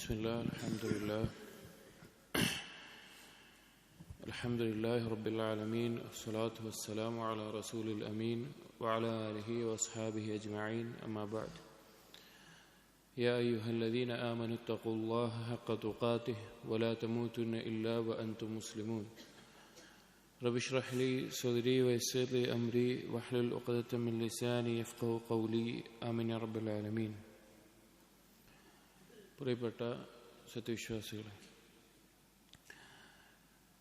بسم الله الحمد لله رب العالمين والصلاة والسلام على رسول الأمين وعلى آله وأصحابه أجمعين أما بعد يا أيها الذين آمنوا اتقوا الله حق تقاته ولا تموتن إلا وأنتم مسلمون رب اشرح لي صدري ويسر لي أمري واحلل عقدة من لساني يفقهوا قولي آمين يا رب العالمين. പ്രിയപ്പെട്ട സത്യവിശ്വാസികളെ,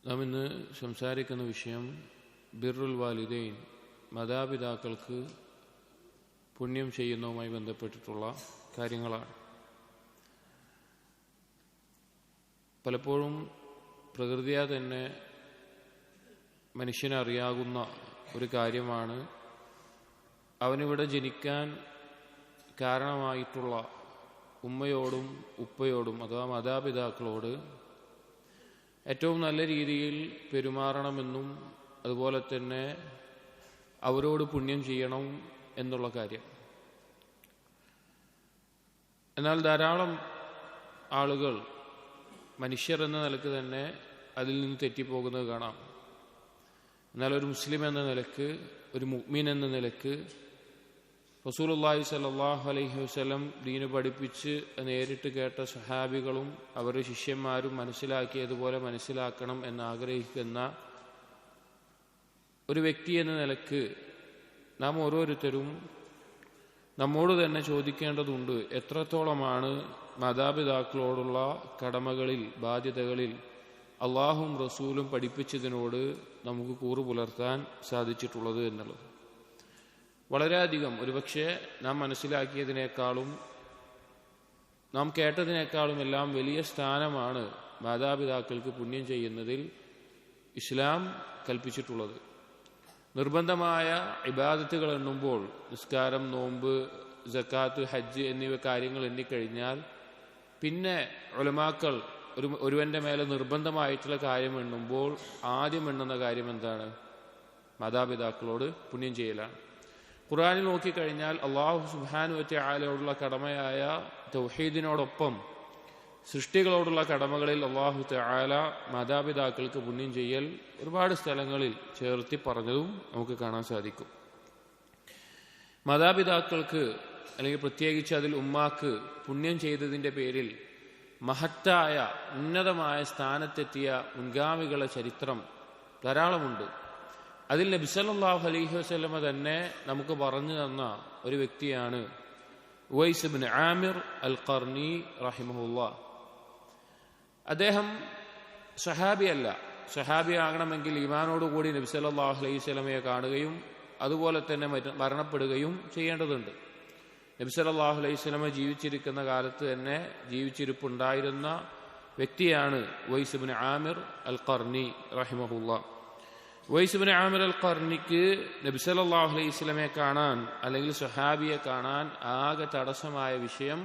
നാം ഇന്ന് സംസാരിക്കുന്ന വിഷയം ബിർറുൽ വാലിദൈൻ, മാതാപിതാക്കൾക്ക് പുണ്യം ചെയ്യുന്നതുമായി ബന്ധപ്പെട്ടിട്ടുള്ള കാര്യങ്ങളാണ്. പലപ്പോഴും പ്രകൃതിയാ തന്നെ മനുഷ്യനറിയാകുന്ന ഒരു കാര്യമാണ് അവനിവിടെ ജനിക്കാൻ കാരണമായിട്ടുള്ള ഉമ്മയോടും ഉപ്പയോടും അഥവാ മാതാപിതാക്കളോട് ഏറ്റവും നല്ല രീതിയിൽ പെരുമാറണമെന്നും അതുപോലെ തന്നെ അവരോട് പുണ്യം ചെയ്യണം എന്നുള്ള കാര്യം. എന്നാൽ ധാരാളം ആളുകൾ മനുഷ്യർ എന്ന നിലക്ക് തന്നെ അതിൽ നിന്ന് തെറ്റിപ്പോകുന്നത് കാണാം. എന്നാൽ ഒരു മുസ്ലിം എന്ന നിലക്ക്, ഒരു മുഅ്മിൻ എന്ന നിലക്ക് റസൂലുള്ളാഹി സ്വല്ലല്ലാഹു അലൈഹി വസല്ലം ദീന് പഠിപ്പിച്ച് നേരിട്ട് കേട്ട സഹാബികളും അവരുടെ ശിഷ്യന്മാരും മനസ്സിലാക്കിയതുപോലെ മനസ്സിലാക്കണം എന്നാഗ്രഹിക്കുന്ന ഒരു വ്യക്തി എന്ന നിലക്ക് നാം ഓരോരുത്തരും നമ്മോട് തന്നെ ചോദിക്കേണ്ടതുണ്ട്, എത്രത്തോളമാണ് മാതാപിതാക്കളോടുള്ള കടമകളിൽ, ബാധ്യതകളിൽ അള്ളാഹും റസൂലും പഠിപ്പിച്ചതിനോട് നമുക്ക് കൂറു പുലർത്താൻ സാധിച്ചിട്ടുള്ളത് എന്നുള്ളത്. വളരെയധികം, ഒരുപക്ഷെ നാം മനസ്സിലാക്കിയതിനേക്കാളും നാം കേട്ടതിനേക്കാളും എല്ലാം വലിയ സ്ഥാനമാണ് മാതാപിതാക്കൾക്ക് പുണ്യം ചെയ്യുന്നതിൽ ഇസ്ലാം കൽപ്പിച്ചിട്ടുള്ളത്. നിർബന്ധമായ ഇബാദത്തുകൾ എണ്ണുമ്പോൾ നിസ്കാരം, നോമ്പ്, സക്കാത്ത്, ഹജ്ജ് എന്നിവ കാര്യങ്ങൾ എണ്ണിക്കഴിഞ്ഞാൽ പിന്നെ ഉലമാക്കൾ ഒരുവന്റെ മേലെ നിർബന്ധമായിട്ടുള്ള കാര്യം എണ്ണുമ്പോൾ ആദ്യം എണ്ണുന്ന കാര്യം എന്താണ്? മാതാപിതാക്കളോട് പുണ്യം ചെയ്യലാണ്. ഖുർആനിൽ നോക്കിക്കഴിഞ്ഞാൽ അല്ലാഹു സുബ്ഹാനഹു വ തആലയോടുള്ള കടമയായ തൗഹീദിനോടൊപ്പം സൃഷ്ടികളോടുള്ള കടമകളിൽ അല്ലാഹു തആല മാതാപിതാക്കൾക്ക് പുണ്യം ചെയ്യൽ ഒരുപാട് സ്ഥലങ്ങളിൽ ചേർത്തി പറഞ്ഞതും നമുക്ക് കാണാൻ സാധിക്കും. മാതാപിതാക്കൾക്ക്, അല്ലെങ്കിൽ പ്രത്യേകിച്ച് അതിൽ ഉമ്മാക്ക് പുണ്യം ചെയ്തതിൻ്റെ പേരിൽ മഹത്തായ ഉന്നതമായ സ്ഥാനത്തെത്തിയ മുൻഗാമികളുടെ ചരിത്രം ധാരാളമുണ്ട്. അതിൽ നബി സല്ലല്ലാഹു അലൈഹി വസല്ലമ തന്നെ നമുക്ക് പറഞ്ഞു തന്ന ഒരു വ്യക്തിയാണ് ഉവൈസ് ഇബ്നു ആമിർ അൽ ഖർനി റഹിമഹുല്ലാഹ്. അദ്ദേഹം സഹാബിയല്ല. സഹാബിയാകണമെങ്കിൽ ഈമാനോടുകൂടി നബി സല്ലല്ലാഹു അലൈഹി വസല്ലമയെ കാണുകയും അതുപോലെ തന്നെ മരണപ്പെടുകയും ചെയ്യേണ്ടതുണ്ട്. നബി സല്ലല്ലാഹു അലൈഹി വസല്ലമ ജീവിച്ചിരിക്കുന്ന കാലത്ത് തന്നെ ജീവിച്ചിരിപ്പുണ്ടായിരുന്ന വ്യക്തിയാണ് ഉവൈസ് ഇബ്നു ആമിർ അൽ ഖർനി റഹിമഹുല്ലാഹ്. ഉവൈസ് ഇബ്നു ആമിർ അൽ ഖർനിക്ക് നബി സല്ലല്ലാഹു അലൈഹി വസല്ലമയെ കാണാൻ, അല്ലെങ്കിൽ സ്വഹാബിയെ കാണാൻ ആകെ തടസ്സമായ വിഷയം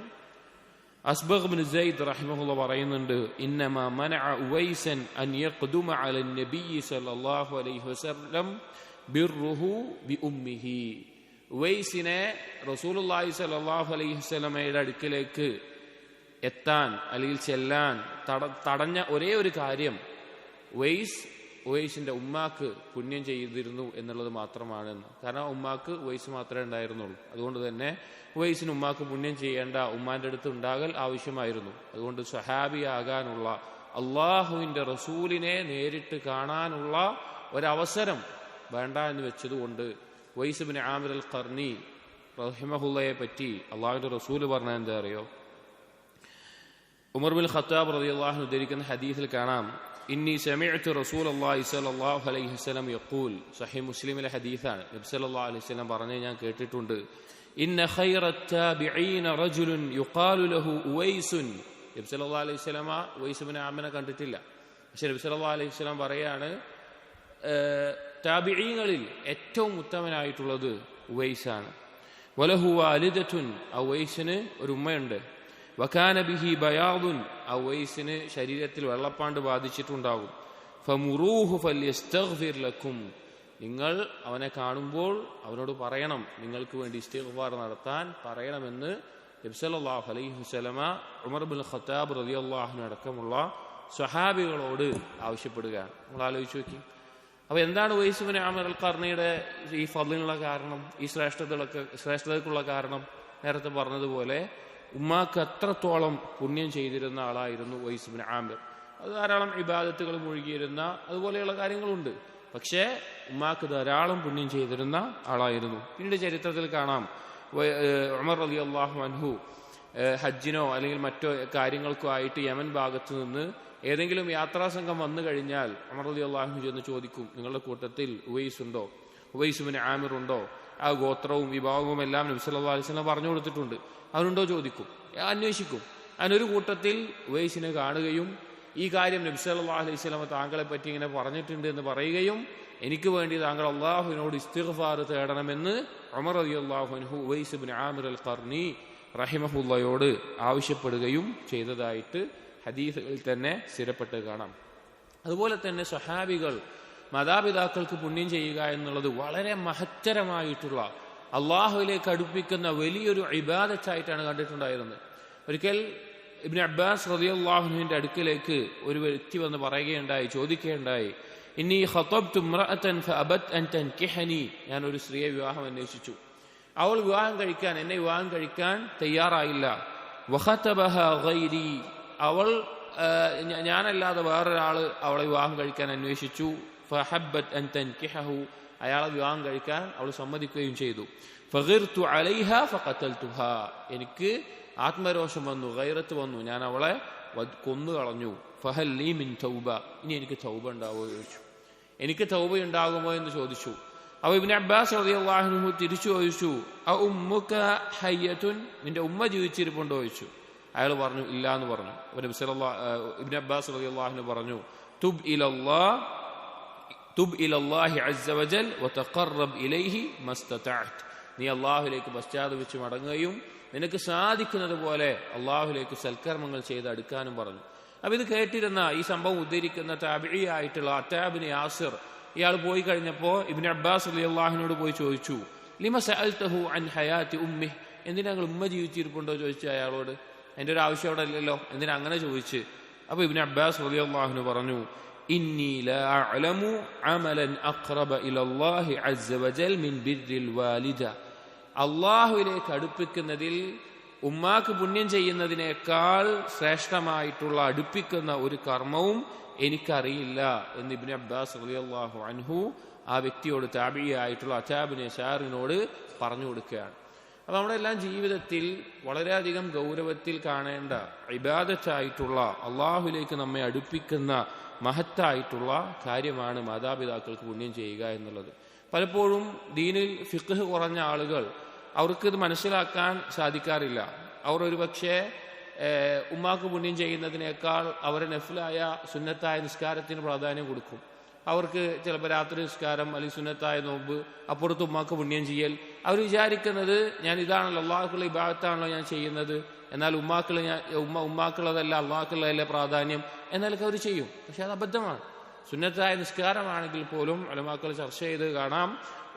അസ്ബഗ് ഇബ്നു സൈദ് റഹിമഹുല്ലാഹ് പറയുന്നുണ്ട്, ഇന്നമാ മനഅ ഉവൈസൻ അൻ യഖ്ദുമ അല നബി സല്ലല്ലാഹു അലൈഹി വസല്ലം ബിർറുഹു ബിഉമ്മിഹി. ഉവൈസിനെ റസൂലുള്ളാഹി സ്വല്ലല്ലാഹു അലൈഹി വസല്ലമയുടെ അടുക്കലേക്ക് എത്താൻ, അല്ലെങ്കിൽ ചെല്ലാൻ തടഞ്ഞ ഒരേ ഒരു കാര്യം ഉവൈസിന്റെ ഉമ്മാക്ക് പുണ്യം ചെയ്തിരുന്നു എന്നുള്ളത് മാത്രമാണെന്ന്. കാരണം ഉമ്മാക്ക് ഉവൈസ് മാത്രമേ ഉണ്ടായിരുന്നുള്ളൂ. അതുകൊണ്ട് തന്നെ ഉവൈസിന് ഉമ്മാക്ക് പുണ്യം ചെയ്യേണ്ട ഉമ്മാന്റെ അടുത്ത് ഉണ്ടാകൽ ആവശ്യമായിരുന്നു. അതുകൊണ്ട് സ്വഹാബിയാകാനുള്ള, അള്ളാഹുവിന്റെ റസൂലിനെ നേരിട്ട് കാണാനുള്ള ഒരവസരം വേണ്ട എന്ന് വെച്ചതുകൊണ്ട് ഉവൈസ് ഇബ്നു ആമിർ അൽ ഖർനി റഹിമഹുള്ളയെ പറ്റി അള്ളാഹുവിന്റെ റസൂല് പറഞ്ഞ എന്താ അറിയോ? ഉമർ ബിൻ ഖത്താബ് റളിയല്ലാഹു അൻഹു ഉദ്ധരിക്കുന്ന ഹദീസിൽ കാണാം, ഇന്നി സമിഅ്തു റസൂലല്ലാഹി സ്വല്ലല്ലാഹു അലൈഹി വസല്ലം യഖൂൽ. സ്വഹീഹ് മുസ്ലിമിലെ ഹദീസാണ്. നബി സല്ലല്ലാഹു അലൈഹി വസല്ലം പറഞ്ഞത് ഞാൻ കേട്ടിട്ടുണ്ട്, ഇന്ന ഖൈറത്ത് താബിഈന റജുലുൻ യുഖാലു ലഹു ഉവൈസുൻ. നബി സല്ലല്ലാഹു അലൈഹി വസല്ലം ഉവൈസ് ഇബ്നു ആമിനെ കണ്ടിട്ടില്ല. പക്ഷെ നബി സല്ലല്ലാഹു അലൈഹി വസല്ലം പറയാണ്, താബിഈങ്ങളിൽ ഏറ്റവും ഉത്തമനായിട്ടുള്ളത് ഉവൈസാണ്. വലഹു വാലിദത്തുൻ, ഉവൈസിന് ഒരു ഉമ്മയുണ്ട്. വകാന ബിഹി ബയാദുൻ, ഉവൈസിന് ശരീരത്തിൽ വെള്ളപ്പാണ്ട് ബാധിച്ചിട്ടുണ്ടാകും. ഫമുറൂഹു ഫല്യസ്തഗ്ഫിർ ലക്കും, നിങ്ങൾ അവനെ കാണുമ്പോൾ അവനോട് പറയണം, നിങ്ങൾക്ക് വേണ്ടി ഇസ്തിഗ്ഫാർ നടത്താൻ പറയണമെന്ന് നബി സല്ലല്ലാഹു അലൈഹി വസല്ലമ ഉമർ ഇബ്നുൽ ഖത്താബ് റളിയല്ലാഹു അൻഹു അടക്കമുള്ള സ്വഹാബികളോട് ആവശ്യപ്പെടുകയാണ്. നമ്മൾ ആലോചിച്ച് നോക്കി. അപ്പോൾ എന്താണ് ഉവൈസ് ഇബ്നു ആമിർ അൽ ഖർണിയുടെ ഈ ഫളിനുള്ള കാരണം, ഈ ശ്രേഷ്ഠതയ്ക്കുള്ള കാരണം? നേരത്തെ പറഞ്ഞതുപോലെ ഉമ്മാക്ക് അത്രത്തോളം പുണ്യം ചെയ്തിരുന്ന ആളായിരുന്നു ഉവൈസ് ഇബ്നു ആമിർ. അത് ധാരാളം ഇബാദത്തുകൾ മുഴുകിയിരുന്ന അതുപോലെയുള്ള കാര്യങ്ങളുണ്ട്. പക്ഷേ ഉമ്മാക്ക് ധാരാളം പുണ്യം ചെയ്തിരുന്ന ആളായിരുന്നു. പിന്നീട് ചരിത്രത്തിൽ കാണാം, ഉമർ റളിയല്ലാഹു അൻഹു ഹജ്ജിനോ അല്ലെങ്കിൽ മറ്റോ കാര്യങ്ങൾക്കോ ആയിട്ട് യമൻ ഭാഗത്ത് നിന്ന് ഏതെങ്കിലും യാത്രാസംഘം വന്നു കഴിഞ്ഞാൽ ഉമർ റളിയല്ലാഹു അൻഹു ചെന്ന് ചോദിക്കും, നിങ്ങളുടെ കൂട്ടത്തിൽ ഉവൈസ് ഉണ്ടോ, ഉവൈസ് ഇബ്നു ആമിർ ഉണ്ടോ? ആ ഗോത്രവും വിഭാഗവും എല്ലാം നബി സല്ലല്ലാഹു അലൈഹി വസല്ലം പറഞ്ഞു കൊടുത്തിട്ടുണ്ട്. അവരുണ്ടോ ചോദിക്കും, അന്വേഷിക്കും. അതിനൊരു കൂട്ടത്തിൽ ഉവൈസിനെ കാണുകയും ഈ കാര്യം നബി സല്ലല്ലാഹു അലൈഹി വസല്ലം താങ്കളെ പറ്റി ഇങ്ങനെ പറഞ്ഞിട്ടുണ്ട് എന്ന് പറയുകയും എനിക്ക് വേണ്ടി താങ്കൾ അള്ളാഹുവിനോട് ഇസ്തിഗ്ഫാർ തേടണമെന്ന് ഉമർ റളിയല്ലാഹു അൻഹു ഉവൈസ് ഇബ്നു ആമിർ അൽ ഖർനി റഹിമഹുള്ളയോട് ആവശ്യപ്പെടുകയും ചെയ്തതായിട്ട് ഹദീസുകളിൽ തന്നെ സ്ഥിരപ്പെട്ട് കാണാം. അതുപോലെ തന്നെ സ്വഹാബികൾ മാതാപിതാക്കൾക്ക് പുണ്യം ചെയ്യുക എന്നുള്ളത് വളരെ മഹത്തരമായിട്ടുള്ള അള്ളാഹുവിലേക്ക് അടുപ്പിക്കുന്ന വലിയൊരു ഇബാദത്തായിട്ടാണ് കണ്ടിട്ടുണ്ടായിരുന്നത്. ഒരിക്കൽ ഇബ്നു അബ്ബാസ് റളിയല്ലാഹു അൻഹുവിന്റെ അടുക്കലേക്ക് ഒരു വ്യക്തി വന്ന് പറയുകയുണ്ടായി, ചോദിക്കുകയുണ്ടായി, ഇന്നി ഖതബ്തു ഇംറഅതൻ ഫഅബത് അൻ തൻകിഹനി, ഞാൻ ഒരു സ്ത്രീയെ വിവാഹം അന്വേഷിച്ചു, അവൾ എന്നെ വിവാഹം കഴിക്കാൻ തയ്യാറായില്ല. വഖതബഹ ഗൈരി, അവൾ ഞാനല്ലാതെ വേറൊരാള് അവളെ വിവാഹം കഴിക്കാൻ അന്വേഷിച്ചു. ഫഹബ്ബത് അൻ തൻകിഹഹു, അയാളെ വിവാഹം കഴിക്കാൻ അവൾ സമ്മതിക്കുകയും ചെയ്തു. ഫഗിർതു അലൈഹ ഫഖതൽതുഹ, എനിക്ക് ആത്മരോഷം വന്നു, ഗൈറത്ത് വന്നു, ഞാൻ അവളെ കൊന്നു കളഞ്ഞു. ഫഹൽ ലീ മിൻ തൗബ, ഇനി എനിക്ക് തൗബ ഉണ്ടാവുമോ ചോദിച്ചു. എനിക്ക് തൗബ ഉണ്ടാകുമോ എന്ന് ചോദിച്ചു. അപ്പോൾ ഇബ്നു അബ്ബാസ് റളിയല്ലാഹു അൻഹു തിരിച്ചു ചോദിച്ചു, അഉമ്മുക ഹയ്യത്തുൻ, നിന്റെ ഉമ്മ ജീവിച്ചിരിപ്പുണ്ടോ ചോദിച്ചു. അയാൾ പറഞ്ഞു ഇല്ല എന്ന് പറഞ്ഞു. അപ്പോൾ ഇബ്നു അബ്ബാസ് റളിയല്ലാഹു അൻഹു പറഞ്ഞു, തുബ് ഇലല്ലാഹി അസ്സ വജൽ വതഖറബ് ഇലൈഹി മസ്തതഅത്, നീ അല്ലാഹുവിലേക്ക് പശ്ചാത്തപിച്ച് മടങ്ങുകയും നിനക്ക് സാധിക്കുന്നത് പോലെ അള്ളാഹുലേക്ക് സൽക്കർമ്മങ്ങൾ ചെയ്ത് അടുക്കാനും പറഞ്ഞു. അപ്പൊ ഇത് കേട്ടിരുന്ന ഈ സംഭവം ഉദ്ധരിക്കുന്ന താബിഈയായിട്ടുള്ള അത്താബ് ഇബ്നു യാസിർ, ഇയാൾ പോയി കഴിഞ്ഞപ്പോൾ ഇബ്നു അബ്ബാസ് റളിയല്ലാഹുവിനോട് പോയി ചോദിച്ചു, ലിമ സഅൽതഹു അൻ ഹയാത്തി ഉമ്മിഹ്, എന്തിനാ നിങ്ങൾ ഉമ്മ ജീവിച്ചിരിപ്പുണ്ടോ ചോദിച്ചു അയാളോട്. അതിന്റെ ഒരു ആവശ്യം അവിടെ ഇല്ലല്ലോ, എന്തിനാ അങ്ങനെ ചോദിച്ച്? അപ്പൊ ഇബ്നു അബ്ബാസ് റളിയല്ലാഹു പറഞ്ഞു, ഇന്നി ലാ അഅലമു അമലൻ അഖ്റബ ഇലല്ലാഹി അസ്സ വജൽ മിൻ ബിർരിൽ വാലിദ, അള്ളാഹുവിലേക്ക് അടുപ്പിക്കുന്നതിൽ ഉമ്മാക്ക് പുണ്യം ചെയ്യുന്നതിനേക്കാൾ ശ്രേഷ്ഠമായിട്ടുള്ള അടുപ്പിക്കുന്ന ഒരു കർമ്മവും എനിക്കറിയില്ല എന്ന് ഇബ്നു അബ്ബാസ് റളിയല്ലാഹു അൻഹു ആ വ്യക്തിയോട്, താബിഈയായിട്ടുള്ള അത്താബ് ഇബ്നു യസാറിനോട് പറഞ്ഞു കൊടുക്കുകയാണ്. അപ്പം നമ്മുടെ എല്ലാം ജീവിതത്തിൽ വളരെയധികം ഗൗരവത്തിൽ കാണേണ്ട ഇബാദത്തായിട്ടുള്ള അള്ളാഹുവിലേക്ക് നമ്മെ അടുപ്പിക്കുന്ന മഹത്തായിട്ടുള്ള കാര്യമാണ് മാതാപിതാക്കൾക്ക് പുണ്യം ചെയ്യുക എന്നുള്ളത്. പലപ്പോഴും ദീനിൽ ഫിഖ്ഹ് കുറഞ്ഞ ആളുകൾ, അവർക്കിത് മനസ്സിലാക്കാൻ സാധിക്കാറില്ല. അവർ ഒരു പക്ഷേ ഉമ്മാക്ക് പുണ്യം ചെയ്യുന്നതിനേക്കാൾ അവരെ നഫ്ലായ സുന്നത്തായ നിസ്കാരത്തിന് പ്രാധാന്യം കൊടുക്കും. അവർക്ക് ചിലപ്പോൾ രാത്രി നിസ്കാരം അല്ലെങ്കിൽ സുന്നത്തായ നോമ്പ്, അപ്പുറത്ത് ഉമ്മാക്ക് പുണ്യം ചെയ്യൽ, അവർ വിചാരിക്കുന്നത് ഞാൻ ഇതാണല്ലോ അള്ളാഹുക്കുള്ള ഇബാദത്താണല്ലോ ഞാൻ ചെയ്യുന്നത്, എന്നാൽ ഉമ്മാക്കുള്ളതല്ല അള്ളാഹുക്കുള്ളതല്ലേ പ്രാധാന്യം എന്നൊക്കെ അവർ ചെയ്യും. പക്ഷെ അത് അബദ്ധമാണ്. സുന്നത്തായ നിസ്കാരമാണെങ്കിൽ പോലും ഉലമാക്കൾ ചർച്ച ചെയ്ത് കാണാം,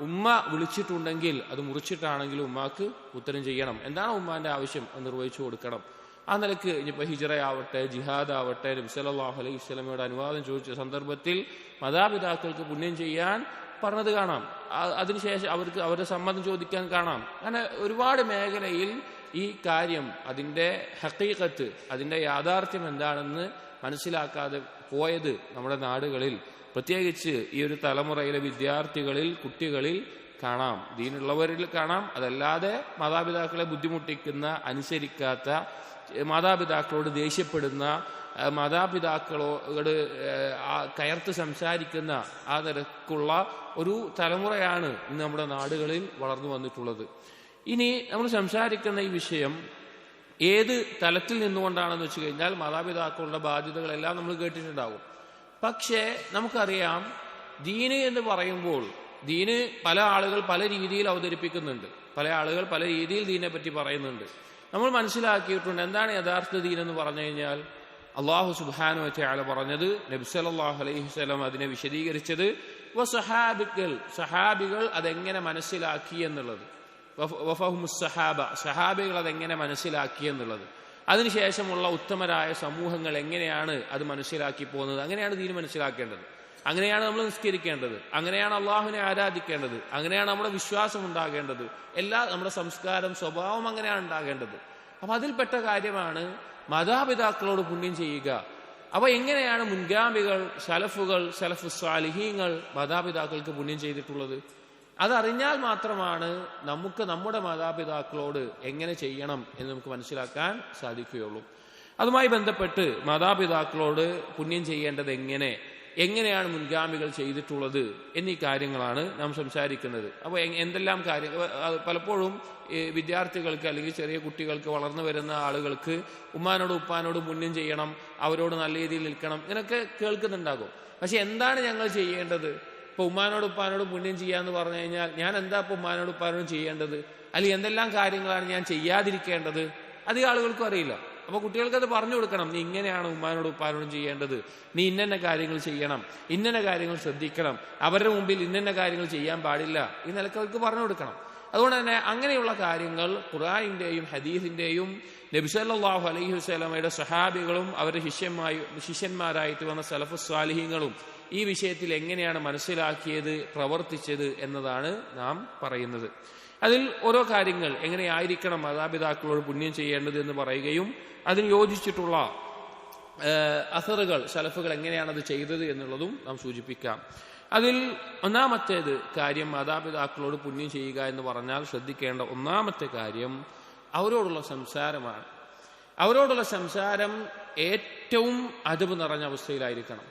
ഉമ്മ വിളിച്ചിട്ടുണ്ടെങ്കിൽ അത് മുറിച്ചിട്ടാണെങ്കിലും ഉമ്മാക്ക് ഉത്തരം ചെയ്യണം. എന്താണ് ഉമ്മാന്റെ ആവശ്യം അത് നിർവഹിച്ചു കൊടുക്കണം. ആ നിലക്ക് ഇനിയിപ്പോൾ ഹിജ്റയാവട്ടെ, ജിഹാദ് ആവട്ടെ, നബി സല്ലല്ലാഹു അലൈഹി വസല്ലമയുടെ അനുവാദം ചോദിച്ച സന്ദർഭത്തിൽ മാതാപിതാക്കൾക്ക് പുണ്യം ചെയ്യാൻ പറഞ്ഞത് കാണാം. അതിനുശേഷം അവർക്ക് അവരുടെ സമ്മതം ചോദിക്കാൻ കാണാം. അങ്ങനെ ഒരുപാട് മേഖലയിൽ ഈ കാര്യം, അതിൻ്റെ ഹഖീഖത്ത്, അതിൻ്റെ യാഥാർത്ഥ്യം എന്താണെന്ന് മനസ്സിലാക്കാതെ പോയത് നമ്മുടെ നാടുകളിൽ, പ്രത്യേകിച്ച് ഈ ഒരു തലമുറയിലെ വിദ്യാർത്ഥികളിൽ, കുട്ടികളിൽ കാണാം. ദീനുള്ളവരിൽ കാണാം. അതല്ലാതെ മാതാപിതാക്കളെ ബുദ്ധിമുട്ടിക്കുന്ന, അനുസരിക്കാത്ത, മാതാപിതാക്കളോട് ദേഷ്യപ്പെടുന്ന, മാതാപിതാക്കളോട് കയർത്ത് സംസാരിക്കുന്ന ആ നിരക്കുള്ള ഒരു തലമുറയാണ് ഇന്ന് നമ്മുടെ നാടുകളിൽ വളർന്നു വന്നിട്ടുള്ളത്. ഇനി നമ്മൾ സംസാരിക്കുന്ന ഈ വിഷയം ഏത് തലത്തിൽ നിന്നുകൊണ്ടാണെന്ന് വെച്ച് കഴിഞ്ഞാൽ മാതാപിതാക്കളുടെ ബാധ്യതകളെല്ലാം നമ്മൾ കേട്ടിട്ടുണ്ടാകും. പക്ഷേ നമുക്കറിയാം, ദീന് എന്ന് പറയുമ്പോൾ ദീന് പല ആളുകൾ പല രീതിയിൽ അവതരിപ്പിക്കുന്നുണ്ട്, പല ആളുകൾ പല രീതിയിൽ ദീനെ പറ്റി പറയുന്നുണ്ട്. നമ്മൾ മനസ്സിലാക്കിയിട്ടുണ്ട് എന്താണ് യഥാർത്ഥ ദീൻ എന്ന് പറഞ്ഞു കഴിഞ്ഞാൽ, അള്ളാഹു സുബ്ഹാനഹു വ തആല പറഞ്ഞത്, നബി സല്ലല്ലാഹു അലൈഹി വസല്ലം അതിനെ വിശദീകരിച്ചത്, സഹാബികൾ അതെങ്ങനെ മനസ്സിലാക്കി എന്നുള്ളത്. സഹാബികൾ അതെങ്ങനെ മനസ്സിലാക്കിയെന്നുള്ളത്, അതിനുശേഷമുള്ള ഉത്തമരായ സമൂഹങ്ങൾ എങ്ങനെയാണ് അത് മനസ്സിലാക്കി പോകുന്നത്, അങ്ങനെയാണ് ദീൻ മനസ്സിലാക്കേണ്ടത്, അങ്ങനെയാണ് നമ്മൾ നിസ്കരിക്കേണ്ടത്, അങ്ങനെയാണ് അള്ളാഹുവിനെ ആരാധിക്കേണ്ടത്, അങ്ങനെയാണ് നമ്മുടെ വിശ്വാസം ഉണ്ടാകേണ്ടത്, നമ്മുടെ സംസ്കാരം സ്വഭാവം അങ്ങനെയാണ് ഉണ്ടാകേണ്ടത്. അപ്പൊ അതിൽപ്പെട്ട കാര്യമാണ് മാതാപിതാക്കളോട് പുണ്യം ചെയ്യുക. അപ്പൊ എങ്ങനെയാണ് മുൻഗാമികൾ, സലഫു സ്വാലിഹീങ്ങൾ മാതാപിതാക്കൾക്ക് പുണ്യം ചെയ്തിട്ടുള്ളത്? അതറിഞ്ഞാൽ മാത്രമാണ് നമുക്ക് നമ്മുടെ മാതാപിതാക്കളോട് എങ്ങനെ ചെയ്യണം എന്ന് നമുക്ക് മനസ്സിലാക്കാൻ സാധിക്കുകയുള്ളൂ. അതുമായി ബന്ധപ്പെട്ട് മാതാപിതാക്കളോട് പുണ്യം ചെയ്യേണ്ടത് എങ്ങനെയാണ് മുൻഗാമികൾ ചെയ്തിട്ടുള്ളത് എന്നീ കാര്യങ്ങളാണ് നാം സംസാരിക്കുന്നത്. അപ്പോൾ എന്തെല്ലാം കാര്യങ്ങൾ പലപ്പോഴും വിദ്യാർത്ഥികൾക്ക് അല്ലെങ്കിൽ ചെറിയ കുട്ടികൾക്ക്, വളർന്നു വരുന്ന ആളുകൾക്ക് ഉമ്മാനോടും ഉപ്പാനോടും പുണ്യം ചെയ്യണം, അവരോട് നല്ല രീതിയിൽ നിൽക്കണം, ഇങ്ങനെയൊക്കെ കേൾക്കുന്നുണ്ടാകും. പക്ഷെ എന്താണ് ഞങ്ങൾ ചെയ്യേണ്ടത്? ഇപ്പൊ ഉമ്മാനോടും ഉപ്പാനോടും പുണ്യം ചെയ്യാന്ന് പറഞ്ഞു കഴിഞ്ഞാൽ ഞാൻ എന്താ ഇപ്പൊ ഉമ്മാനോടും ഉപ്പാനോടും ചെയ്യേണ്ടത്, അല്ലെങ്കിൽ എന്തെല്ലാം കാര്യങ്ങളാണ് ഞാൻ ചെയ്യാതിരിക്കേണ്ടത്? അധികം ആളുകൾക്കും അറിയില്ല. അപ്പൊ കുട്ടികൾക്ക് അത് പറഞ്ഞു കൊടുക്കണം. നീ ഇങ്ങനെയാണ് ഉമ്മാനോടും ഉപ്പാനോടും ചെയ്യേണ്ടത്, നീ ഇന്ന കാര്യങ്ങൾ ചെയ്യണം, ഇന്ന കാര്യങ്ങൾ ശ്രദ്ധിക്കണം, അവരുടെ മുമ്പിൽ ഇന്ന കാര്യങ്ങൾ ചെയ്യാൻ പാടില്ല, ഈ നിലക്ക് അവർക്ക് പറഞ്ഞു കൊടുക്കണം. അതുകൊണ്ട് തന്നെ അങ്ങനെയുള്ള കാര്യങ്ങൾ ഖുർആനിന്റെയും ഹദീസിന്റെയും നബി സല്ലല്ലാഹു അലൈഹി വസല്ലമയുടെ സഹാബികളും അവരുടെ ശിഷ്യന്മാരായിട്ട് വന്ന സലഫു സ്വാലിഹീങ്ങളും ഈ വിഷയത്തിൽ എങ്ങനെയാണ് മനസ്സിലാക്കിയത്, പ്രവർത്തിച്ചത് എന്നതാണ് നാം പറയുന്നത്. അതിൽ ഓരോ കാര്യങ്ങൾ എങ്ങനെയായിരിക്കണം മാതാപിതാക്കളോട് പുണ്യം ചെയ്യേണ്ടത് എന്ന് പറയുകയും അതിന് യോജിച്ചിട്ടുള്ള അസറുകൾ സലഫുകൾ എങ്ങനെയാണത് ചെയ്തത് എന്നുള്ളതും നാം സൂചിപ്പിക്കാം. അതിൽ ഒന്നാമത്തേത് കാര്യം മാതാപിതാക്കളോട് പുണ്യം ചെയ്യുക എന്ന് പറഞ്ഞാൽ ശ്രദ്ധിക്കേണ്ട ഒന്നാമത്തെ കാര്യം അവരോടുള്ള സംസാരമാണ്. അവരോടുള്ള സംസാരം ഏറ്റവും അദബ് നിറഞ്ഞ അവസ്ഥയിലായിരിക്കണം,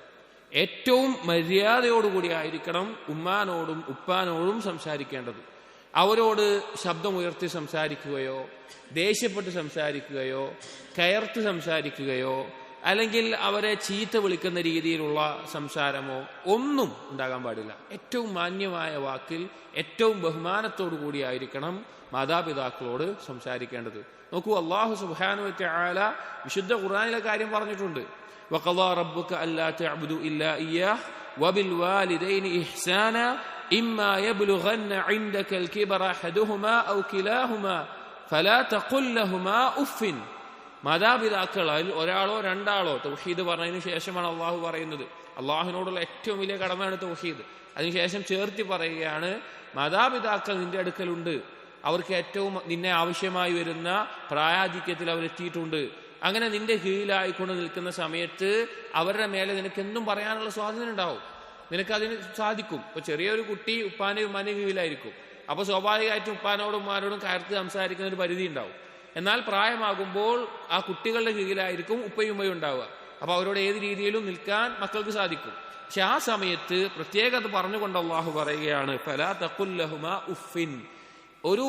ഏറ്റവും മര്യാദയോടുകൂടി ആയിരിക്കണം ഉമ്മാനോടും ഉപ്പാനോടും സംസാരിക്കേണ്ടത്. അവരോട് ശബ്ദമുയർത്തി സംസാരിക്കുകയോ ദേഷ്യപ്പെട്ട് സംസാരിക്കുകയോ കയർത്ത് സംസാരിക്കുകയോ അല്ലെങ്കിൽ അവരെ ചീത്ത വിളിക്കുന്ന രീതിയിലുള്ള സംസാരമോ ഒന്നും ഉണ്ടാകാൻ പാടില്ല. ഏറ്റവും മാന്യമായ വാക്കിൽ ഏറ്റവും ബഹുമാനത്തോടു കൂടിയായിരിക്കണം മാതാപിതാക്കളോട് സംസാരിക്കേണ്ടത്. നോക്കൂ, അല്ലാഹു സുബ്ഹാനഹു വ തആല വിശുദ്ധ ഖുർആനിലെ കാര്യം പറഞ്ഞിട്ടുണ്ട്. വഖദാ റബ്ബുക അല്ലാ തഅബ്ദു ഇല്ലാ ഇയ്യാഹ് വബിൽ വാലിദൈനി ഇഹ്സാന ഇമ്മാ യബ്ലുഗന്ന ഇൻദകൽ കിബറ അഹദുഹുമാ ഔ കിലാഹുമാ ഫലാ തഖുൽ ലഹുമാ ഉഫിൻ. മാതാപിതാക്കളിൽ ഒരാളോ രണ്ടാളോ, തൗഹീദ് പറഞ്ഞതിന് ശേഷമാണ് അള്ളാഹു പറയുന്നത്. അള്ളാഹുവിനോടുള്ള ഏറ്റവും വലിയ കടമയാണ് തൗഹീദ്. അതിനുശേഷം ചേർത്തി പറയുകയാണ്, മാതാപിതാക്കൾ നിന്റെ അടുക്കലുണ്ട്, അവർക്ക് ഏറ്റവും നിന്നെ ആവശ്യമായി വരുന്ന പ്രായാധിക്യത്തിൽ അവരെത്തിയിട്ടുണ്ട്. അങ്ങനെ നിന്റെ കീഴിലായിക്കൊണ്ട് നിൽക്കുന്ന സമയത്ത് അവരുടെ മേലെ നിനക്ക് എന്തും പറയാനുള്ള സ്വാതന്ത്ര്യം ഉണ്ടാവും, നിനക്കതിന് സാധിക്കും. ഇപ്പൊ ചെറിയൊരു കുട്ടി ഉപ്പാന്റെയും ഉമ്മാന്റെയും കീഴിലായിരിക്കും, അപ്പൊ സ്വാഭാവികമായിട്ടും ഉപ്പാനോടും ഉമ്മാനോടും കയർത്ത് സംസാരിക്കുന്ന ഒരു പരിധി ഉണ്ടാവും. എന്നാൽ പ്രായമാകുമ്പോൾ ആ കുട്ടികളുടെ കീഴിലായിരിക്കും ഉപ്പയും ഉമ്മയും ഉണ്ടാവുക. അപ്പൊ അവരോട് ഏത് രീതിയിലും നിൽക്കാൻ മക്കൾക്ക് സാധിക്കും. പക്ഷെ ആ സമയത്ത് പ്രത്യേകത പറഞ്ഞുകൊണ്ട് അള്ളാഹു പറയുകയാണ്, ഫലാ തഖുൽ ലഹുമാ ഉഫിൻ. ഒരു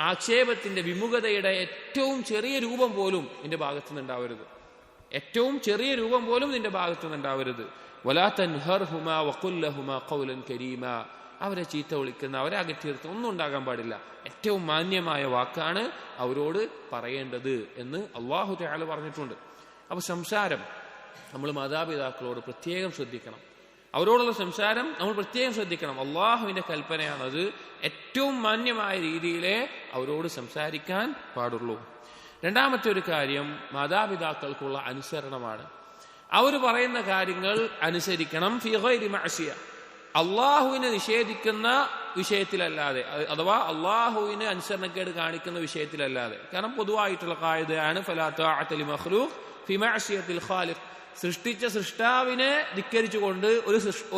ആക്ഷേപത്തിന്റെ വിമുഖതയുടെ ഏറ്റവും ചെറിയ രൂപം പോലും നിന്റെ ഭാഗത്തുനിന്ന് ഉണ്ടാവരുത്, ഏറ്റവും ചെറിയ രൂപം പോലും നിന്റെ ഭാഗത്തുനിന്ന് ഉണ്ടാവരുത്. വലാ തൻഹർഹുമാ വഖുൽ ലഹുമാ ഖൗലൻ കരീമാ. അവരെ ചീത്ത വിളിക്കുന്ന, അവരെ അകറ്റിയിരുത്ത ഒന്നും ഉണ്ടാകാൻ പാടില്ല. ഏറ്റവും മാന്യമായ വാക്കാണ് അവരോട് പറയേണ്ടത് എന്ന് അല്ലാഹു തആല പറഞ്ഞിട്ടുണ്ട്. അപ്പൊ സംസാരം നമ്മൾ മാതാപിതാക്കളോട് പ്രത്യേകം ശ്രദ്ധിക്കണം. അവരോടുള്ള സംസാരം നമ്മൾ പ്രത്യേകം ശ്രദ്ധിക്കണം. അള്ളാഹുവിന്റെ കൽപ്പനയാണത്. ഏറ്റവും മാന്യമായ രീതിയിലേ അവരോട് സംസാരിക്കാൻ പാടുള്ളൂ. രണ്ടാമത്തെ ഒരു കാര്യം മാതാപിതാക്കൾക്കുള്ള അനുസരണമാണ്. അവർ പറയുന്ന കാര്യങ്ങൾ അനുസരിക്കണം. ഫീ ഗൈരി മഅസിയ, അള്ളാഹുവിനെ നിഷേധിക്കുന്ന വിഷയത്തിലല്ലാതെ, അഥവാ അള്ളാഹുവിന് അനുസരണക്കേട് കാണിക്കുന്ന വിഷയത്തിലല്ലാതെ. കാരണം പൊതുവായിട്ടുള്ള ഖായിദയാണ് ഫലാ തഅത ലി മഖ്ലൂഖ് ഫീ മഅസിയത്തിൽ ഖാലിഖ്. സൃഷ്ടിച്ച സൃഷ്ടാവിനെ ധിക്കരിച്ചുകൊണ്ട്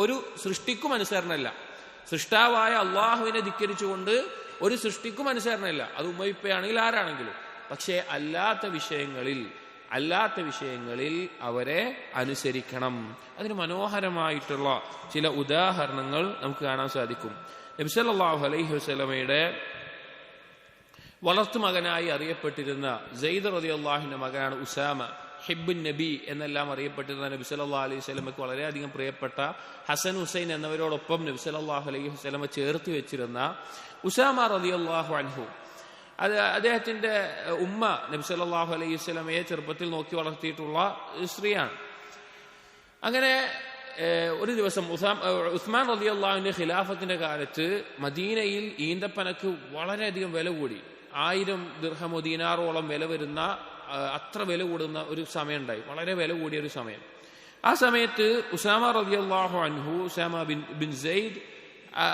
ഒരു സൃഷ്ടിക്കും അനുസരണമല്ല. സൃഷ്ടാവായ അള്ളാഹുവിനെ ധിക്കരിച്ചുകൊണ്ട് ഒരു സൃഷ്ടിക്കും അനുസരണമല്ല, അത് ഉമ്മയിപ്പയാണെങ്കിൽ ആരാണെങ്കിലും. പക്ഷേ അല്ലാത്ത വിഷയങ്ങളിൽ അവരെ അനുസരിക്കണം. അതിന് മനോഹരമായിട്ടുള്ള ചില ഉദാഹരണങ്ങൾ നമുക്ക് കാണാൻ സാധിക്കും. നബി സല്ലല്ലാഹു അലൈഹി വസല്ലമയുടെ വളർത്തുമകനായി അറിയപ്പെട്ടിരുന്ന സെയ്ദ് റളിയല്ലാഹുവിന്റെ മകനാണ് ഉസാമ. ഹിബ്ബുൻ നബി എന്നെല്ലാം അറിയപ്പെട്ടിരുന്ന നബി സല്ലല്ലാഹു അലൈഹി വസല്ലമയ്ക്ക് വളരെയധികം പ്രിയപ്പെട്ട ഹസൻ ഹുസൈൻ എന്നിവരോടൊപ്പം നബി സല്ലല്ലാഹു അലൈഹി വസല്ലമ ചേർത്ത് വെച്ചിരുന്ന ഉസാമ റളിയല്ലാഹു അൻഹു, അദ്ദേഹത്തിന്റെ ഉമ്മ നബി സല്ലല്ലാഹു അലൈഹി വസല്ലമയെ ചെറുപ്പത്തിൽ നോക്കി വളർത്തിയിട്ടുള്ള സ്ത്രീയാണ്. അങ്ങനെ ഒരു ദിവസം ഉസ്മാൻ റളിയല്ലാഹുവിന്റെ ഖിലാഫത്തിന്റെ കാലത്ത് മദീനയിൽ ഈന്തപ്പനക്ക് വളരെയധികം വില കൂടി. 1000 ദിർഹമോ ദീനാറോളം വില വരുന്ന, അത്ര വില കൂടുന്ന ഒരു സമയം ഉണ്ടായി, വളരെ വില കൂടിയ ഒരു സമയം. ആ സമയത്ത് ഉസാമ റളിയല്ലാഹു അൻഹു, ഉസാമ ബിൻ സെയ്ദ്,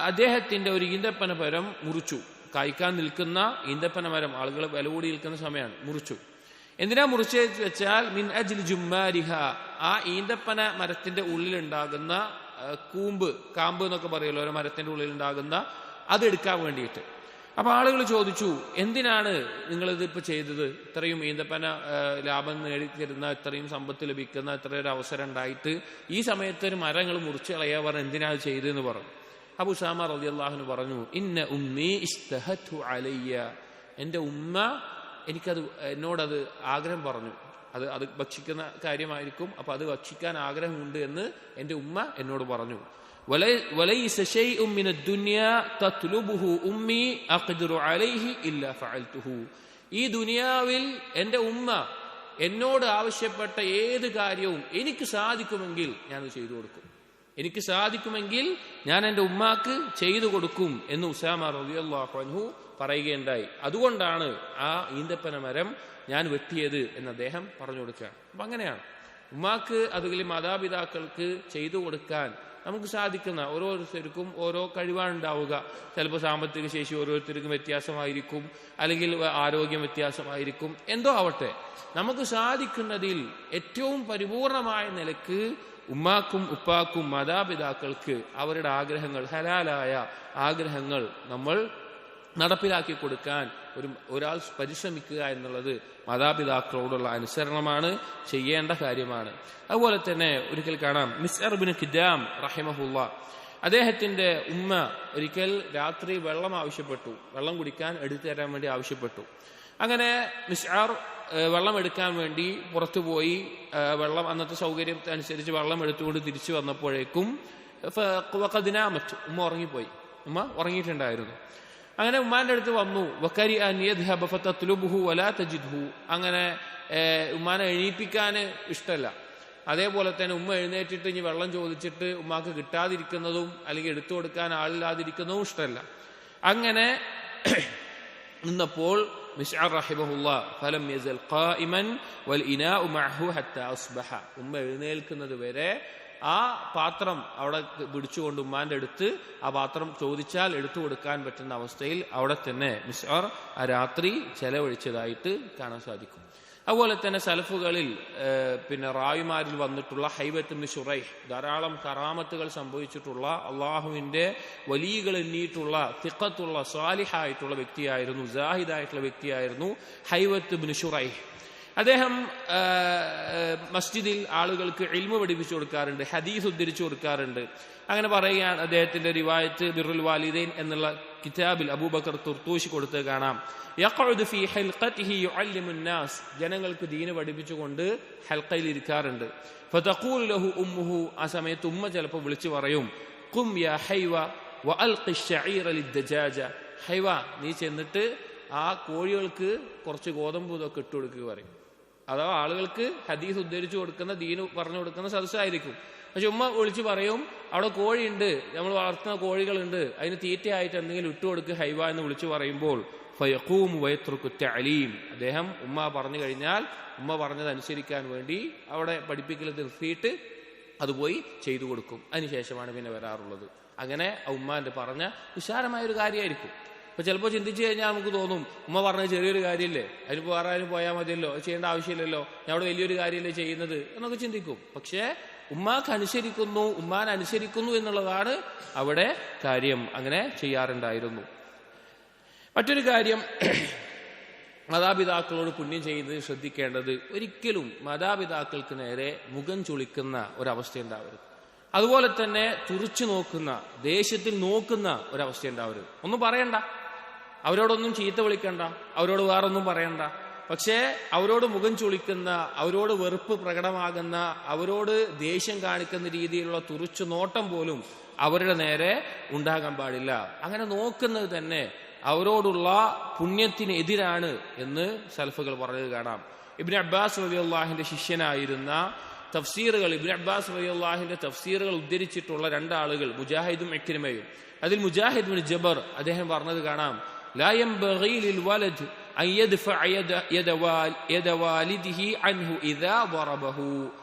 അദ്ദേഹത്തിന്റെ ഒരു ഈന്തപ്പന മരം മുറിച്ചു. കായ്ക്കാൻ നിൽക്കുന്ന ഈന്തപ്പന മരം, ആളുകൾ വില കൂടി നിൽക്കുന്ന സമയമാണ്, മുറിച്ചു. എന്തിനാ മുറിച്ച് വെച്ചാൽ മിൻ അജ്ലി ജുമ്മാരിഹ, ആ ഈന്തപ്പന മരത്തിന്റെ ഉള്ളിലുണ്ടാകുന്ന കാമ്പ് എന്നൊക്കെ പറയുമല്ലോ, ഓരോ മരത്തിന്റെ ഉള്ളിലുണ്ടാകുന്ന അതെടുക്കാൻ വേണ്ടിയിട്ട്. അപ്പൊ ആളുകൾ ചോദിച്ചു, എന്തിനാണ് നിങ്ങളിതിപ്പോ ചെയ്തത്? ഇത്രയും ഈന്തപ്പന ലാഭം നേടിത്തരുന്ന, ഇത്രയും സമ്പത്ത് ലഭിക്കുന്ന ഇത്രയൊരു അവസരം ഉണ്ടായിട്ട് ഈ സമയത്ത് ഒരു മരങ്ങൾ മുറിച്ച് കളയാ പറഞ്ഞ എന്തിനാ ചെയ്തെന്ന് പറഞ്ഞു. അബൂ ഉസാമ റളിയല്ലാഹു പറഞ്ഞു, ഇന്ന ഉമ്മി ഇസ്തഹതു അലയ്യ, എന്റെ ഉമ്മ എന്നോടത് ആഗ്രഹം പറഞ്ഞു, അത് ഭക്ഷിക്കുന്ന കാര്യമായിരിക്കും, അപ്പൊ അത് ഭക്ഷിക്കാൻ ആഗ്രഹമുണ്ട് എന്ന് എന്റെ ഉമ്മ എന്നോട് പറഞ്ഞു. വലൈസ ശൈഉം മിന ദുനിയാ തത്ലുബുഹു ഉമ്മി അഖ്ദിറു അലൈഹി ഇല്ലാ ഫഅൽതുഹു, ഈ ദുനിയാവിൽ എന്റെ ഉമ്മ എന്നോട് ആവശ്യപ്പെട്ട ഏത് കാര്യവും എനിക്ക് സാധിക്കുമെങ്കിൽ ഞാനത് ചെയ്തു കൊടുക്കും, എനിക്ക് സാധിക്കുമെങ്കിൽ ഞാൻ എൻ്റെ ഉമ്മാക്ക് ചെയ്തു കൊടുക്കും എന്ന് ഉസാമ റളിയല്ലാഹു അൻഹു പറയുകയുണ്ടായി. അതുകൊണ്ടാണ് ആ ഈന്തപ്പന മരം ഞാൻ വെട്ടിയത് എന്ന് അദ്ദേഹം പറഞ്ഞു കൊടുക്കുകയാണ്. അപ്പൊ അങ്ങനെയാണ് ഉമ്മാക്ക്, അതുപോലെ മാതാപിതാക്കൾക്ക് ചെയ്തു കൊടുക്കാൻ നമുക്ക് സാധിക്കുന്ന, ഓരോരുത്തർക്കും ഓരോ കഴിവാണ് ഉണ്ടാവുക. ചിലപ്പോൾ സാമ്പത്തിക ശേഷി ഓരോരുത്തർക്കും വ്യത്യാസമായിരിക്കും, അല്ലെങ്കിൽ ആരോഗ്യം വ്യത്യാസമായിരിക്കും, എന്തോ ആവട്ടെ, നമുക്ക് സാധിക്കുന്നതിൽ ഏറ്റവും പരിപൂർണമായ നിലക്ക് ഉമ്മാക്കും ഉപ്പാക്കും മാതാപിതാക്കൾക്ക് അവരുടെ ആഗ്രഹങ്ങൾ, ഹലാലായ ആഗ്രഹങ്ങൾ നമ്മൾ നടപ്പിലാക്കി കൊടുക്കാൻ ഒരാൾ പരിശ്രമിക്കുക എന്നുള്ളത് മാതാപിതാക്കളോടുള്ള അനുസരണമാണ്, ചെയ്യേണ്ട കാര്യമാണ്. അതുപോലെ തന്നെ ഒരിക്കൽ കാണാം, മിസ്അർ ബിൻ ഖിദാം റഹിമഹുല്ലാ, അദ്ദേഹത്തിന്റെ ഉമ്മ ഒരിക്കൽ രാത്രി വെള്ളം ആവശ്യപ്പെട്ടു, വെള്ളം കുടിക്കാൻ എടുത്തു തരാൻ വേണ്ടി ആവശ്യപ്പെട്ടു. അങ്ങനെ മിസ്അർ വെള്ളം എടുക്കാൻ വേണ്ടി പുറത്തുപോയി, വെള്ളം അന്നത്തെ സൗകര്യം അനുസരിച്ച് വെള്ളം എടുത്തുകൊണ്ട് തിരിച്ചു വന്നപ്പോഴേക്കും ഉമ്മ ഉറങ്ങിപ്പോയി, ഉമ്മ ഉറങ്ങിയിട്ടുണ്ടായിരുന്നു. അങ്ങനെ ഉമ്മാന്റെ അടുത്ത് വന്നു, വക്കരി അൻ യദ്ഹബ ഫതത്ലുബുഹു വലാ തജിദ്ഹു, അങ്ങനെ ഉമ്മാനെ എണീപ്പിക്കാന് ഇഷ്ടമല്ല. അതേപോലെ തന്നെ ഉമ്മ എഴുന്നേറ്റിട്ട് ഇനി വെള്ളം ചോദിച്ചിട്ട് ഉമ്മാക്ക് കിട്ടാതിരിക്കുന്നതും അല്ലെങ്കിൽ എടുത്തു കൊടുക്കാൻ ആളില്ലാതിരിക്കുന്നതും ഇഷ്ടമല്ല. അങ്ങനെ നിന്നപ്പോൾ മിസ്അർ റഹിമഹുല്ലാഹ് ഫലം യസൽ ഖായിമൻ വൽ ഇനാഉ മഅഹു ഹത്താ അസ്ബഹ, ഉമ്മ എഴുന്നേൽക്കുന്നത് വരെ ആ പാത്രം അവിടെ പിടിച്ചുകൊണ്ട് ഉമ്മാന്റെ അടുത്ത് ആ പാത്രം ചോദിച്ചാൽ എടുത്തു കൊടുക്കാൻ പറ്റുന്ന അവസ്ഥയിൽ അവിടെ തന്നെ മിസ്അർ ആ രാത്രി ചെലവഴിച്ചതായിട്ട് കാണാൻ സാധിക്കും. അതുപോലെ തന്നെ സലഫുകളിൽ റായിമാരിൽ വന്നിട്ടുള്ള ഹൈബത്ത് ഇബ്നു ശുറൈഹ്, ധാരാളം കറാമത്തുകൾ സംഭവിച്ചിട്ടുള്ള, അള്ളാഹുവിന്റെ വലിയകൾ എണ്ണിയിട്ടുള്ള, തിഖത്തുള്ള, സ്വാലിഹായിട്ടുള്ള വ്യക്തിയായിരുന്നു, സാഹിദായിട്ടുള്ള വ്യക്തിയായിരുന്നു ഹൈബത്ത് ഇബ്നു ശുറൈഹ്. അദ്ദേഹം മസ്ജിദിൽ ആളുകൾക്ക് ഇൽമു പഠിപ്പിച്ചു കൊടുക്കാറുണ്ട്, ഹദീസ് ഉദ്ധരിച്ചു കൊടുക്കാറുണ്ട്. അങ്ങനെ പറയുകയാണ്, അദ്ദേഹത്തിന്റെ റിവായത്ത് ബിറുൽ വാലിദൈൻ എന്നുള്ള കിതാബിൽ അബൂബക്കർ തുർത്തൂശി കൊടുത്ത് കാണാം, യഖഉദു ഫീ ഹൽഖതിഹി യുഅല്ലിമു الناس, ജനങ്ങൾക്ക് ദീന് പഠിപ്പിച്ചുകൊണ്ട് ഹൽഖയിൽ ഇരിക്കാറുണ്ട്. ഫതഖൂലു ലഹു ഉമ്മുഹു, ആ സമയത്ത് ഉമ്മ ചിലപ്പോൾ വിളിച്ചു പറയും, ഖും യാ ഹൈവ വഅൽഖി الشعير للدجاج, ഹൈവ നീ ചെന്നിട്ട് ആ കോഴികൾക്ക് കുറച്ച് ഗോതമ്പ് ഇതൊക്കെ ഇട്ട് കൊടുക്കുക പറയും. അഥവാ ആളുകൾക്ക് ഹദീസ് ഉദ്ധരിച്ചു കൊടുക്കുന്ന, ദീന് പറഞ്ഞു കൊടുക്കുന്ന സദസ്സായിരിക്കും. പക്ഷെ ഉമ്മ വിളിച്ചു പറയും, അവിടെ കോഴിയുണ്ട്, നമ്മൾ വളർത്തുന്ന കോഴികളുണ്ട്, അതിന് തീറ്റയായിട്ട് എന്തെങ്കിലും ഇട്ടു കൊടുക്കുക ഹൈവ എന്ന് വിളിച്ചു പറയുമ്പോൾ ഫയഖൂമു വയത്രുകു തഅലീം, അദ്ദേഹം ഉമ്മ പറഞ്ഞു കഴിഞ്ഞാൽ ഉമ്മ പറഞ്ഞത് അനുസരിക്കാൻ വേണ്ടി അവിടെ പഠിപ്പിക്കൽ നിർത്തിയിട്ട് അത് പോയി ചെയ്തു കൊടുക്കും. അതിനുശേഷമാണ് പിന്നെ വരാറുള്ളത്. അങ്ങനെ ഉമ്മാന്റെ പറഞ്ഞ നിസ്സാരമായൊരു കാര്യമായിരിക്കും. അപ്പൊ ചിലപ്പോൾ ചിന്തിച്ചു കഴിഞ്ഞാൽ നമുക്ക് തോന്നും, ഉമ്മ പറഞ്ഞത് ചെറിയൊരു കാര്യമില്ലേ, അതിനിപ്പോൾ വേറെ ആരും പോയാൽ മതിയല്ലോ, ചെയ്യേണ്ട ആവശ്യമില്ലല്ലോ, ഞാൻ അവിടെ വലിയൊരു കാര്യമല്ലേ ചെയ്യുന്നത് എന്നൊക്കെ ചിന്തിക്കും. പക്ഷേ ഉമ്മാക്ക് അനുസരിക്കുന്നു, ഉമ്മാൻ അനുസരിക്കുന്നു എന്നുള്ളതാണ് അവിടെ കാര്യം. അങ്ങനെ ചെയ്യാറുണ്ടായിരുന്നു. മറ്റൊരു കാര്യം, മാതാപിതാക്കളോട് പുണ്യം ചെയ്യുന്നത് ശ്രദ്ധിക്കേണ്ടത്, ഒരിക്കലും മാതാപിതാക്കൾക്ക് നേരെ മുഖം ചുളിക്കുന്ന ഒരവസ്ഥ ഉണ്ടാവരുത്. അതുപോലെ തന്നെ തുറിച്ചു നോക്കുന്ന, ദേഷ്യത്തിൽ നോക്കുന്ന ഒരവസ്ഥ ഉണ്ടാവരുത്. ഒന്നും പറയണ്ട, അവരോടൊന്നും ചീത്ത വിളിക്കണ്ട, അവരോട് വേറൊന്നും പറയണ്ട. പക്ഷേ അവരോട് മുഖം ചുളിക്കുന്ന, അവരോട് വെറുപ്പ് പ്രകടമാകുന്ന, അവരോട് ദേഷ്യം കാണിക്കുന്ന രീതിയിലുള്ള തുറിച്ചു നോട്ടം പോലും അവരുടെ നേരെ ഉണ്ടാകാൻ പാടില്ല. അങ്ങനെ നോക്കുന്നത് തന്നെ അവരോടുള്ള പുണ്യത്തിന് എതിരാണ് എന്ന് സലഫുകൾ പറഞ്ഞത് കാണാം. ഇബ്നു അബ്ബാസ് റളിയല്ലാഹുവിന്റെ ശിഷ്യനായിരുന്ന തഫ്സീറുകൾ ഇബ്നു അബ്ബാസ് റളിയല്ലാഹുവിന്റെ തഫ്സീറുകൾ ഉദ്ധരിച്ചിട്ടുള്ള രണ്ടാളുകൾ മുജാഹിദും ഇക്രിമയും. അതിൽ മുജാഹിദ് ബിൻ ജബർ അദ്ദേഹം പറഞ്ഞത് കാണാം, ലാ യംബഗി ലിൽ വലദ് അൻ യദ്ഫഅ യദ വാലിദിഹി അൻഹു ഇദാ ദറബഹു.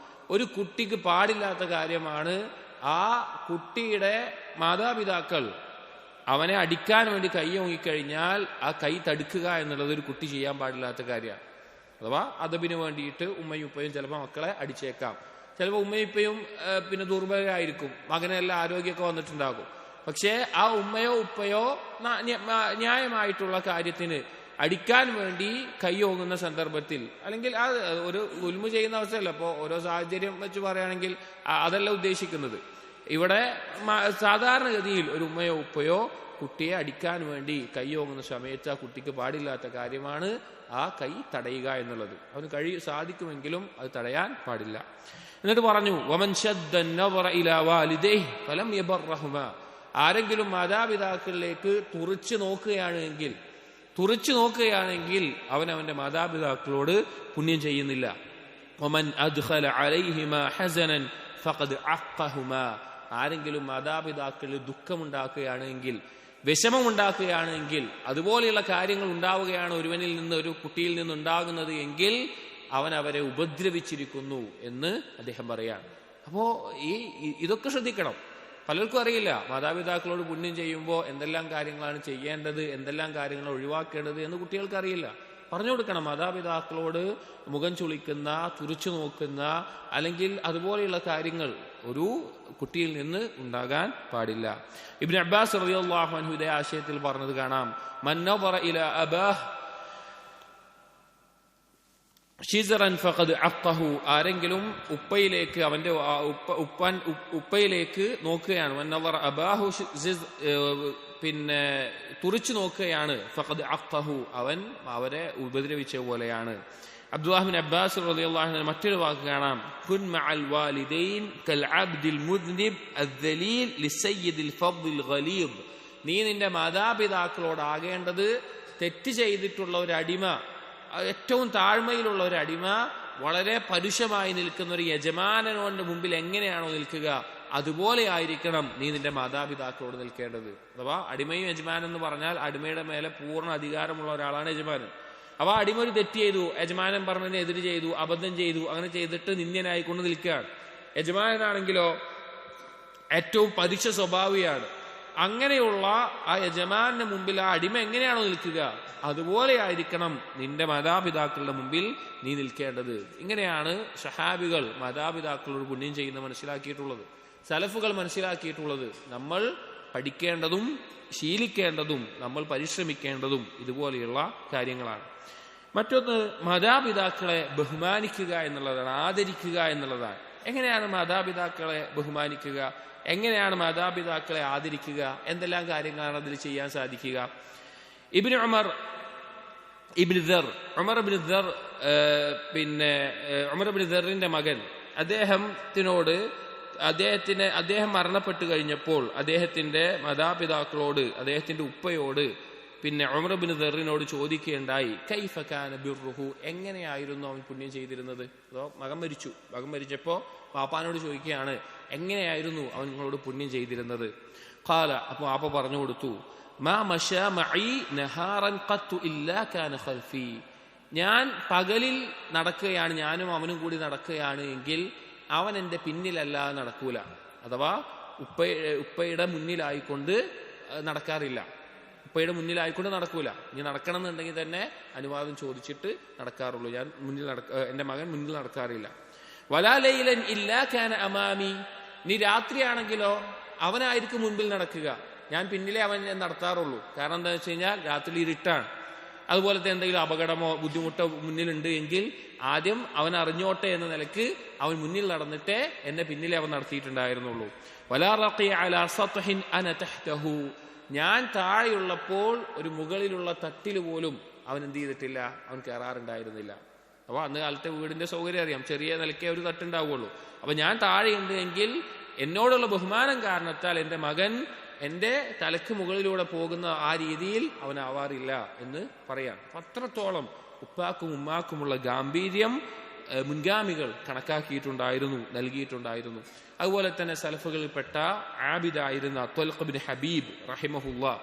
ഒരു കുട്ടിക്ക് പാടില്ലാത്ത കാര്യമാണ് ആ കുട്ടിയുടെ മാതാപിതാക്കൾ അവനെ അടിക്കാൻ വേണ്ടി കൈ ഓങ്ങിക്കഴിഞ്ഞാൽ ആ കൈ തടുക്കുക എന്നുള്ളത് ഒരു കുട്ടി ചെയ്യാൻ പാടില്ലാത്ത കാര്യമാണ്. അഥവാ അദബിന് വേണ്ടിയിട്ട് ഉമ്മയും ഉപ്പയും ചിലപ്പോൾ മക്കളെ അടിച്ചേക്കാം. ചിലപ്പോൾ ഉമ്മയും ഉപ്പയും പിന്നെ ദുർബലരായിരിക്കും, മകനെല്ലാം ആരോഗ്യമൊക്കെ വന്നിട്ടുണ്ടാകും. പക്ഷേ ആ ഉമ്മയോ ഉപ്പയോ ന്യായമായിട്ടുള്ള കാര്യത്തിന് അടിക്കാൻ വേണ്ടി കൈ ഓങ്ങുന്ന സന്ദർഭത്തിൽ, അല്ലെങ്കിൽ ആ ഒരു ഉൽമ ചെയ്യുന്ന അവസ്ഥയല്ല, അപ്പോൾ ഓരോ സാഹചര്യം വെച്ച് പറയുകയാണെങ്കിൽ അതല്ല ഉദ്ദേശിക്കുന്നത്. ഇവിടെ സാധാരണഗതിയിൽ ഒരു ഉമ്മയോ ഉപ്പയോ കുട്ടിയെ അടിക്കാൻ വേണ്ടി കൈ ഓങ്ങുന്ന സമയത്ത് ആ കുട്ടിക്ക് പാടില്ലാത്ത കാര്യമാണ് ആ കൈ തടയുക എന്നുള്ളത്. അവന് സാധിക്കുമെങ്കിലും അത് തടയാൻ പാടില്ല. എന്നിട്ട് പറഞ്ഞു, വമൻ ശദ്ദ നദറ ഇലാ വാലിദൈഹി ഫലം യബറഹുമാ. ആരെങ്കിലും മാതാപിതാക്കളിലേക്ക് തുറിച്ചു നോക്കുകയാണെങ്കിൽ അവൻ അവന്റെ മാതാപിതാക്കളോട് പുണ്യം ചെയ്യുന്നില്ല. വമൻ അദ്ഖല അലൈഹിമാ ഹസനൻ ഫഖദ് അഖ്ഖഹുമാ. ആരെങ്കിലും മാതാപിതാക്കളിൽ ദുഃഖമുണ്ടാക്കുകയാണെങ്കിൽ, വിഷമമുണ്ടാക്കുകയാണെങ്കിൽ, അതുപോലെയുള്ള കാര്യങ്ങൾ ഉണ്ടാവുകയാണ് ഒരുവനിൽ നിന്ന്, ഒരു കുട്ടിയിൽ നിന്നുണ്ടാകുന്നത് എങ്കിൽ അവൻ അവരെ ഉപദ്രവിച്ചിരിക്കുന്നു എന്ന് അദ്ദേഹം പറയാണ്. അപ്പോ ഇതൊക്കെ ശ്രദ്ധിക്കണം. പലർക്കും അറിയില്ല മാതാപിതാക്കളോട് പുണ്യം ചെയ്യുമ്പോൾ എന്തെല്ലാം കാര്യങ്ങളാണ് ചെയ്യേണ്ടത്, എന്തെല്ലാം കാര്യങ്ങൾ ഒഴിവാക്കേണ്ടത് എന്ന് കുട്ടികൾക്ക് അറിയില്ല. പറഞ്ഞു കൊടുക്കണം. മാതാപിതാക്കളോട് മുഖം ചുളിക്കുന്ന, തുറിച്ചു നോക്കുന്ന, അല്ലെങ്കിൽ അതുപോലെയുള്ള കാര്യങ്ങൾ ഒരു കുട്ടിയിൽ നിന്ന് ഉണ്ടാകാൻ പാടില്ല. ഇബ്നു അബ്ബാസ് റളിയല്ലാഹു അൻഹു ഇതേ ആശയത്തിൽ പറഞ്ഞത് കാണാം, മൻ നദറ ഇലാ അബാഹ് ഷിസറൻ ഫഖദ് അഖ്ഖഹു. ആരെങ്കിലും ഉപ്പയിലേക്ക്, അവന്റെ ഉപ്പയിലേക്ക് നോക്കുകയാണ്, മൻ നദറ അബാഹു പിന്നെ തുറിച്ചു നോക്കുകയാണ്, ഫഖദ് അഖ്ഖഹു, അവൻ അവരെ ഉപദ്രവിച്ച പോലെയാണ്. അബ്ദുല്ലാഹ് ബിൻ അബ്ബാസ് റളിയല്ലാഹു അൻഹു മറ്റൊരു വാക്ക് കാണാം, കുൻ മഅൽ വാലിദൈൻ കൽ അബ്ദിൽ മുദ്നിബ് അദ്ദലീൽ ലിസയ്യിദിൽ ഫദ്ദിൽ ഗലീദ്. നീ നിന്റെ മാതാപിതാക്കളോടാകേണ്ടത് തെറ്റ് ചെയ്തിട്ടുള്ള ഒരു അടിമ, ഏറ്റവും താഴ്മയിലുള്ള ഒരു അടിമ, വളരെ പരുഷമായി നിൽക്കുന്ന ഒരു യജമാനനോന്റെ മുമ്പിൽ എങ്ങനെയാണോ നിൽക്കുക അതുപോലെ ആയിരിക്കണം നീ നിന്റെ മാതാപിതാക്കളോട് നിൽക്കേണ്ടത്. അഥവാ അടിമയും യജമാനൻ എന്ന് പറഞ്ഞാൽ അടിമയുടെ മേലെ പൂർണ്ണ അധികാരമുള്ള ഒരാളാണ് യജമാനൻ. അപ്പൊ അടിമ ഒരു തെറ്റ് ചെയ്തു, യജമാനൻ പറഞ്ഞതിന് എതിര് ചെയ്തു, അബദ്ധം ചെയ്തു, അങ്ങനെ ചെയ്തിട്ട് നിന്ദ്യനായിക്കൊണ്ട് നിൽക്കുകയാണ്. യജമാനാണെങ്കിലോ ഏറ്റവും പരുഷ സ്വഭാവിയാണ്. അങ്ങനെയുള്ള ആ യജമാനന്റെ മുമ്പിൽ ആ അടിമ എങ്ങനെയാണോ നിൽക്കുക അതുപോലെ ആയിരിക്കണം നിന്റെ മാതാപിതാക്കളുടെ മുമ്പിൽ നീ നിൽക്കേണ്ടത്. ഇങ്ങനെയാണ് സഹാബികൾ മാതാപിതാക്കളോട് പുണ്യം ചെയ്യുന്ന മനസ്സിലാക്കിയിട്ടുള്ളത്, സലഫുകൾ മനസ്സിലാക്കിയിട്ടുള്ളത്. നമ്മൾ പഠിക്കേണ്ടതും ശീലിക്കേണ്ടതും നമ്മൾ പരിശ്രമിക്കേണ്ടതും ഇതുപോലെയുള്ള കാര്യങ്ങളാണ്. മറ്റൊന്ന് മാതാപിതാക്കളെ ബഹുമാനിക്കുക എന്നുള്ളതാണ്, ആദരിക്കുക എന്നുള്ളതാണ്. എങ്ങനെയാണ് മാതാപിതാക്കളെ ബഹുമാനിക്കുക, എങ്ങനെയാണ് മാതാപിതാക്കളെ ആദരിക്കുക, എന്തെല്ലാം കാര്യങ്ങളാണ് അതിൽ ചെയ്യാൻ സാധിക്കുക? ഉമർ ഇബ്നു ദർ പിന്നെ ഉമർ ഇബ്നു ദറിന്റെ മകൻ, അദ്ദേഹം മരണപ്പെട്ടു കഴിഞ്ഞപ്പോൾ അദ്ദേഹത്തിന്റെ മാതാപിതാക്കളോട്, അദ്ദേഹത്തിന്റെ ഉപ്പയോട് പിന്നെ ഉമർ ഇബ്നു ദറിനോട് ചോദിക്കുകയുണ്ടായി, കൈഫ കാന ബിർറുഹു, എങ്ങനെയായിരുന്നു അവൻ പുണ്യം ചെയ്തിരുന്നത്? അതോ മകൻ മരിച്ചപ്പോ പാപ്പാനോട് ചോദിക്കുകയാണ്, എങ്ങനെയായിരുന്നു അവൻ നിങ്ങളോട് പുണ്യം ചെയ്തിരുന്നത്? ഖാല, അപ്പൊ പാപ്പ പറഞ്ഞു കൊടുത്തു, മാ മശാ മഈ നഹാറൻ ഖത്തു ഇല്ലാ കാന ഖൽഫി. ഞാൻ പകലിൽ നടക്കുകയാണ്, ഞാനും അവനും കൂടി നടക്കുകയാണ് എങ്കിൽ അവൻ എൻ്റെ പിന്നിലല്ലാതെ നടക്കൂല. അഥവാ ഉപ്പയുടെ മുന്നിലായിക്കൊണ്ട് നടക്കാറില്ല, ഉപ്പയുടെ മുന്നിലായിക്കൊണ്ട് നടക്കൂല. ഇനി നടക്കണം എന്നുണ്ടെങ്കിൽ തന്നെ അനുവാദം ചോദിച്ചിട്ട് നടക്കാറുള്ളൂ. ഞാൻ എൻ്റെ മകൻ മുന്നിൽ നടക്കാറില്ല. വലാ ലൈലൻ ഇല്ലാ കാന അമാമി. നീ രാത്രിയാണെങ്കിലോ അവനായിരിക്കും മുൻപിൽ നടക്കുക, ഞാൻ പിന്നിലെ അവൻ നടത്താറുള്ളൂ. കാരണം എന്താണെന്ന് വെച്ച് കഴിഞ്ഞാൽ രാത്രി ഇരുട്ടാണ്. അതുപോലത്തെ എന്തെങ്കിലും അപകടമോ ബുദ്ധിമുട്ടോ മുന്നിലുണ്ട് എങ്കിൽ ആദ്യം അവൻ അറിഞ്ഞോട്ടെ എന്ന നിലക്ക് അവൻ മുന്നിൽ നടന്നിട്ടേ എന്നെ പിന്നിലെ അവൻ നടത്തിയിട്ടുണ്ടായിരുന്നുള്ളൂ. വലാ റഖിയ അലാ സത്ഹിൻ അന തഹ്തഹു. ഞാൻ താഴെയുള്ളപ്പോൾ ഒരു മുകളിലുള്ള തട്ടിൽ പോലും അവൻ എന്ത് ചെയ്തിട്ടില്ല, അവൻ കയറാറുണ്ടായിരുന്നില്ല. അപ്പൊ അന്ന് കാലത്തെ വീടിന്റെ സൗകര്യം അറിയാം, ചെറിയ നിലയ്ക്കേ ഒരു തട്ടുണ്ടാവുള്ളൂ. അപ്പൊ ഞാൻ താഴെയുണ്ട് എങ്കിൽ എന്നോടുള്ള ബഹുമാനം കാരണത്താൽ എൻ്റെ മകൻ എൻ്റെ തലക്ക് മുകളിലൂടെ പോകുന്ന ആ രീതിയിൽ അവനാവാറില്ല എന്ന് പറയാം. അത്രത്തോളം ഉപ്പാക്കും ഉമ്മാക്കുമുള്ള ഗാംഭീര്യം മുൻഗാമികൾ കണക്കാക്കിയിട്ടുണ്ടായിരുന്നു, നൽകിയിട്ടുണ്ടായിരുന്നു. അതുപോലെ തന്നെ സലഫുകളിൽപ്പെട്ട ആബിദായിരുന്ന ത്വൽഖ് ബിൻ ഹബീബ് റഹിമഹുല്ലാ,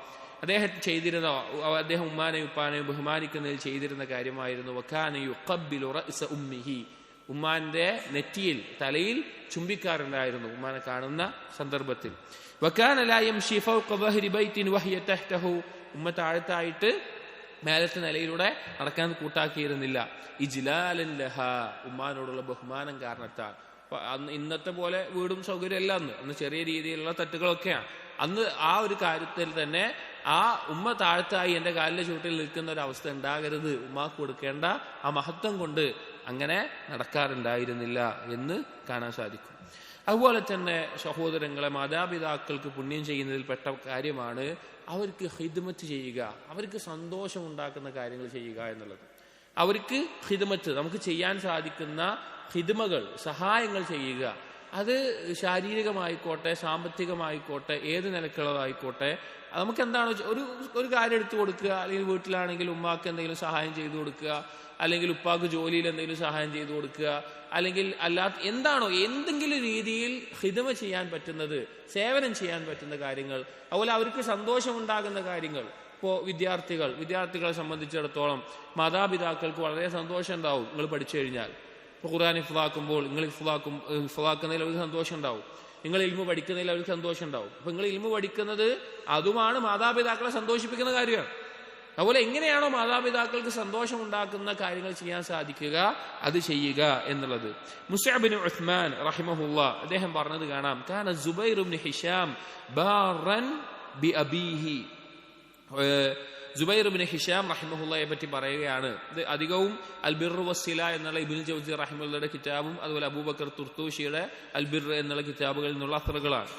അദ്ദേഹം ഉമ്മാനെയും ഉപ്പാനെയും ബഹുമാനിക്കുന്നതിൽ ചെയ്തിരുന്ന കാര്യമായിരുന്നു വകാന യുഖബ്ബിലു റഅസ ഉമ്മിഹി, ഉമ്മാന്റെ നെറ്റിയിൽ തലയിൽ ചുംബിക്കാറുണ്ടായിരുന്നു ഉമ്മാനെ കാണുന്ന സന്ദർഭത്തിൽ. വകാന ലാ യംശി ഫൗഖ ദഹരി ബൈത്തിൻ വഹിയ തഹ്തഹു, ഉമ്മ താഴത്തായിട്ട് മേലത്തെ നിലയിലൂടെ നടക്കാൻ കൂട്ടാക്കിയിരുന്നില്ല. ഇജ്ലാലൻ ലഹാ, ഉമ്മാനോടുള്ള ബഹുമാനം കാരണത്താൽ. അന്ന് ഇന്നത്തെ പോലെ വീടും സൗകര്യമല്ല, അന്ന് ചെറിയ രീതിയിലുള്ള തട്ടുകളൊക്കെയാണ്. അന്ന് ആ ഒരു കാര്യത്തിൽ തന്നെ ആ ഉമ്മ താഴത്തായി എൻ്റെ കാലിന്റെ ചുവട്ടിൽ നിൽക്കുന്ന ഒരു അവസ്ഥ ഉണ്ടാകരുത്, ഉമ്മാക്ക് കൊടുക്കേണ്ട ആ മഹത്വം കൊണ്ട് അങ്ങനെ നടക്കാറുണ്ടായിരുന്നില്ല എന്ന് കാണാൻ സാധിക്കും. അതുപോലെ തന്നെ സഹോദരങ്ങളെ, മാതാപിതാക്കൾക്ക് പുണ്യം ചെയ്യുന്നതിൽ പെട്ട കാര്യമാണ് അവർക്ക് ഖിദ്മത്ത് ചെയ്യുക, അവർക്ക് സന്തോഷം ഉണ്ടാക്കുന്ന കാര്യങ്ങൾ ചെയ്യുക എന്നുള്ളത്. അവർക്ക് ഖിദ്മത്ത്, നമുക്ക് ചെയ്യാൻ സാധിക്കുന്ന ഖിദ്മകൾ, സഹായങ്ങൾ ചെയ്യുക. അത് ശാരീരികമായിക്കോട്ടെ, സാമ്പത്തികമായിക്കോട്ടെ, ഏത് നിലക്കുള്ളതായിക്കോട്ടെ. നമുക്ക് എന്താണ് ഒരു കാര്യം എടുത്തു കൊടുക്കുക, അല്ലെങ്കിൽ വീട്ടിലാണെങ്കിൽ ഉമ്മാക്ക് എന്തെങ്കിലും സഹായം ചെയ്തു കൊടുക്കുക, അല്ലെങ്കിൽ ഉപ്പാക്ക് ജോലിയിൽ എന്തെങ്കിലും സഹായം ചെയ്തു കൊടുക്കുക, അല്ലെങ്കിൽ അല്ലാത്ത എന്താണോ എന്തെങ്കിലും രീതിയിൽ ഖിദ്മ ചെയ്യാൻ പറ്റുന്നത്, സേവനം ചെയ്യാൻ പറ്റുന്ന കാര്യങ്ങൾ, അതുപോലെ അവർക്ക് സന്തോഷമുണ്ടാകുന്ന കാര്യങ്ങൾ. ഇപ്പോൾ വിദ്യാർത്ഥികളെ സംബന്ധിച്ചിടത്തോളം മാതാപിതാക്കൾക്ക് വളരെ സന്തോഷം ഉണ്ടാവും നിങ്ങൾ പഠിച്ചു കഴിഞ്ഞാൽ. ഇപ്പോൾ ഖുർആൻ ഹിഫ്ളാക്കുമ്പോൾ നിങ്ങൾ ഹിഫ്ളാക്കുന്നതിൽ അവർക്ക് സന്തോഷം ഉണ്ടാവും, നിങ്ങൾ ഇൽമു പഠിക്കുന്നതിൽ അവർക്ക് സന്തോഷം ഉണ്ടാവും. അപ്പൊ നിങ്ങൾ ഇൽമു പഠിക്കുന്നത് അതുമാണ് മാതാപിതാക്കളെ സന്തോഷിപ്പിക്കുന്ന കാര്യമാണ്. അതുപോലെ എങ്ങനെയാണോ മാതാപിതാക്കൾക്ക് സന്തോഷം ഉണ്ടാക്കുന്ന കാര്യങ്ങൾ ചെയ്യാൻ സാധിക്കുക അത് ചെയ്യുക എന്നുള്ളത്. മുസ്അബ് ബിൻ ഉസ്മാൻ റഹിമഹുല്ലാ അദ്ദേഹം പറഞ്ഞത് കാണാം, കാന സുബൈർ ഇബ്നു ഹിശാം ബാറൻ ബി അബീഹി. സുബൈർ ഇബ്നു ഹിശാം റഹിമഹുല്ലയെ പറ്റി പറയുകയാണ്. ഇത് അധികവും അൽ ബിർ വസ്സില എന്നുള്ള ഇബ്നുൽ ജൗസി റഹിമഹുല്ലയുടെ കിതാബും അതുപോലെ അബൂബക്കർ തുർത്തൂഷിയുടെ അൽ ബിർ എന്നുള്ള കിതാബുകളിൽ നിന്നുള്ള അസ്റുകളാണ്.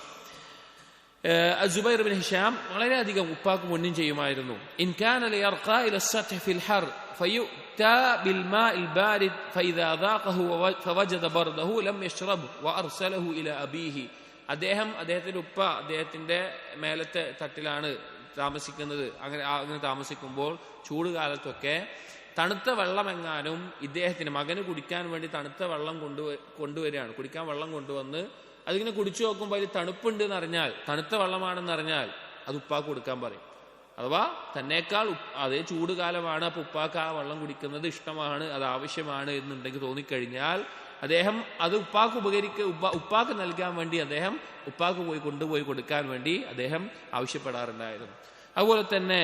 സുബൈർ ഇബ്നു ഹിശാം വളരെയധികം ഉപ്പാക്ക് പുണ്യം ചെയ്യുമായിരുന്നു. ഇൻ കാന ലയർഖാ ഇല സത്ഹ് ഫിൽ ഹർ ഫയുതാ ബിൽ മാഇൽ ബാരിദ് ഫഇദാ ദാഖഹു ഫവജദ ബർദഹു ലം യശ്റബ് വഅർസലഹു ഇല അബീഹി. അദ്ദേഹത്തിന്റെ ഉപ്പ അദ്ദേഹത്തിന്റെ മേലത്തെ തട്ടിലാണ് താമസിക്കുന്നത്. അങ്ങനെ താമസിക്കുമ്പോൾ ചൂടുകാലത്തൊക്കെ തണുത്ത വെള്ളമെങ്ങാനും ഇദ്ദേഹത്തിന് മകന് കുടിക്കാൻ വേണ്ടി തണുത്ത വെള്ളം കൊണ്ടുവരികയാണ്. കുടിക്കാൻ വെള്ളം കൊണ്ടുവന്ന് അതിങ്ങനെ കുടിച്ചു നോക്കുമ്പോൾ അതിൽ തണുപ്പുണ്ട് എന്നറിഞ്ഞാൽ, തണുത്ത വെള്ളമാണെന്ന് അറിഞ്ഞാൽ അത് ഉപ്പാക്ക് കൊടുക്കാൻ പറയും. അഥവാ തന്നേക്കാൾ അതേ ചൂടുകാലമാണ്, അപ്പൊ ഉപ്പാക്ക് ആ വെള്ളം കുടിക്കുന്നത് ഇഷ്ടമാണ്, അത് ആവശ്യമാണ് എന്നുണ്ടെങ്കിൽ തോന്നിക്കഴിഞ്ഞാൽ അദ്ദേഹം അത് ഉപ്പാക്ക് നൽകാൻ വേണ്ടി അദ്ദേഹം ഉപ്പാക്ക് കൊണ്ടുപോയി കൊടുക്കാൻ വേണ്ടി അദ്ദേഹം ആവശ്യപ്പെടാറുണ്ടായിരുന്നു. അതുപോലെ തന്നെ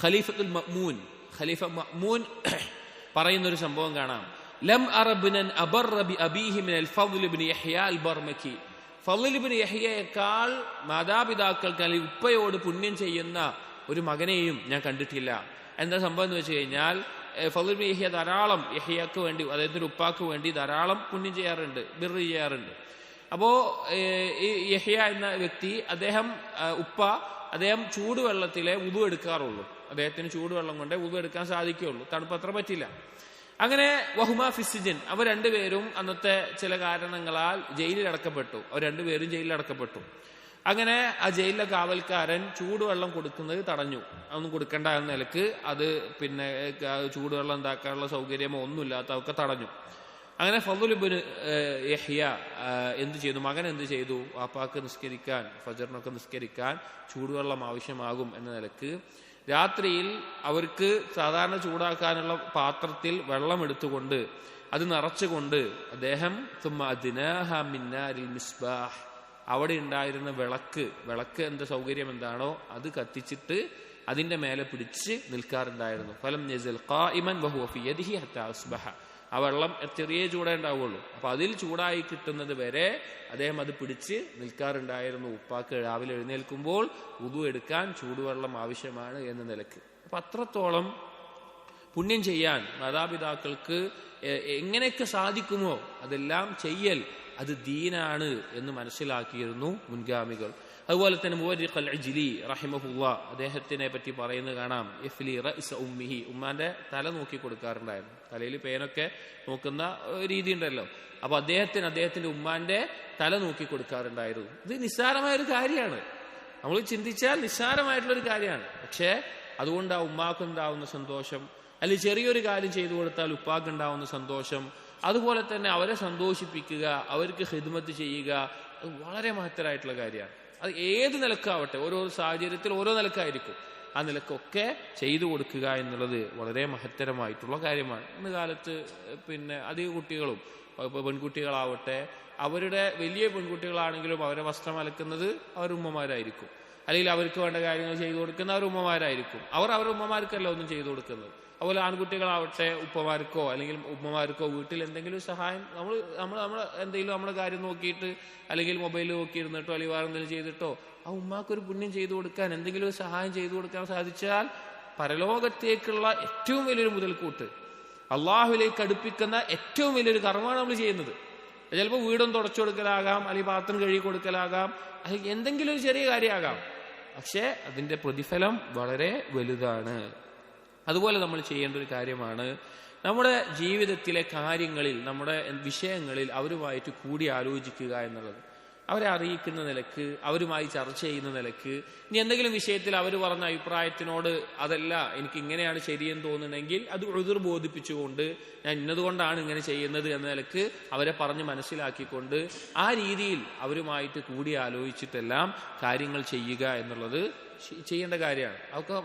ഖലീഫ മഅ്മൂൻ പറയുന്നൊരു സംഭവം കാണാം. ലം അറബ്നൻ അബർറ ബി അബീഹി മിനൽ ഫദ്ൽ ഇബ്നു യഹ്യ അൽ ബർമക്കി. ഫദ്ൽ ഇബ്നു യഹ്യയേക്കാൾ മാതാപിതാക്കൾക്ക് അല്ലെങ്കിൽ ഉപ്പയോട് പുണ്യം ചെയ്യുന്ന ഒരു മകനെയും ഞാൻ കണ്ടിട്ടില്ല. എന്താ സംഭവം എന്ന് വെച്ച് കഴിഞ്ഞാൽ ഫദ്ൽ ഇബ്നു യഹ്യ ധാരാളം യഹ്യക്ക് വേണ്ടി, അദ്ദേഹത്തിന്റെ ഉപ്പാക്ക് വേണ്ടി ധാരാളം പുണ്യം ചെയ്യാറുണ്ട്, ബിർ ചെയ്യാറുണ്ട്. അപ്പോ ഈ യഹ്യ എന്ന വ്യക്തി അദ്ദേഹം ചൂടുവെള്ളത്തിലെ വുദു എടുക്കാറുള്ളൂ. അദ്ദേഹത്തിന് ചൂടുവെള്ളം കൊണ്ടേ വുദു എടുക്കാൻ സാധിക്കുകയുള്ളൂ, തണുപ്പ് അത്ര പറ്റില്ല. അങ്ങനെ വഹുമാ ഫിസ്സിജിൻ, അവർ രണ്ടുപേരും അന്നത്തെ ചില കാരണങ്ങളാൽ ജയിലിൽ അടക്കപ്പെട്ടു. അവർ രണ്ടുപേരും ജയിലിൽ അടക്കപ്പെട്ടു. അങ്ങനെ ആ ജയിലിലെ കാവൽക്കാരൻ ചൂടുവെള്ളം കൊടുക്കുന്നത് തടഞ്ഞു. അതൊന്നും കൊടുക്കണ്ട എന്ന നിലക്ക് അത് പിന്നെ ചൂടുവെള്ളം ഉണ്ടാക്കാനുള്ള സൗകര്യമോ ഒന്നുമില്ലാത്ത ഒക്കെ തടഞ്ഞു. അങ്ങനെ ഫദ്ൽ ഇബ്നു യഹ്യ മകൻ എന്ത് ചെയ്തു? വാപ്പാക്ക് നിസ്കരിക്കാൻ, ഫജറിനൊക്കെ നിസ്കരിക്കാൻ ചൂടുവെള്ളം ആവശ്യമാകും എന്ന നിലക്ക് രാത്രിയിൽ അവർക്ക് സാധാരണ ചൂടാക്കാനുള്ള പാത്രത്തിൽ വെള്ളം എടുത്തുകൊണ്ട് അത് നിറച്ചുകൊണ്ട് അദ്ദേഹം മിസ്ബാഹ്, അവിടെ ഉണ്ടായിരുന്ന വിളക്ക് എന്ത് സൗകര്യം എന്താണോ അത് കത്തിച്ചിട്ട് അതിന്റെ മേലെ പിടിച്ച് നിൽക്കാറുണ്ടായിരുന്നു. ഫലം നസൽ ഖായിമൻ വഹുവ ഫി യദിഹി ഹത്താ അസ്ബഹ. ആ വെള്ളം ചെറിയ ചൂടേ ഉണ്ടാവുള്ളൂ. അപ്പൊ അതിൽ ചൂടായി കിട്ടുന്നത് വരെ അദ്ദേഹം അത് പിടിച്ച് നിൽക്കാറുണ്ടായിരുന്നു. ഉപ്പാക്ക് രാവിലെ എഴുന്നേൽക്കുമ്പോൾ വുദു എടുക്കാൻ ചൂടുവെള്ളം ആവശ്യമാണ് എന്ന നിലക്ക്. അപ്പൊ അത്രത്തോളം പുണ്യം ചെയ്യാൻ മാതാപിതാക്കൾക്ക് എങ്ങനെയൊക്കെ സാധിക്കുമോ അതെല്ലാം ചെയ്യൽ അത് ദീനാണ് എന്ന് മനസ്സിലാക്കിയിരുന്നു മുൻഗാമികൾ. അതുപോലെ തന്നെ മുവരിഖ് അൽ അജ്ലി റഹിമഹുല്ലാ അദ്ദേഹത്തിനെ പറ്റി പറയുന്നത് കാണാം. ഇഫ്ലി റഅ്സ ഉമ്മിഹി, ഉമ്മാന്റെ തല നോക്കി കൊടുക്കാറുണ്ടായിരുന്നു. തലയിൽ പേനൊക്കെ നോക്കുന്ന രീതി ഉണ്ടല്ലോ. അപ്പൊ അദ്ദേഹത്തിന്റെ ഉമ്മാന്റെ തല നോക്കി കൊടുക്കാറുണ്ടായിരുന്നു. ഇത് നിസ്സാരമായൊരു കാര്യമാണ്, നമ്മൾ ചിന്തിച്ചാൽ നിസ്സാരമായിട്ടുള്ളൊരു കാര്യമാണ്. പക്ഷേ അതുകൊണ്ട് ആ ഉമ്മാക്കുണ്ടാവുന്ന സന്തോഷം, അല്ലെങ്കിൽ ചെറിയൊരു കാര്യം ചെയ്തു കൊടുത്താൽ ഉപ്പാക്കുണ്ടാവുന്ന സന്തോഷം, അതുപോലെ തന്നെ അവരെ സന്തോഷിപ്പിക്കുക, അവർക്ക് ഖിദ്മത്ത് ചെയ്യുക, അത് വളരെ മഹത്തരമായിട്ടുള്ള കാര്യമാണ്. അത് ഏത് നിലക്കാവട്ടെ, ഓരോ സാഹചര്യത്തിൽ ഓരോ നിലക്കായിരിക്കും, ആ നിലക്കൊക്കെ ചെയ്തു കൊടുക്കുക എന്നുള്ളത് വളരെ മഹത്തരമായിട്ടുള്ള കാര്യമാണ്. ഇന്ന് കാലത്ത് അധിക കുട്ടികളും ഇപ്പോൾ പെൺകുട്ടികളാവട്ടെ, അവരുടെ വലിയ പെൺകുട്ടികളാണെങ്കിലും അവരെ വസ്ത്രം അലക്കുന്നത് അവർ ഉമ്മമാരായിരിക്കും, അല്ലെങ്കിൽ അവർക്ക് വേണ്ട കാര്യങ്ങൾ ചെയ്തു കൊടുക്കുന്ന അവർ ഉമ്മമാരായിരിക്കും. അവരുടെ ഉമ്മമാർക്കല്ല ഒന്നും ചെയ്തു കൊടുക്കുന്നത്. അതുപോലെ ആൺകുട്ടികളാവട്ടെ, ഉപ്പമാർക്കോ അല്ലെങ്കിൽ ഉമ്മമാർക്കോ വീട്ടിൽ എന്തെങ്കിലും സഹായം നമ്മൾ എന്തെങ്കിലും നമ്മുടെ കാര്യം നോക്കിയിട്ട് അല്ലെങ്കിൽ മൊബൈൽ നോക്കിയിരുന്നിട്ടോ അല്ലെങ്കിൽ വേറെ എന്തെങ്കിലും ചെയ്തിട്ടോ ആ ഉമ്മാക്കൊരു പുണ്യം ചെയ്തു കൊടുക്കാൻ, എന്തെങ്കിലും ഒരു സഹായം ചെയ്തു കൊടുക്കാൻ സാധിച്ചാൽ പരലോകത്തേക്കുള്ള ഏറ്റവും വലിയൊരു മുതൽക്കൂട്ട്, അള്ളാഹുവിലേക്ക് അടുപ്പിക്കുന്ന ഏറ്റവും വലിയൊരു കർമ്മമാണ് നമ്മൾ ചെയ്യുന്നത്. ചിലപ്പോൾ വീടൊന്ന് തുടച്ചു കൊടുക്കലാകാം, അല്ലെങ്കിൽ പാത്രം കഴുകി കൊടുക്കലാകാം, അല്ലെങ്കിൽ എന്തെങ്കിലും ഒരു ചെറിയ കാര്യമാകാം. പക്ഷെ അതിന്റെ പ്രതിഫലം വളരെ വലുതാണ്. അതുപോലെ നമ്മൾ ചെയ്യേണ്ട ഒരു കാര്യമാണ് നമ്മുടെ ജീവിതത്തിലെ കാര്യങ്ങളിൽ, നമ്മുടെ വിഷയങ്ങളിൽ അവരുമായിട്ട് കൂടി ആലോചിക്കുക എന്നുള്ളത്. അവരെ അറിയിക്കുന്ന നിലക്ക്, അവരുമായി ചർച്ച ചെയ്യുന്ന നിലക്ക്, ഇനി എന്തെങ്കിലും വിഷയത്തിൽ അവർ പറഞ്ഞ അഭിപ്രായത്തിനോട് അതല്ല എനിക്ക് ഇങ്ങനെയാണ് ശരിയെന്ന് തോന്നുന്നെങ്കിൽ അത് ഉദ്ർ ബോധിപ്പിച്ചുകൊണ്ട് ഞാൻ ഇന്നതുകൊണ്ടാണ് ഇങ്ങനെ ചെയ്യുന്നത് എന്ന നിലക്ക് അവരെ പറഞ്ഞ് മനസ്സിലാക്കിക്കൊണ്ട് ആ രീതിയിൽ അവരുമായിട്ട് കൂടി ആലോചിച്ചിട്ടെല്ലാം കാര്യങ്ങൾ ചെയ്യുക എന്നുള്ളത് ചെയ്യേണ്ട കാര്യമാണ്.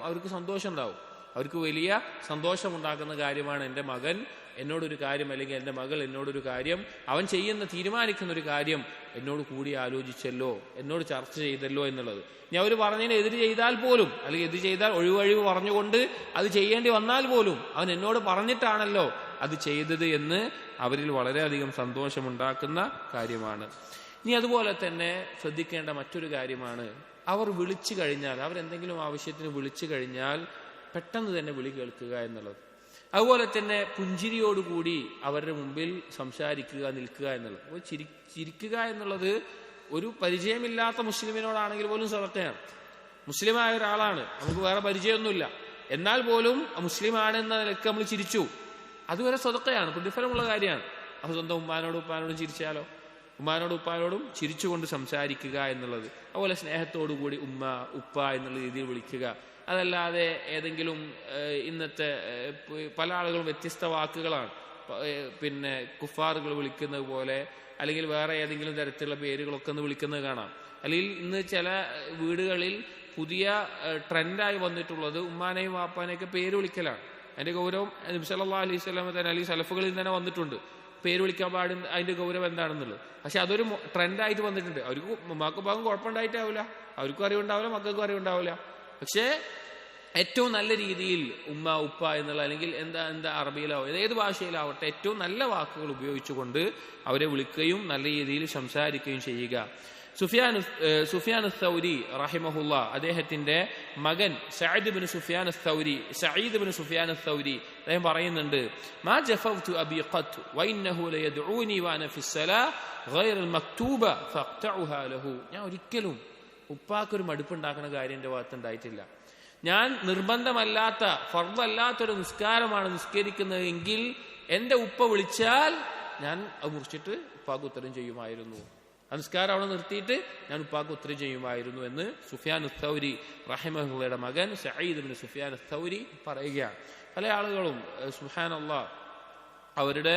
അവർക്ക് സന്തോഷം ഉണ്ടാവും. അവർക്ക് വലിയ സന്തോഷമുണ്ടാക്കുന്ന കാര്യമാണ് എൻ്റെ മകൻ എന്നോടൊരു കാര്യം, അല്ലെങ്കിൽ എൻ്റെ മകൾ എന്നോടൊരു കാര്യം, അവൻ തീരുമാനിക്കുന്ന ഒരു കാര്യം എന്നോട് കൂടി ആലോചിച്ചല്ലോ, എന്നോട് ചർച്ച ചെയ്തല്ലോ എന്നുള്ളത്. ഇനി അവർ പറഞ്ഞതിന് എതിര് ചെയ്താൽ പോലും, അല്ലെങ്കിൽ എതിര് ചെയ്താൽ ഒഴിവഴിവ് പറഞ്ഞുകൊണ്ട് അത് ചെയ്യേണ്ടി വന്നാൽ പോലും അവൻ എന്നോട് പറഞ്ഞിട്ടാണല്ലോ അത് ചെയ്തത് എന്ന് അവരിൽ വളരെയധികം സന്തോഷമുണ്ടാക്കുന്ന കാര്യമാണ്. ഇനി അതുപോലെ തന്നെ ശ്രദ്ധിക്കേണ്ട മറ്റൊരു കാര്യമാണ്, അവർ വിളിച്ചു കഴിഞ്ഞാൽ, അവരെന്തെങ്കിലും ആവശ്യത്തിന് വിളിച്ചു കഴിഞ്ഞാൽ പെട്ടെന്ന് തന്നെ വിളി കേൾക്കുക എന്നുള്ളത്. അതുപോലെ തന്നെ പുഞ്ചിരിയോടുകൂടി അവരുടെ മുമ്പിൽ സംസാരിക്കുക, നിൽക്കുക എന്നുള്ളത്. അപ്പോൾ ചിരിക്കുക എന്നുള്ളത് ഒരു പരിചയമില്ലാത്ത മുസ്ലിമിനോടാണെങ്കിൽ പോലും സദഖയാണ്. മുസ്ലിമായ ഒരാളാണ്, നമുക്ക് വേറെ പരിചയമൊന്നുമില്ല, എന്നാൽ പോലും മുസ്ലിമാണ് എന്ന നിലക്ക് നമ്മൾ ചിരിച്ചു, അതുവരെ സദഖയാണ്, പ്രതിഫലമുള്ള കാര്യമാണ്. അപ്പോൾ സ്വന്തം ഉമ്മാനോടും ഉപ്പാനോടും ചിരിച്ചാലോ, ഉമ്മാനോടും ഉപ്പാനോടും ചിരിച്ചുകൊണ്ട് സംസാരിക്കുക എന്നുള്ളത്. അതുപോലെ സ്നേഹത്തോടുകൂടി ഉമ്മ ഉപ്പ എന്നുള്ള രീതിയിൽ വിളിക്കുക. അതല്ലാതെ ഏതെങ്കിലും ഇന്നത്തെ പല ആളുകളും വ്യത്യസ്ത വാക്കുകളാണ്, കുഫാറുകൾ വിളിക്കുന്നത് പോലെ, അല്ലെങ്കിൽ വേറെ ഏതെങ്കിലും തരത്തിലുള്ള പേരുകളൊക്കെ ഒന്ന് വിളിക്കുന്നത് കാണാം. അല്ലെങ്കിൽ ഇന്ന് ചില വീടുകളിൽ പുതിയ ട്രെൻഡായി വന്നിട്ടുള്ളത് ഉമ്മാനെയും വാപ്പാനെയൊക്കെ പേര് വിളിക്കലാണ്. അതിന്റെ ഗൗരവം നബി സല്ലല്ലാഹു അലൈഹി വസല്ലം തന്നെ അല്ലെങ്കിൽ സലഫുകളിൽ തന്നെ വന്നിട്ടുണ്ട്, പേര് വിളിക്കാൻ പാടുന്ന അതിന്റെ ഗൗരവം എന്താണെന്നുള്ളത്. പക്ഷെ അതൊരു ട്രെൻഡായിട്ട് വന്നിട്ടുണ്ട്. അവർക്ക് ഉമ്മാക്കും ഭാഗം കുഴപ്പമുണ്ടായിട്ടാവില്ല, അവർക്കും അറിവുണ്ടാവില്ല, മക്കൾക്കും അറിവുണ്ടാവില്ല. പക്ഷേ ഏറ്റവും നല്ല രീതിയിൽ ഉമ്മ ഉപ്പ എന്നുള്ള, അല്ലെങ്കിൽ എന്താ അറബിയിലോ ഏത് ഭാഷയിലാവട്ടെ, ഏറ്റവും നല്ല വാക്കുകൾ ഉപയോഗിച്ചുകൊണ്ട് അവരെ വിളിക്കുകയും നല്ല രീതിയിൽ സംസാരിക്കുകയും ചെയ്യുക. സുഫിയാൻ അസ്സൗരി റഹിമഹുല്ലാ, അദ്ദേഹത്തിന്റെ മകൻ സഈദ് ഇബ്നു സുഫിയാൻ അസ്സൗരി അദ്ദേഹം പറയുന്നുണ്ട്, മാ ജഫവ്തു അബി ഖത്ത് വഇന്നഹു ലയദ്ഊനി വഅന ഫിസ്സലാ ഗൈറൽ മക്തൂബ ഫഖ്തഉഹാ ലഹു. ഞാൻ ഒരിക്കലും ഉപ്പാക്കൊരു മടുപ്പുണ്ടാക്കുന്ന കാര്യം എൻ്റെ ഭാഗത്ത് ഉണ്ടായിട്ടില്ല. ഞാൻ നിർബന്ധമല്ലാത്ത ഫർദല്ലാത്തൊരു നിസ്കാരമാണ് നിസ്കരിക്കുന്നത് എങ്കിൽ എൻ്റെ ഉപ്പ വിളിച്ചാൽ ഞാൻ അത് മുറിച്ചിട്ട് ഉപ്പാക്ക് ഉത്തരം ചെയ്യുമായിരുന്നു. നിസ്കാരം അവിടെ നിർത്തിയിട്ട് ഞാൻ ഉപ്പാക്ക് ഉത്തരം ചെയ്യുമായിരുന്നു എന്ന് സുഫിയാൻ അസ്സൗരി റഹിമഹുള്ളയുടെ മകൻ സഈദ് ഇബ്നു സുഫിയാൻ അസ്സൗരി പറയുകയാണ്. പല ആളുകളും സുബ്ഹാനല്ലാഹ് അവരുടെ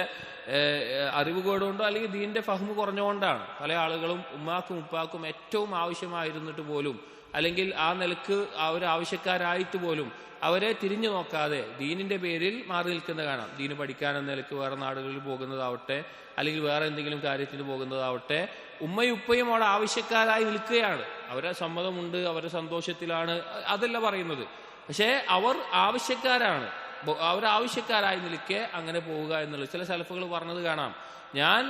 അറിവ് കൊണ്ടോ അല്ലെങ്കിൽ ദീനിന്റെ ഫഹ്മ് കുറഞ്ഞുകൊണ്ടാണ് പല ആളുകളും ഉമ്മാക്കും ഉപ്പാക്കും ഏറ്റവും ആവശ്യമായിരുന്നിട്ട് പോലും, അല്ലെങ്കിൽ ആ നിലക്ക് അവർ ആവശ്യക്കാരായിട്ട് പോലും അവരെ തിരിഞ്ഞു നോക്കാതെ ദീനിന്റെ പേരിൽ മാറി നിൽക്കുന്ന കാണാം. ദീന് പഠിക്കാനെന്ന നിലക്ക് വേറെ നാടുകളിൽ പോകുന്നതാവട്ടെ, അല്ലെങ്കിൽ വേറെ എന്തെങ്കിലും കാര്യത്തിന് പോകുന്നതാവട്ടെ, ഉമ്മയും ഉപ്പയും അവിടെ ആവശ്യക്കാരായി നിൽക്കുകയാണ്. അവരുടെ സമ്മതമുണ്ട്, അവരുടെ സന്തോഷത്തിലാണ്, അതല്ല പറയുന്നത്. പക്ഷേ അവർ ആവശ്യക്കാരാണ്, അവരാവശ്യക്കാരായി നിൽക്കെ അങ്ങനെ പോവുക എന്നുള്ളത്. ചില സലഫുകൾ പറഞ്ഞത് കാണാം, ഞാൻ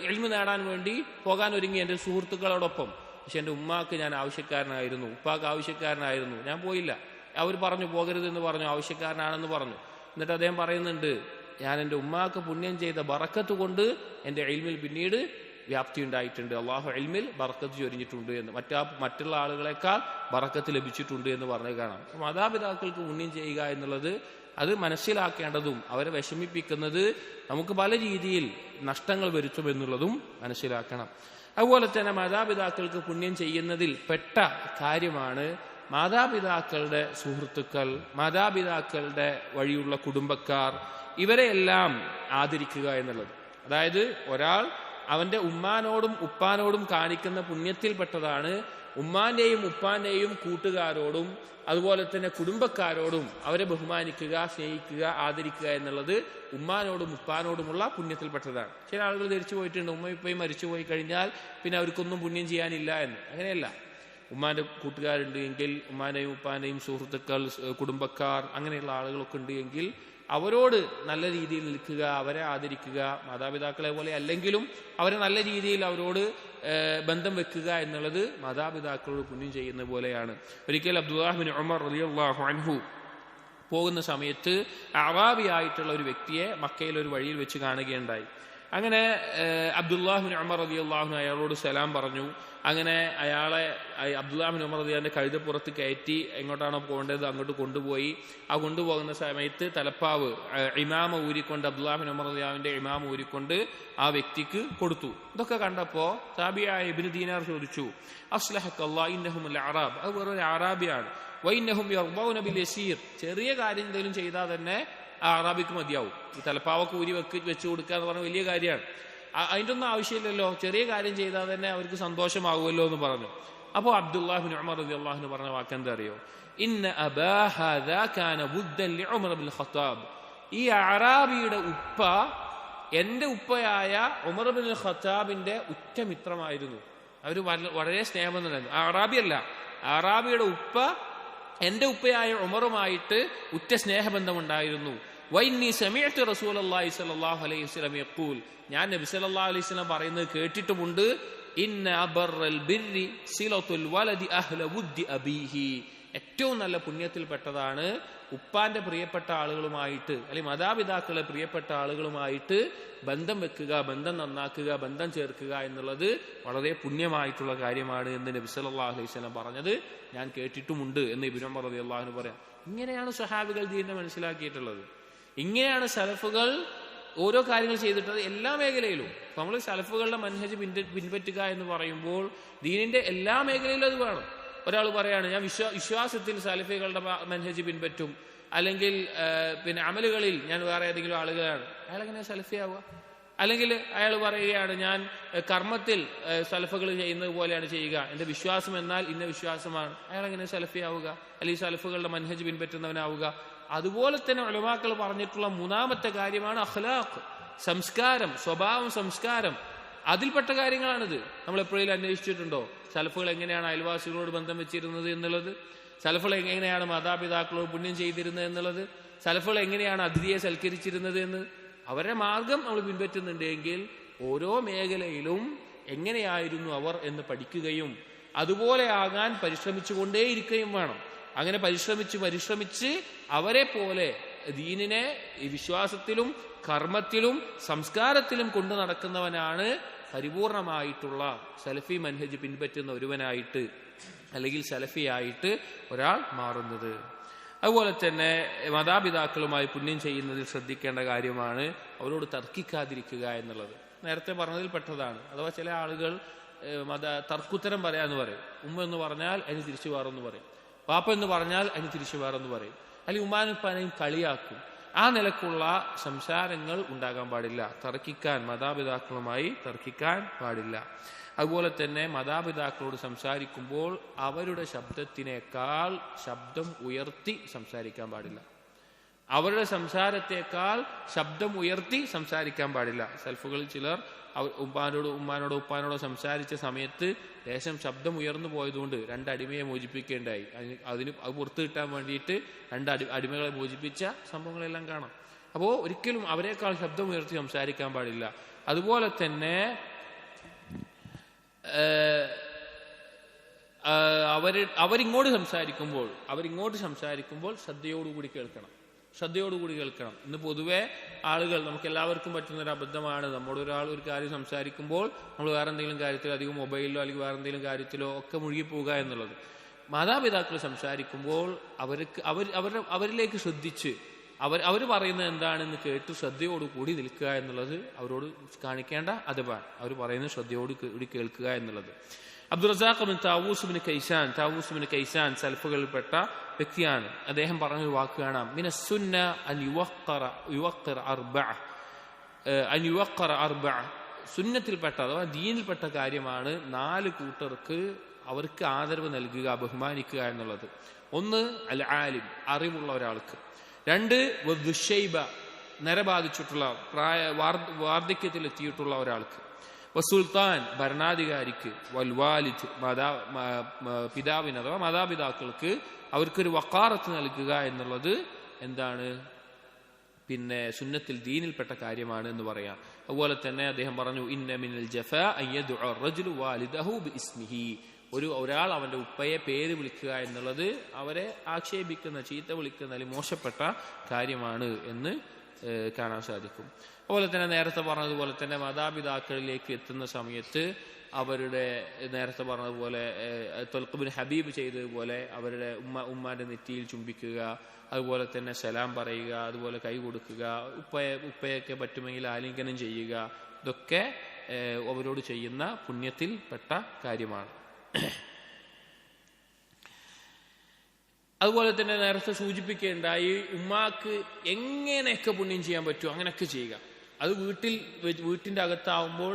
ഇൽമു നേടാൻ വേണ്ടി പോകാൻ ഒരുങ്ങി എൻ്റെ സുഹൃത്തുക്കളോടൊപ്പം, പക്ഷെ എൻ്റെ ഉമ്മാക്ക് ഞാൻ ആവശ്യക്കാരനായിരുന്നു, ഉപ്പാക്ക് ആവശ്യക്കാരനായിരുന്നു, ഞാൻ പോയില്ല. അവർ പറഞ്ഞു പോകരുതെന്ന് പറഞ്ഞു, ആവശ്യക്കാരനാണെന്ന് പറഞ്ഞു. എന്നിട്ട് അദ്ദേഹം പറയുന്നുണ്ട്, ഞാൻ എൻ്റെ ഉമ്മാക്ക് പുണ്യം ചെയ്ത ബറക്കത്ത് കൊണ്ട് എൻ്റെ ഇൽമിൽ പിന്നീട് വ്യാപ്തി ഉണ്ടായിട്ടുണ്ട്, അള്ളാഹു ഇൽമിൽ ബറക്കത്ത് ചൊരിഞ്ഞിട്ടുണ്ട് എന്ന്, മറ്റുള്ള ആളുകളെക്കാൾ ബറക്കത്ത് ലഭിച്ചിട്ടുണ്ട് എന്ന് പറഞ്ഞു കാണാം. മാതാപിതാക്കൾക്ക് പുണ്യം ചെയ്യുക എന്നുള്ളത് അത് മനസ്സിലാക്കേണ്ടതും അവരെ വിഷമിപ്പിക്കുന്നത് നമുക്ക് പല രീതിയിൽ നഷ്ടങ്ങൾ വരുത്തുമെന്നുള്ളതും മനസ്സിലാക്കണം. അതുപോലെ തന്നെ മാതാപിതാക്കൾക്ക് പുണ്യം ചെയ്യുന്നതിൽ പെട്ട കാര്യമാണ് മാതാപിതാക്കളുടെ സുഹൃത്തുക്കൾ, മാതാപിതാക്കളുടെ വഴിയുള്ള കുടുംബക്കാർ, ഇവരെയെല്ലാം ആദരിക്കുക എന്നുള്ളത്. അതായത് ഒരാൾ അവന്റെ ഉമ്മാനോടും ഉപ്പാനോടും കാണിക്കുന്ന പുണ്യത്തിൽപ്പെട്ടതാണ് ഉമ്മാന്റെയും ഉപ്പാന്റെയും കൂട്ടുകാരോടും അതുപോലെ തന്നെ കുടുംബക്കാരോടും അവരെ ബഹുമാനിക്കുക, സ്നേഹിക്കുക, ആദരിക്കുക എന്നുള്ളത് ഉമ്മാനോടും ഉപ്പാനോടുമുള്ള പുണ്യത്തിൽപ്പെട്ടതാണ്. ചില ആളുകൾ ധരിച്ചു പോയിട്ടുണ്ട് ഉമ്മ ഇപ്പയും മരിച്ചു പോയി കഴിഞ്ഞാൽ പിന്നെ അവർക്കൊന്നും പുണ്യം ചെയ്യാനില്ല എന്ന്. അങ്ങനെയല്ല. ഉമ്മാന്റെ കൂട്ടുകാരുണ്ട് എങ്കിൽ, ഉമ്മാന്റെയും ഉപ്പാന്റെയും സുഹൃത്തുക്കൾ, കുടുംബക്കാർ, അങ്ങനെയുള്ള ആളുകളൊക്കെ ഉണ്ട് എങ്കിൽ അവരോട് നല്ല രീതിയിൽ നിൽക്കുക, അവരെ ആദരിക്കുക. മാതാപിതാക്കളെ പോലെ അല്ലെങ്കിലും അവരെ നല്ല രീതിയിൽ അവരോട് ബന്ധം വെക്കുക എന്നുള്ളത് മാതാപിതാക്കളോട് പുണ്യം ചെയ്യുന്ന പോലെയാണ്. ഒരിക്കൽ അബ്ദുല്ലാഹ് ബിൻ ഉമർ റളിയല്ലാഹു അൻഹു പോകുന്ന സമയത്ത് അറാബിയായിട്ടുള്ള ഒരു വ്യക്തിയെ മക്കയിൽ ഒരു വഴിയിൽ വെച്ച് കാണുകയുണ്ടായി. അങ്ങനെ അബ്ദുല്ലാഹ് ബിൻ ഉമർ റളിയല്ലാഹു അൻഹു അയാളോട് സലാം പറഞ്ഞു. അങ്ങനെ അയാളെ അബ്ദുല്ലാഹ് ബിൻ ഉമർ റളിയല്ലാഹുവിന്റെ കഴുതപ്പുറത്ത് കയറ്റി എങ്ങോട്ടാണോ പോകേണ്ടത് അങ്ങോട്ട് കൊണ്ടുപോയി. ആ കൊണ്ടുപോകുന്ന സമയത്ത് തലപ്പാവ് ഇമാമ ഊരിക്കൊണ്ട്, അബ്ദുല്ലാഹ് ബിൻ ഉമർ റളിയല്ലാഹുവിന്റെ ഇമാമ ഊരിക്കൊണ്ട് ആ വ്യക്തിക്ക് കൊടുത്തു. ഇതൊക്കെ കണ്ടപ്പോ താബിയായ ഇബ്നു ദീനാർ ചോദിച്ചു, അസ്ലഹക്കല്ലാഹ് ഇന്നഹുൽ അറാബ്, അത് വേറൊരു അറാബിയാണ്. വൈന്നഹും യർദൗന ബിൽ യസീർ, ചെറിയ കാര്യം എന്തെങ്കിലും ചെയ്താൽ തന്നെ ആ അറാബിക്ക് മതിയാവും. ഈ തലപ്പാവൊക്കെ ഊരി വെച്ച് കൊടുക്കുക എന്ന് പറഞ്ഞ വലിയ കാര്യമാണ്. അതിൻ്റെ ഒന്നും ആവശ്യമില്ലല്ലോ, ചെറിയ കാര്യം ചെയ്താൽ തന്നെ അവർക്ക് സന്തോഷമാകുമല്ലോ എന്ന് പറഞ്ഞു. അപ്പോൾ അബ്ദുല്ലാഹ് ബിൻ ഉമർ റളിയല്ലാഹു അൻഹു പറഞ്ഞ വാക്കെന്താ അറിയോ? ഇന്ന അബാ ഹാദാ കാന വുദ്ദൻ ലിഉമർ ബിൻ ഖത്താബ്, ഈ അറാബിയുടെ ഉപ്പ എന്റെ ഉപ്പയായ ഉമർ ബിൻ ഖത്താബിന്റെ ഉറ്റമിത്രമായിരുന്നു. അവർ വളരെ സ്നേഹബന്ധമായിരുന്നു. ആ അറാബിയല്ല, അറാബിയുടെ ഉപ്പ എന്റെ ഉപ്പയായ ഉമറുമായിട്ട് ഉറ്റ സ്നേഹബന്ധമുണ്ടായിരുന്നു. വൈന്നി സമയത്ത് റസൂലുള്ളാഹി സ്വല്ലല്ലാഹു അലൈഹി വസല്ലം യഖൂൽ, ഞാൻ നബി സല്ലല്ലാഹു അലൈഹി വസല്ലം പറയുന്നത് കേട്ടിട്ടുമുണ്ട്. ഇന്ന അബറൽ ബിർരി സിലത്തുൽ വലദി അഹ്ല വുദ്ദി അബീഹി, ഏറ്റവും നല്ല പുണ്യത്തിൽപ്പെട്ടതാണ് ഉപ്പാന്റെ പ്രിയപ്പെട്ട ആളുകളുമായിട്ട് അല്ലെങ്കിൽ മാതാപിതാക്കളെ പ്രിയപ്പെട്ട ആളുകളുമായിട്ട് ബന്ധം വെക്കുക, ബന്ധം നന്നാക്കുക, ബന്ധം ചേർക്കുക എന്നുള്ളത് വളരെ പുണ്യമായിട്ടുള്ള കാര്യമാണ് എന്ന് നബി സല്ലല്ലാഹു അലൈഹി വസല്ലം പറഞ്ഞത് ഞാൻ കേട്ടിട്ടുമുണ്ട് എന്ന് ഇബ്നു ഉമർ റളിയല്ലാഹു അൻഹു പറയാം. ഇങ്ങനെയാണ് സ്വഹാബികൾ ദീനിനെ മനസ്സിലാക്കിയിട്ടുള്ളത്. ഇങ്ങനെയാണ് സലഫുകൾ ഓരോ കാര്യങ്ങൾ ചെയ്തിട്ടുള്ളത് എല്ലാ മേഖലയിലും. നമ്മൾ സലഫുകളുടെ മൻഹജ് പിൻപറ്റുക എന്ന് പറയുമ്പോൾ ദീനിന്റെ എല്ലാ മേഖലയിലും അത് വേണം. ഒരാൾ പറയാണ് ഞാൻ വിശ്വാസത്തിൽ സലഫികളുടെ മൻഹജ് പിൻപറ്റും, അല്ലെങ്കിൽ പിന്നെ അമലുകളിൽ ഞാൻ വേറെ ഏതെങ്കിലും ആളുകളാണ്, അയാൾ എങ്ങനെ സലഫിയാവുക? അല്ലെങ്കിൽ അയാൾ പറയുകയാണ് ഞാൻ കർമ്മത്തിൽ സലഫുകൾ ചെയ്യുന്നത് പോലെയാണ് ചെയ്യുക, എന്റെ വിശ്വാസം എന്നാൽ ഇന്ന വിശ്വാസമാണ്, അയാൾ എങ്ങനെ സലഫിയാവുക? അല്ലെങ്കിൽ സലഫുകളുടെ മൻഹജ് പിൻപറ്റുന്നവനാവുക? അതുപോലെ തന്നെ ഉലമാക്കൾ പറഞ്ഞിട്ടുള്ള മൂന്നാമത്തെ കാര്യമാണ് അഖ്ലാഖ്, സംസ്കാരം, സ്വഭാവം, സംസ്കാരം. അതിൽപ്പെട്ട കാര്യങ്ങളാണിത്. നമ്മൾ എപ്പോഴെങ്കിലും അന്വേഷിച്ചിട്ടുണ്ടോ സലഫുകൾ എങ്ങനെയാണ് അയൽവാസികളോട് ബന്ധം വെച്ചിരുന്നത് എന്നുള്ളത്? സലഫുകൾ എങ്ങനെയാണ് മാതാപിതാക്കളോട് പുണ്യം ചെയ്തിരുന്നത് എന്നുള്ളത്? സലഫുകൾ എങ്ങനെയാണ് അതിഥിയെ സൽക്കരിച്ചിരുന്നത് എന്ന്? അവരുടെ മാർഗം നമ്മൾ പിൻപറ്റുന്നുണ്ടെങ്കിൽ ഓരോ മേഖലയിലും എങ്ങനെയായിരുന്നു അവർ എന്ന് പഠിക്കുകയും അതുപോലെ ആകാൻ പരിശ്രമിച്ചുകൊണ്ടേയിരിക്കുകയും വേണം. അങ്ങനെ പരിശ്രമിച്ച് അവരെ പോലെ ദീനിനെ വിശ്വാസത്തിലും കർമ്മത്തിലും സംസ്കാരത്തിലും കൊണ്ടു നടക്കുന്നവനാണ് പരിപൂർണമായിട്ടുള്ള സലഫി മൻഹജ് പിൻപറ്റുന്ന ഒരുവനായിട്ട് അല്ലെങ്കിൽ സലഫിയായിട്ട് ഒരാൾ മാറുന്നത്. അതുപോലെ തന്നെ മാതാപിതാക്കളുമായി പുണ്യം ചെയ്യുന്നതിൽ ശ്രദ്ധിക്കേണ്ട കാര്യമാണ് അവരോട് തർക്കിക്കാതിരിക്കുക എന്നുള്ളത്. നേരത്തെ പറഞ്ഞതിൽ പെട്ടതാണ്. അഥവാ ചില ആളുകൾ തർക്കുത്തരം പറയാന്ന് പറയും. ഉമ്മ എന്ന് പറഞ്ഞാൽ അതിന് തിരിച്ചു വേറെന്ന് പറയും, പാപ്പ എന്ന് പറഞ്ഞാൽ അതിന് തിരിച്ചു വേറെന്ന് പറയും, അല്ലെങ്കിൽ ഉമ്മാനും ഉപ്പാനെയും കളിയാക്കും. ആ നിലക്കുള്ള സംസാരങ്ങൾ ഉണ്ടാകാൻ പാടില്ല. മാതാപിതാക്കളുമായി തർക്കിക്കാൻ പാടില്ല. അതുപോലെ തന്നെ മാതാപിതാക്കളോട് സംസാരിക്കുമ്പോൾ അവരുടെ ശബ്ദത്തിനേക്കാൾ ശബ്ദം ഉയർത്തി സംസാരിക്കാൻ പാടില്ല. അവരുടെ സംസാരത്തേക്കാൾ ശബ്ദം ഉയർത്തി സംസാരിക്കാൻ പാടില്ല. സൽഫുകളിൽ ചിലർ ഉമ്മാനോടോ ഉപ്പാനോടോ സംസാരിച്ച സമയത്ത് ദേശം ശബ്ദം ഉയർന്നു പോയതുകൊണ്ട് 2 അടിമയെ മോചിപ്പിക്കേണ്ടായി. അത് പുറത്തു കിട്ടാൻ വേണ്ടിയിട്ട് 2 അടിമകളെ മോചിപ്പിച്ച സംഭവങ്ങളെല്ലാം കാണാം. അപ്പോൾ ഒരിക്കലും അവരെക്കാൾ ശബ്ദം ഉയർത്തി സംസാരിക്കാൻ പാടില്ല. അതുപോലെ തന്നെ അവരിങ്ങോട്ട് സംസാരിക്കുമ്പോൾ ശ്രദ്ധയോടുകൂടി കേൾക്കണം. ഇന്ന് പൊതുവെ ആളുകൾ, നമുക്ക് എല്ലാവർക്കും പറ്റുന്ന ഒരു അബദ്ധമാണ്, നമ്മുടെ ഒരാൾ ഒരു കാര്യം സംസാരിക്കുമ്പോൾ നമ്മൾ വേറെ എന്തെങ്കിലും കാര്യത്തിലോ അധികം മൊബൈലിലോ അല്ലെങ്കിൽ വേറെ എന്തെങ്കിലും കാര്യത്തിലോ ഒക്കെ മുഴുകിപ്പോവുക എന്നുള്ളത്. മാതാപിതാക്കൾ സംസാരിക്കുമ്പോൾ അവരിലേക്ക് ശ്രദ്ധിച്ച് അവർ പറയുന്നത് എന്താണെന്ന് കേട്ട് ശ്രദ്ധയോടുകൂടി നിൽക്കുക എന്നുള്ളത് അവരോട് കാണിക്കേണ്ട അദബാണ്. അവർ പറയുന്നത് ശ്രദ്ധയോട് കൂടി കേൾക്കുക എന്നുള്ളത്. അബ്ദുറസാഖ് ബിൻ താവൂസ് ബിൻ കൈസാൻ സലഫുകളിൽപ്പെട്ട വ്യക്തിയാണ്. അദ്ദേഹം പറഞ്ഞൊരു വാക്ക് കാണാം, മിനസ്സുന്ന അൻ യുവഖ്ഖിറ അർബഅ, സുന്നത്തിൽപ്പെട്ട അഥവാ ദീനിൽപ്പെട്ട കാര്യമാണ് 4 കൂട്ടർക്ക് അവർക്ക് ആദരവ് നൽകുക, ബഹുമാനിക്കുക എന്നുള്ളത്. 1 അൽ ആലിം, അറിവുള്ള ഒരാൾക്ക്. 2 വദ്ദുശൈബ, നരബാധിച്ചിട്ടുള്ള വാർദ്ധക്യത്തിലെത്തിയിട്ടുള്ള ഒരാൾക്ക്. വസുൽത്താൻ, ഭരണാധികാരിക്ക്. വൽവാലിദ്, പിതാവിന് അഥവാ മാതാപിതാക്കൾക്ക് അവർക്കൊരു വഖാറത്ത് നൽകുക എന്നുള്ളത് എന്താണ്, പിന്നെ സുന്നത്തിൽ ദീനിൽപ്പെട്ട കാര്യമാണ് എന്ന് പറയാം. അതുപോലെ തന്നെ അദ്ദേഹം പറഞ്ഞു, ഇന്ന മിനൽ ജഫാ അൻ യദ്ഉ അർ-റജുലു വാലിദഹു ബിഇസ്മിഹി, ഒരാൾ അവന്റെ ഉപ്പയെ പേര് വിളിക്കുക എന്നുള്ളത് അവരെ ആക്ഷേപിക്കുന്ന, ചീത്ത വിളിക്കുന്ന അല്ലെങ്കിൽ മോശപ്പെട്ട കാര്യമാണ് എന്ന് കാണാൻ സാധിക്കും. അതുപോലെ തന്നെ നേരത്തെ പറഞ്ഞതുപോലെ തന്നെ മാതാപിതാക്കളിലേക്ക് എത്തുന്ന സമയത്ത് അവരുടെ നേരത്തെ പറഞ്ഞതുപോലെ ത്വൽഖ് ബിൻ ഹബീബ് ചെയ്തതുപോലെ അവരുടെ ഉമ്മാന്റെ നെറ്റിയിൽ ചുംബിക്കുക, അതുപോലെ തന്നെ സലാം പറയുക, അതുപോലെ കൈ കൊടുക്കുക, ഉപ്പയൊക്കെ പറ്റുമെങ്കിൽ ആലിംഗനം ചെയ്യുക, ഇതൊക്കെ അവരോട് ചെയ്യുന്ന പുണ്യത്തിൽ പെട്ട കാര്യമാണ്. അതുപോലെ തന്നെ നേരത്തെ സൂചിപ്പിക്കുകയുണ്ടായി, ഉമ്മാക്ക് എങ്ങനെയൊക്കെ പുണ്യം ചെയ്യാൻ പറ്റുമോ അങ്ങനെയൊക്കെ ചെയ്യുക. അത് വീട്ടിന്റെ അകത്താവുമ്പോൾ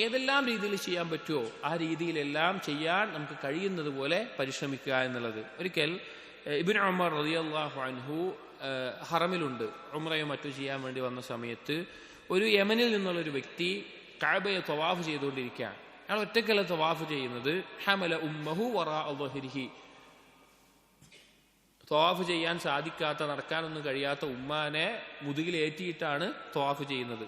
ഏതെല്ലാം രീതിയിൽ ചെയ്യാൻ പറ്റുമോ ആ രീതിയിലെല്ലാം ചെയ്യാൻ നമുക്ക് കഴിയുന്നത് പോലെ പരിശ്രമിക്കുക എന്നുള്ളത്. ഒരിക്കൽ ഇബ്നു ഉമർ റളിയല്ലാഹു അൻഹു ഹറമിലുണ്ട്, ഉംറയോ മറ്റോ ചെയ്യാൻ വേണ്ടി വന്ന സമയത്ത് ഒരു യമനിൽ നിന്നുള്ളൊരു വ്യക്തി കഅബയെ തവാഫ് ചെയ്തുകൊണ്ടിരിക്കുകയാണ്. അയാൾ ഒറ്റയ്ക്കല്ല തവാഫ് ചെയ്യുന്നത്. ഹമല ഉമ്മഹു വറാഅ ളഹ്രിഹി, തവാഫ് ചെയ്യാൻ സാധിക്കാത്ത, നടക്കാനൊന്നും കഴിയാത്ത ഉമ്മാനെ മുതുകിലേറ്റിയിട്ടാണ് തവാഫ് ചെയ്യുന്നത്.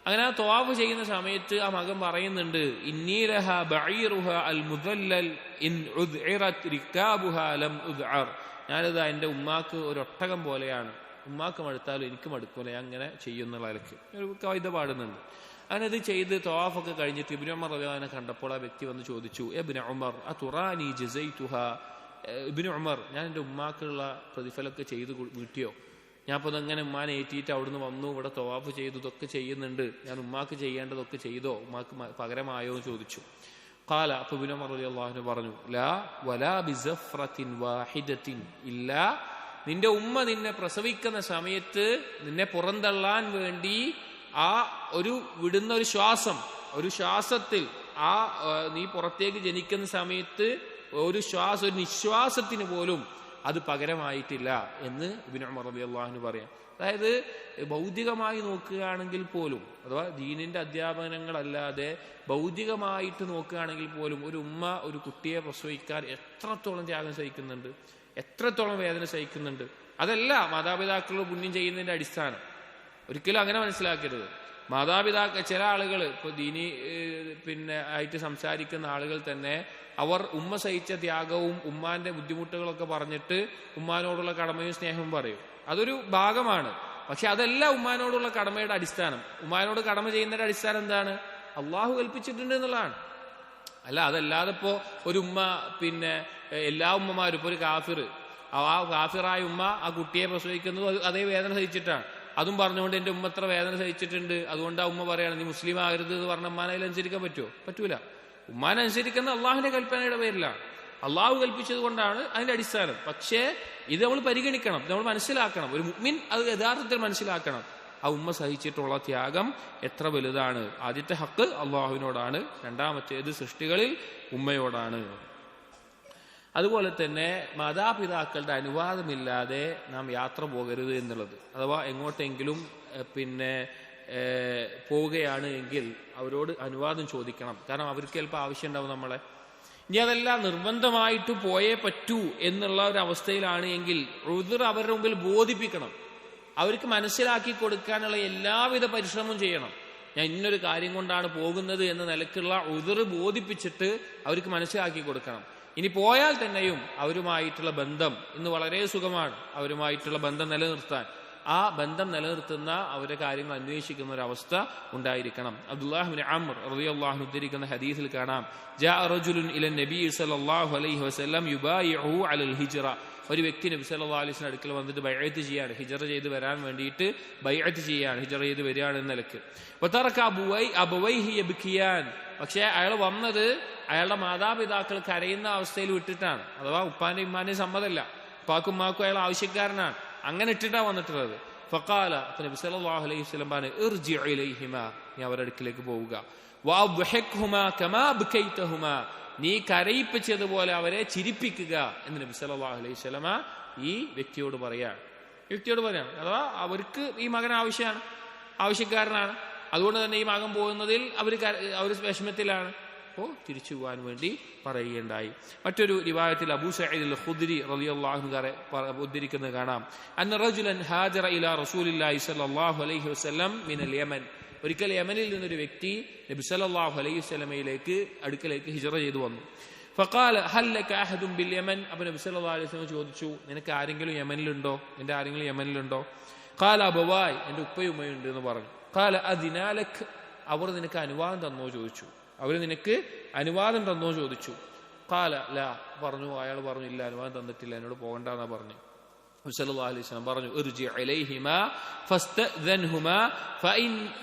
അങ്ങനെ ആ തവാഫ് ചെയ്യുന്ന സമയത്ത് ആ മകൻ പറയുന്നുണ്ട്, ഇന്നി ലഹ ബഈറുഹ അൽ മുദല്ലൽ ഇൻ ഉദ്ഇറത് റികാബുഹ ലം ഉദ്അർ, ഞാനിതാ എൻ്റെ ഉമ്മാക്ക് ഒരു ഒട്ടകം പോലെയാണ്, ഉമ്മാക്ക് മടുത്താലും എനിക്ക് മടുക്കൂല, അങ്ങനെ ചെയ്യുന്ന നിലയ്ക്ക് ഒരു കവിത പാടുന്നുണ്ട്. അങ്ങനെ ഇത് ചെയ്ത് തവാഫൊക്കെ കഴിഞ്ഞിട്ട് ഇബ്നു ഉമർ റളിയല്ലാഹു അൻഹു കണ്ടപ്പോൾ ആ വ്യക്തി വന്ന് ചോദിച്ചു, ഇബ്നു ഉമർ അതുറാനി ജസൈതുഹ, ഇബ്നു ഉമർ, ഞാൻ എൻ്റെ ഉമ്മാക്കുള്ള പ്രതിഫലമൊക്കെ ചെയ്ത് വീട്ടിയോ? ഞാൻ അപ്പോൾ അതെങ്ങനെ ഉമ്മാനെ ഏറ്റിയിട്ട് അവിടുന്ന് വന്നു, ഇവിടെ തവാഫ് ചെയ്തു, ഇതൊക്കെ ചെയ്യുന്നുണ്ട്, ഞാൻ ഉമ്മാക്ക് ചെയ്യേണ്ടതൊക്കെ ചെയ്തോ, ഉമ്മാക്ക് പകരമായോ എന്ന് ചോദിച്ചു. ഖാല, അപ്പോൾ ഇബ്നു ഉമർ റളിയല്ലാഹു അൻഹു പറഞ്ഞു, ലാ വലാ ബിസഫ്റത്തിൻ വാഹിദത്തിൻ, ഇല്ല, നിന്റെ ഉമ്മ നിന്നെ പ്രസവിക്കുന്ന സമയത്ത് നിന്നെ പുറന്തള്ളാൻ വേണ്ടി ആ ഒരു വിടുന്ന ഒരു ശ്വാസത്തിൽ ആ നീ പുറത്തേക്ക് ജനിക്കുന്ന സമയത്ത് ഒരു നിശ്വാസത്തിന് പോലും അത് പകരമായിട്ടില്ല എന്ന് ഇബ്നു ഉമർ റളിയല്ലാഹു അൻഹു പറയാം. അതായത് ഭൗതികമായി നോക്കുകയാണെങ്കിൽ പോലും, അഥവാ ദീനിന്റെ അധ്യാപനങ്ങളല്ലാതെ ഭൗതികമായിട്ട് നോക്കുകയാണെങ്കിൽ പോലും ഒരു ഉമ്മ ഒരു കുട്ടിയെ പ്രസവിക്കാൻ എത്രത്തോളം ത്യാഗം സഹിക്കുന്നുണ്ട്, എത്രത്തോളം വേദന സഹിക്കുന്നുണ്ട്. അതല്ല മാതാപിതാക്കളോട് പുണ്യം ചെയ്യുന്നതിന്റെ അടിസ്ഥാനം. ഒരിക്കലും അങ്ങനെ മനസ്സിലാക്കരുത്. ചില ആളുകൾ ഇപ്പൊ ദീനി ആയിട്ട് സംസാരിക്കുന്ന ആളുകൾ തന്നെ അവർ ഉമ്മ സഹിച്ച ത്യാഗവും ഉമ്മാന്റെ ബുദ്ധിമുട്ടുകളൊക്കെ പറഞ്ഞിട്ട് ഉമ്മാനോടുള്ള കടമയും സ്നേഹവും പറയും. അതൊരു ഭാഗമാണ്. പക്ഷെ അതല്ല ഉമ്മാനോടുള്ള കടമയുടെ അടിസ്ഥാനം. ഉമ്മാനോട് കടമ ചെയ്യുന്നതിന്റെ അടിസ്ഥാനം എന്താണ്? അള്ളാഹു കൽപ്പിച്ചിട്ടുണ്ട് എന്നുള്ളതാണ്. അല്ല, അതല്ലാതെ ഇപ്പോ ഒരു ഉമ്മ എല്ലാ ഉമ്മമാരും ഇപ്പൊ ഒരു ആ കാഫിറായ ഉമ്മ ആ കുട്ടിയെ പ്രസവിക്കുന്നത് അതേ വേദന സഹിച്ചിട്ടാണ്. അതും പറഞ്ഞുകൊണ്ട് എന്റെ ഉമ്മ എത്ര വേദന സഹിച്ചിട്ടുണ്ട്, അതുകൊണ്ട് ആ ഉമ്മ പറയാണ് നീ മുസ്ലിം ആകരുത് എന്ന് പറഞ്ഞ ഉമ്മാനെ അനുസരിക്കാൻ പറ്റുമോ? പറ്റൂല. ഉമ്മാനെ അനുസരിക്കുന്ന അള്ളാഹുവിന്റെ കൽപ്പനയുടെ പേരിലാണ്, അള്ളാഹു കൽപ്പിച്ചത് കൊണ്ടാണ് അതിന്റെ അടിസ്ഥാനം. പക്ഷേ ഇത് നമ്മൾ പരിഗണിക്കണം, നമ്മൾ മനസ്സിലാക്കണം. ഒരു മുഅ്മിൻ അത് യഥാർത്ഥത്തിൽ മനസ്സിലാക്കണം. ആ ഉമ്മ സഹിച്ചിട്ടുള്ള ത്യാഗം എത്ര വലുതാണ്. ആദ്യത്തെ ഹക്ക് അള്ളാഹുവിനോടാണ്, രണ്ടാമത്തേത് സൃഷ്ടികളിൽ ഉമ്മയോടാണ്. അതുപോലെ തന്നെ മാതാപിതാക്കളുടെ അനുവാദമില്ലാതെ നാം യാത്ര പോകരുത് എന്നുള്ളത്. അഥവാ എങ്ങോട്ടെങ്കിലും പോവുകയാണ് എങ്കിൽ അവരോട് അനുവാദം ചോദിക്കണം. കാരണം അവർക്ക് ചിലപ്പോൾ ആവശ്യം ഉണ്ടാവും നമ്മളെ. ഇനി അതെല്ലാം നിർബന്ധമായിട്ട് പോയേ പറ്റൂ എന്നുള്ള ഒരു അവസ്ഥയിലാണ് എങ്കിൽ ഉദ്ർ അവരുടെ മുമ്പിൽ ബോധിപ്പിക്കണം. അവർക്ക് മനസ്സിലാക്കി കൊടുക്കാനുള്ള എല്ലാവിധ പരിശ്രമവും ചെയ്യണം. ഞാൻ ഇന്നൊരു കാര്യം കൊണ്ടാണ് പോകുന്നത് എന്ന നിലക്കുള്ള ഉദ്ർ ബോധിപ്പിച്ചിട്ട് അവർക്ക് മനസ്സിലാക്കി കൊടുക്കണം. ഇനി പോയാൽ തന്നെയും അവരുമായിട്ടുള്ള ബന്ധം ഇന്ന് വളരെ സുഖമാണ്. അവരുമായിട്ടുള്ള ബന്ധം നിലനിർത്താൻ, ആ ബന്ധം നിലനിർത്തുന്ന അവരുടെ കാര്യങ്ങൾ അന്വേഷിക്കുന്ന ഒരു അവസ്ഥ ഉണ്ടായിരിക്കണം. അബ്ദുല്ലാഹ് ഇബ്നു അംർ റളിയല്ലാഹു അൻഹു ഉദ്ധരിക്കുന്ന ഹദീസിൽ കാണാം, ജാഅ റജുലുൻ ഇല നബി സല്ലല്ലാഹു അലൈഹി വസല്ലം യുബായിഉ അലൽ ഹിജ്റ, ഒരു വ്യക്തി നബി സല്ലല്ലാഹു അലൈഹി വസല്ലം അടുക്കൽ വന്നിട്ട് ബൈഅത്ത് ചെയ്യാണ്, ഹിജ്റ ചെയ്ത് വരാൻ വേണ്ടിയിട്ട് ബൈഅത്ത് ചെയ്യാണ്, ഹിജ്റ ചെയ്ത് വരികയാണ് എന്ന നിലക്ക്. വതറക അബവൈഹി യബ്കിയാൻ, പക്ഷേ അയാൾ വന്നത് അയാളുടെ മാതാപിതാക്കൾ കരയുന്ന അവസ്ഥയിൽ വിട്ടിട്ടാണ്. അഥവാ ഉപ്പാന്റെ ഉമ്മാന്റെയും സമ്മതമല്ല, ഉപ്പാക്കും ഉമ്മാക്കും അയാൾ ആവശ്യക്കാരനാണ്, അങ്ങനെ ഇട്ടിട്ടാണ് വന്നിട്ടുള്ളത്. ഫഖാല, നബി സല്ലല്ലാഹു അലൈഹി വസല്ലം പറഞ്ഞു, ഇർജി ഇലൈഹിമാ, നീ അവരുടെ അടുക്കിലേക്ക് പോവുക. വഅബ്ഹിഖ്ഹുമാ കമാ ബകൈതഹുമാ, നീ കരയിപ്പിച്ചതുപോലെ അവരെ ചിരിപ്പിക്കുക എന്ന് നബി സല്ലല്ലാഹു അലൈഹി വസല്ലം ഈ വ്യക്തിയോട് പറയാണ്. അഥവാ അവർക്ക് ഈ മകൻ ആവശ്യക്കാരനാണ്, അതുകൊണ്ട് തന്നെ ഈ മകൻ പോകുന്നതിൽ അവർ വിഷമത്തിലാണ്, അപ്പോൾ തിരിച്ചു പോകാൻ വേണ്ടി പറയുകയുണ്ടായി. മറ്റൊരു റിവായത്തിൽ അബൂ സഈദ് അൽ ഖുദ്രി റളിയല്ലാഹു അൻഹു ഉദ്ധരിക്കുന്നത് കാണാം, അന്ന റജുലൻ ഹാജറ ഇലാ റസൂലില്ലാഹി സ്വല്ലല്ലാഹു അലൈഹി വസല്ലം മിനൽ യമൻ, ഒരിക്കൽ യമനിൽ നിന്നൊരു വ്യക്തി നബി സല്ലല്ലാഹു അലൈഹി വസല്ലമയിലേക്ക് അടുക്കലേക്ക് ഹിജ്റ ചെയ്തു വന്നു. ഫഖാല ഹൽ ലക അഹദുൻ ബിൽ യമൻ, അപ്പോൾ നബി സല്ലല്ലാഹു അലൈഹി വസല്ലം ചോദിച്ചു, നിനക്ക് ആരെങ്കിലും യമനിലുണ്ടോ? ഖാല അബവായ്, എൻ്റെ ഉപ്പയും ഉമ്മയും ഉണ്ട് എന്ന് പറഞ്ഞു. ഖാല അദിനാ ലക്, അവർ നിനക്ക് അനുവാദം തന്നോ ചോദിച്ചു. ഖാല ലാ, അയാൾ പറഞ്ഞു ഇല്ല, അനുവാദം തന്നിട്ടില്ല, എന്നോട് പോകണ്ടെന്നാ പറഞ്ഞു. സല്ലല്ലാഹു അലൈഹി വസല്ലം പറഞ്ഞു, ഇർജി ഇലൈഹിമാ ഫസ്തഅ്ദൻഹുമാ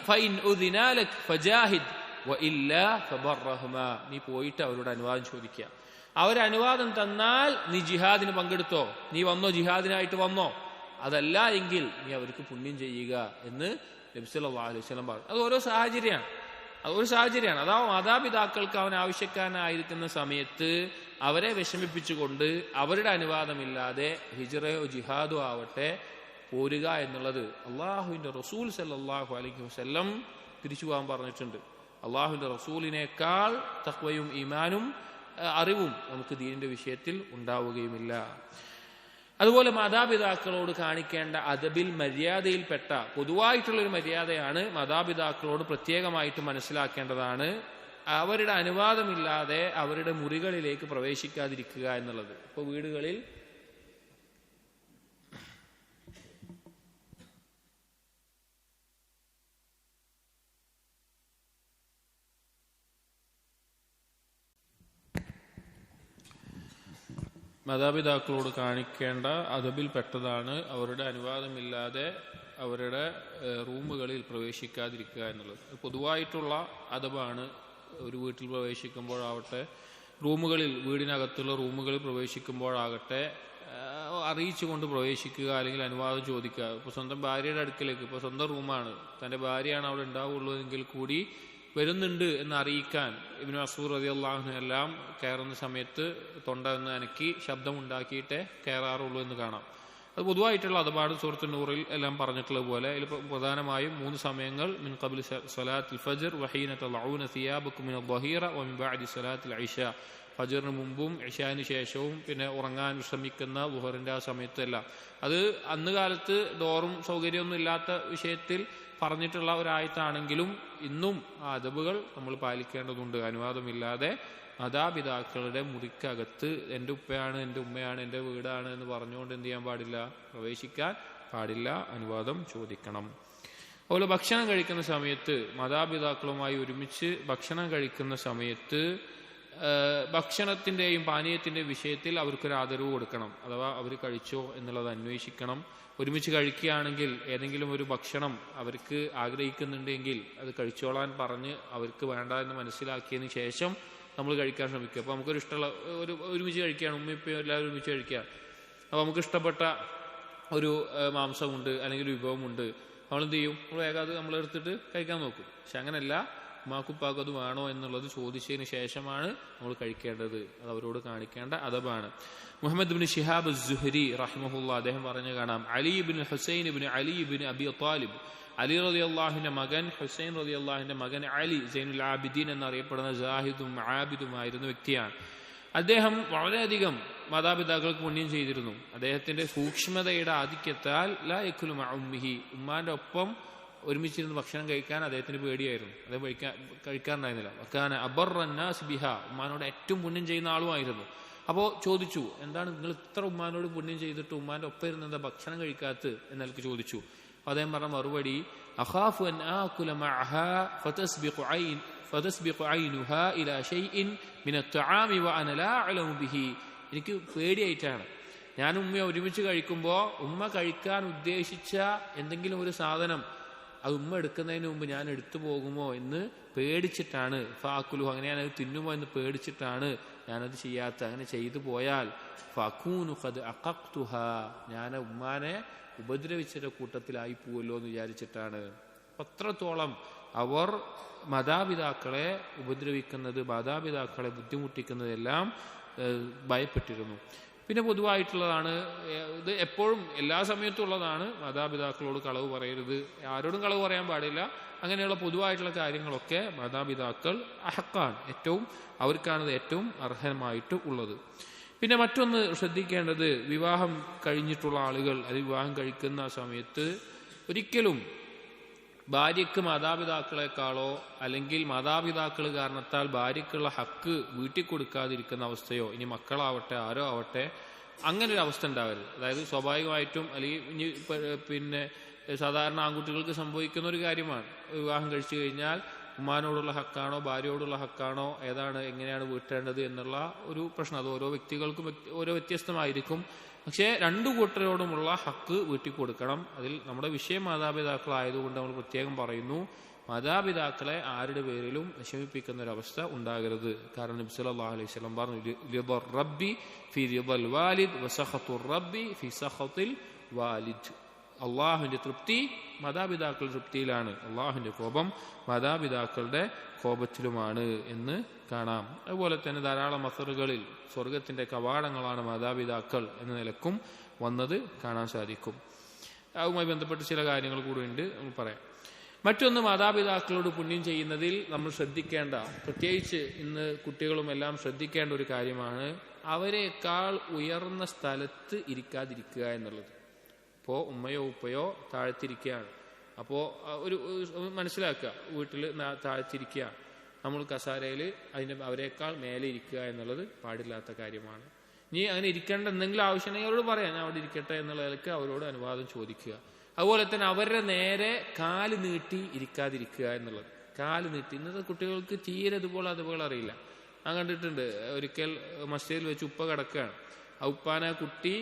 ഫഇൻ ഉദിനാ ലക് ഫജാഹിദ് വഇല്ലാ ഫബർറഹുമാ, നീ പോയിട്ട് അവരോട് അനുവാദം ചോദിക്കുക. അവർ അനുവാദം തന്നാൽ നീ ജിഹാദിന് പങ്കെടുത്തോ, നീ വന്നോ, ജിഹാദിനായിട്ട് വന്നോ, അതല്ല എങ്കിൽ നീ അവർക്ക് പുണ്യം ചെയ്യുക എന്ന് നബി സല്ലല്ലാഹു അലൈഹി വസല്ലം പറഞ്ഞു. അത് ഓരോ സാഹചര്യമാണ്. അതാ മാതാപിതാക്കൾക്ക് അവൻ ആവശ്യക്കാരനായിരിക്കുന്ന സമയത്ത് അവരെ വിഷമിപ്പിച്ചുകൊണ്ട് അവരുടെ അനുവാദമില്ലാതെ ഹിജ്റയോ ജിഹാദോ ആവട്ടെ പോരുക എന്നുള്ളത് അള്ളാഹുവിന്റെ റസൂൽ സല്ലല്ലാഹു അലൈഹി വസല്ലം തിരിച്ചു പോകാൻ പറഞ്ഞിട്ടുണ്ട്. അള്ളാഹുവിന്റെ റസൂലിനേക്കാൾ തഖ്വയും ഈമാനും അറിവും നമുക്ക് ദീനിന്റെ വിഷയത്തിൽ ഉണ്ടാവുകയുമില്ല. അതുപോലെ മാതാപിതാക്കളോട് കാണിക്കേണ്ട അദബിൽ മര്യാദയിൽപ്പെട്ട പൊതുവായിട്ടുള്ളൊരു മര്യാദയാണ് മാതാപിതാക്കളോട് പ്രത്യേകമായിട്ട് മനസ്സിലാക്കേണ്ടതാണ് അവരുടെ അനുവാദമില്ലാതെ അവരുടെ മുറികളിലേക്ക് പ്രവേശിക്കാതിരിക്കുക എന്നുള്ളത്. ഇപ്പോൾ വീടുകളിൽ മാതാപിതാക്കളോട് കാണിക്കേണ്ട അദബിൽ പെട്ടതാണ് അവരുടെ അനുവാദമില്ലാതെ അവരുടെ റൂമുകളിൽ പ്രവേശിക്കാതിരിക്കുക എന്നുള്ളത്. പൊതുവായിട്ടുള്ള അദബാണ്. ഒരു വീട്ടിൽ പ്രവേശിക്കുമ്പോഴാവട്ടെ, വീടിനകത്തുള്ള റൂമുകളിൽ പ്രവേശിക്കുമ്പോഴാകട്ടെ അറിയിച്ചുകൊണ്ട് പ്രവേശിക്കുക, അല്ലെങ്കിൽ അനുവാദം ചോദിക്കുക. ഇപ്പോൾ സ്വന്തം ഭാര്യയുടെ അടുക്കലേക്ക്, ഇപ്പോൾ സ്വന്തം റൂമാണ്, തൻ്റെ ഭാര്യയാണ് അവിടെ ഉണ്ടാവുള്ളൂ എങ്കിൽ കൂടി വരുന്നുണ്ട് എന്ന് അറിയിക്കാൻ ഇബ്നു മസ്ഊദ് റളിയല്ലാഹു അൻഹു എല്ലാം കയറുന്ന സമയത്ത് തൊണ്ട എന്ന് അനക്കി ശബ്ദമുണ്ടാക്കിയിട്ടേ കയറാറുള്ളൂ എന്ന് കാണാം. അത് പൊതുവായിട്ടുള്ള അദബാണ്. സൂറത്തുൻ നൂറിൽ എല്ലാം പറഞ്ഞിട്ടുള്ളത് പോലെ ഇതിൽ പ്രധാനമായും 3 സമയങ്ങൾ മിൻ ഖബ്ലി സ്വലാത്തുൽ ഫജ്ർ വഹീന തളഊന സിയാബകും മിനൽ ളഹീറ വമിൻ ബഅദി സ്വലാത്തുൽ ഇശാ, ഫജ്റിന് മുമ്പും ഇശാന് ശേഷവും പിന്നെ ഉറങ്ങാൻ ശ്രമിക്കുന്ന ളുഹറിന്റെ ആ സമയത്തെല്ലാം. അത് അന്ന് കാലത്ത് ഡോറും സൗകര്യമൊന്നും ഇല്ലാത്ത വിഷയത്തിൽ പറഞ്ഞിട്ടുള്ള ഒരായത്താണെങ്കിലും ഇന്നും ആ അദബുകൾ നമ്മൾ പാലിക്കേണ്ടതുണ്ട്. അനുവാദമില്ലാതെ മാതാപിതാക്കളുടെ മുറിക്കകത്ത് എൻ്റെ ഉപ്പയാണ്, എൻ്റെ ഉമ്മയാണ്, എൻ്റെ വീടാണ് എന്ന് പറഞ്ഞുകൊണ്ട് എന്ത് ചെയ്യാൻ പാടില്ല, പ്രവേശിക്കാൻ പാടില്ല, അനുവാദം ചോദിക്കണം. അതുപോലെ ഭക്ഷണം കഴിക്കുന്ന സമയത്ത് മാതാപിതാക്കളുമായി ഒരുമിച്ച് ഭക്ഷണം കഴിക്കുന്ന സമയത്ത് ഭക്ഷണത്തിൻ്റെയും പാനീയത്തിൻ്റെയും വിഷയത്തിൽ അവർക്കൊരു ആദരവ് കൊടുക്കണം. അഥവാ അവർ കഴിച്ചോ എന്നുള്ളത് അന്വേഷിക്കണം. ഒരുമിച്ച് കഴിക്കുകയാണെങ്കിൽ ഏതെങ്കിലും ഒരു ഭക്ഷണം അവർക്ക് ആഗ്രഹിക്കുന്നുണ്ടെങ്കിൽ അത് കഴിച്ചോളാൻ പറഞ്ഞ് അവർക്ക് വേണ്ട എന്ന് മനസ്സിലാക്കിയതിന് ശേഷം നമ്മൾ കഴിക്കാൻ ശ്രമിക്കുക. അപ്പോൾ നമുക്കൊരു ഇഷ്ടമുള്ള ഒരുമിച്ച് കഴിക്കുകയാണ്, ഉമ്മയും എല്ലാവരും ഒരുമിച്ച് കഴിക്കുക. അപ്പോൾ നമുക്ക് ഇഷ്ടപ്പെട്ട ഒരു മാംസമുണ്ട് അല്ലെങ്കിൽ ഒരു വിഭവമുണ്ട്, നമ്മളെന്ത് ചെയ്യും, നമ്മൾ വേഗം അത് നമ്മളെടുത്തിട്ട് കഴിക്കാൻ നോക്കും. പക്ഷെ അങ്ങനെയല്ല, ഉമ്മാക്കുപ്പാക്കും അത് വേണോ എന്നുള്ളത് ചോദിച്ചതിന് ശേഷമാണ് നമ്മൾ കഴിക്കേണ്ടത്. അത് അവരോട് കാണിക്കേണ്ട അദബാണ്. മുഹമ്മദ് ഇബ്നു ശിഹാബ് അസ്-സുഹരി റഹിമഹുല്ലാ അദ്ദേഹം പറഞ്ഞു കാണാം, അലി ഇബ്നു ഹുസൈൻ ഇബ്നു അലി ഇബ്നു അബി ത്വാലിബ്, അലി റളിയല്ലാഹുവിന്റെ മകൻ ഹുസൈൻ റളിയല്ലാഹുവിന്റെ മകൻ അലി സൈനുൽ ആബിദീൻ എന്നറിയപ്പെടുന്ന ജാഹിദും ആബിദുമായിരുന്ന വ്യക്തിയാണ്. അദ്ദേഹം വളരെയധികം മാതാപിതാക്കൾക്ക് പുണ്യം ചെയ്തിരുന്നു. അദ്ദേഹത്തിന്റെ സൂക്ഷ്മതയുടെ ആധിക്യത്താൽ ലാ യക്കുലു മഅ ഉമ്മിഹി, ഉമ്മാന്റെ ഒപ്പം ഒരുമിച്ചിരുന്ന് ഭക്ഷണം കഴിക്കാൻ അദ്ദേഹത്തിന് പേടിയായിരുന്നു. അദ്ദേഹം കഴിക്കാറുണ്ടായിരുന്നില്ല. വകാന അബർറന്നാസ് ബിഹ, ഉമ്മാനോട് ഏറ്റവും പുണ്യം ചെയ്യുന്ന ആളുമായിരുന്നു. അപ്പോൾ ചോദിച്ചു, എന്താണ് നിങ്ങൾ ഇത്ര ഉമ്മാനോട് പുണ്യം ചെയ്തിട്ട് ഉമ്മാന്റെ ഒപ്പം ഇരുന്ന് എന്താ ഭക്ഷണം കഴിക്കാത്ത എന്നൽക്ക് ചോദിച്ചു. അദ്ദേഹം പറഞ്ഞ മറുപടി, അഖാഫു അൻ ആകുല മഅഹാ ഫതസ്ബിഖു ഐനുഹാ ഇലാ ഷൈഇൻ മിന അത്ആമി വഅന ലാ അഅലമു ബിഹി, എനിക്ക് പേടിയായിട്ടാണ് ഞാൻ ഉമ്മയെ ഒരുമിച്ച് കഴിക്കുമ്പോൾ ഉമ്മ കഴിക്കാൻ ഉദ്ദേശിച്ച എന്തെങ്കിലും ഒരു സാധനം അത് ഉമ്മ എടുക്കുന്നതിന് മുമ്പ് ഞാൻ എടുത്തു പോകുമോ എന്ന് പേടിച്ചിട്ടാണ്, ഫാക്കുലു അങ്ങനെ ഞാനത് തിന്നുമോ എന്ന് പേടിച്ചിട്ടാണ് ഞാനത് ചെയ്യാത്ത. അങ്ങനെ ചെയ്തു പോയാൽ ഫകൂനു ഖദ് അഖഖ്തുഹ, ഞാൻ ഉമ്മാനെ ഉപദ്രവിച്ചൊരു കൂട്ടത്തിലായി പോവല്ലോ എന്ന് വിചാരിച്ചിട്ടാണ്. അത്രത്തോളം അവർ മാതാപിതാക്കളെ ഉപദ്രവിക്കുന്നത്, മാതാപിതാക്കളെ ബുദ്ധിമുട്ടിക്കുന്നതെല്ലാം ഭയപ്പെട്ടിരുന്നു. പിന്നെ പൊതുവായിട്ടുള്ളതാണ്, ഇത് എപ്പോഴും എല്ലാ സമയത്തും ഉള്ളതാണ്, മാതാപിതാക്കളോട് കളവ് പറയരുത്, ആരോടും കളവ് പറയാൻ പാടില്ല. അങ്ങനെയുള്ള പൊതുവായിട്ടുള്ള കാര്യങ്ങളൊക്കെ മാതാപിതാക്കൾ അഹക്കാണ്, ഏറ്റവും അവർക്കാണത് ഏറ്റവും അർഹമായിട്ട് ഉള്ളത്. പിന്നെ മറ്റൊന്ന് ശ്രദ്ധിക്കേണ്ടത്, വിവാഹം കഴിഞ്ഞിട്ടുള്ള ആളുകൾ അല്ലെങ്കിൽ വിവാഹം കഴിക്കുന്ന സമയത്ത് ഒരിക്കലും ഭാര്യയ്ക്ക് മാതാപിതാക്കളെക്കാളോ അല്ലെങ്കിൽ മാതാപിതാക്കൾ കാരണത്താൽ ഭാര്യയ്ക്കുള്ള ഹക്ക് വീട്ടിൽ കൊടുക്കാതിരിക്കുന്ന അവസ്ഥയോ, ഇനി മക്കളാവട്ടെ ആരോ ആവട്ടെ, അങ്ങനെ ഒരു അവസ്ഥ ഉണ്ടാവരുത്. അതായത് സ്വാഭാവികമായിട്ടും അല്ലെങ്കിൽ ഇനി പിന്നെ സാധാരണ ആൺകുട്ടികൾക്ക് സംഭവിക്കുന്ന ഒരു കാര്യമാണ്, വിവാഹം കഴിച്ചു കഴിഞ്ഞാൽ ഉമ്മാനോടുള്ള ഹക്കാണോ ഭാര്യയോടുള്ള ഹക്കാണോ ഏതാണ് എങ്ങനെയാണ് വീട്ടേണ്ടത് എന്നുള്ള ഒരു പ്രശ്നം. അത് ഓരോ വ്യക്തികൾക്കും ഓരോ വ്യത്യസ്തമായിരിക്കും. പക്ഷേ രണ്ടു കൂട്ടരോടുമുള്ള ഹക്ക് വീട്ടിൽ കൊടുക്കണം. അതിൽ നമ്മുടെ വിഷയം മാതാപിതാക്കളായതുകൊണ്ട് നമ്മൾ പ്രത്യേകം പറയുന്നു, മാതാപിതാക്കളെ ആരുടെ പേരിലും വിഷമിപ്പിക്കുന്ന ഒരവസ്ഥ ഉണ്ടാകരുത്. കാരണം നബി സല്ലല്ലാഹു അലൈഹി വസല്ലം പറഞ്ഞു, റിദർ റബ്ബി ഫി റിദൽ വാലിദ് വസഖത്തുർ റബ്ബി ഫി സഖത്തിൽ വാലിദ്. അള്ളാഹുവിന്റെ തൃപ്തി മാതാപിതാക്കളുടെ തൃപ്തിയിലാണ്, അള്ളാഹുവിന്റെ കോപം മാതാപിതാക്കളുടെ കോപത്തിലുമാണ് എന്ന് കാണാം. അതുപോലെ തന്നെ ധാരാളം അസറുകളിൽ സ്വർഗത്തിന്റെ കവാടങ്ങളാണ് മാതാപിതാക്കൾ എന്ന നിലക്കും വന്നത് കാണാൻ സാധിക്കും. അതുമായി ബന്ധപ്പെട്ട് ചില കാര്യങ്ങൾ കൂടിയുണ്ട്, നമ്മൾ പറയാം. മറ്റൊന്ന്, മാതാപിതാക്കളോട് പുണ്യം ചെയ്യുന്നതിൽ നമ്മൾ ശ്രദ്ധിക്കേണ്ട, പ്രത്യേകിച്ച് ഇന്ന് കുട്ടികളും എല്ലാം ശ്രദ്ധിക്കേണ്ട ഒരു കാര്യമാണ്, അവരെക്കാൾ ഉയർന്ന സ്ഥലത്ത് ഇരിക്കാതിരിക്കുക എന്നുള്ളത്. ഇപ്പോൾ ഉമ്മയോ ഉപ്പയോ താഴ്ത്തിരിക്കുകയാണ്, അപ്പോൾ ഒരു മനസ്സിലാക്കുക, വീട്ടിൽ താഴ്ത്തിരിക്കുകയാണ്, നമ്മൾ കസാരയിൽ അവരെക്കാൾ മേലെ ഇരിക്കുക എന്നുള്ളത് പാടില്ലാത്ത കാര്യമാണ്. ഇനി അങ്ങനെ ഇരിക്കേണ്ട എന്തെങ്കിലും ആവശ്യമുണ്ടെങ്കിൽ അവരോട് പറയാം, ഞാൻ അവിടെ ഇരിക്കട്ടെ എന്നുള്ള നിലയ്ക്ക് അവരോട് അനുവാദം ചോദിക്കുക. അതുപോലെ തന്നെ അവരുടെ നേരെ കാല് നീട്ടി ഇരിക്കാതിരിക്കുക എന്നുള്ളത്. കാല് നീട്ടി, ഇന്നത്തെ കുട്ടികൾക്ക് തീരെ അതുപോലെ അറിയില്ല. ഞാൻ കണ്ടിട്ടുണ്ട്, ഒരിക്കൽ മസ്ജിദിൽ വെച്ച് ഉപ്പ കിടക്കുകയാണ്, ആ ഉപ്പാനെ കുട്ടി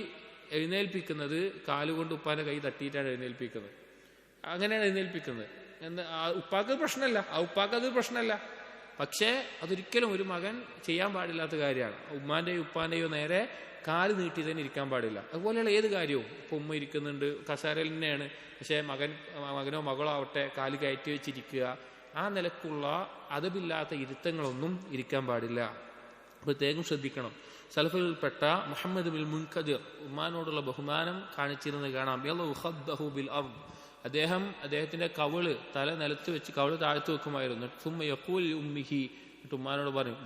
എഴുന്നേൽപ്പിക്കുന്നത് കാലുകൊണ്ട് ഉപ്പാന്റെ കൈ തട്ടിയിട്ടാണ് എഴുന്നേൽപ്പിക്കുന്നത്. അങ്ങനെയാണ് എഴുന്നേൽപ്പിക്കുന്നത്. ഉപ്പാക്കത് പ്രശ്നമല്ല, പക്ഷേ അതൊരിക്കലും ഒരു മകൻ ചെയ്യാൻ പാടില്ലാത്ത കാര്യമാണ്. ഉമ്മാന്റെയോ ഉപ്പാന്റെയോ നേരെ കാല് നീട്ടി തന്നെ ഇരിക്കാൻ പാടില്ല. അതുപോലെയുള്ള ഏത് കാര്യവും, ഇപ്പൊ ഉമ്മ ഇരിക്കുന്നുണ്ട് കസാരയിൽ തന്നെയാണ്, പക്ഷെ മകനോ മകളോ ആവട്ടെ കാല് കയറ്റി വെച്ചിരിക്കുക, ആ നിലക്കുള്ള അതബില്ലാത്ത ഇരുത്തങ്ങളൊന്നും ഇരിക്കാൻ പാടില്ല. പ്രത്യേകം ശ്രദ്ധിക്കണം. സലഫുകളിൽപ്പെട്ട മുഹമ്മദ് ബിൻ മുൻകദിർ ഉമ്മാനോടുള്ള ബഹുമാനം കാണിച്ചിരുന്നത് കാണാം. അദ്ദേഹത്തിന്റെ കവിള് തല നിലത്ത് വെച്ച് കവിള് താഴ്ത്തു വെക്കുമായിരുന്നു. എന്നിട്ട് ഉമ്മാനോട് പറയും,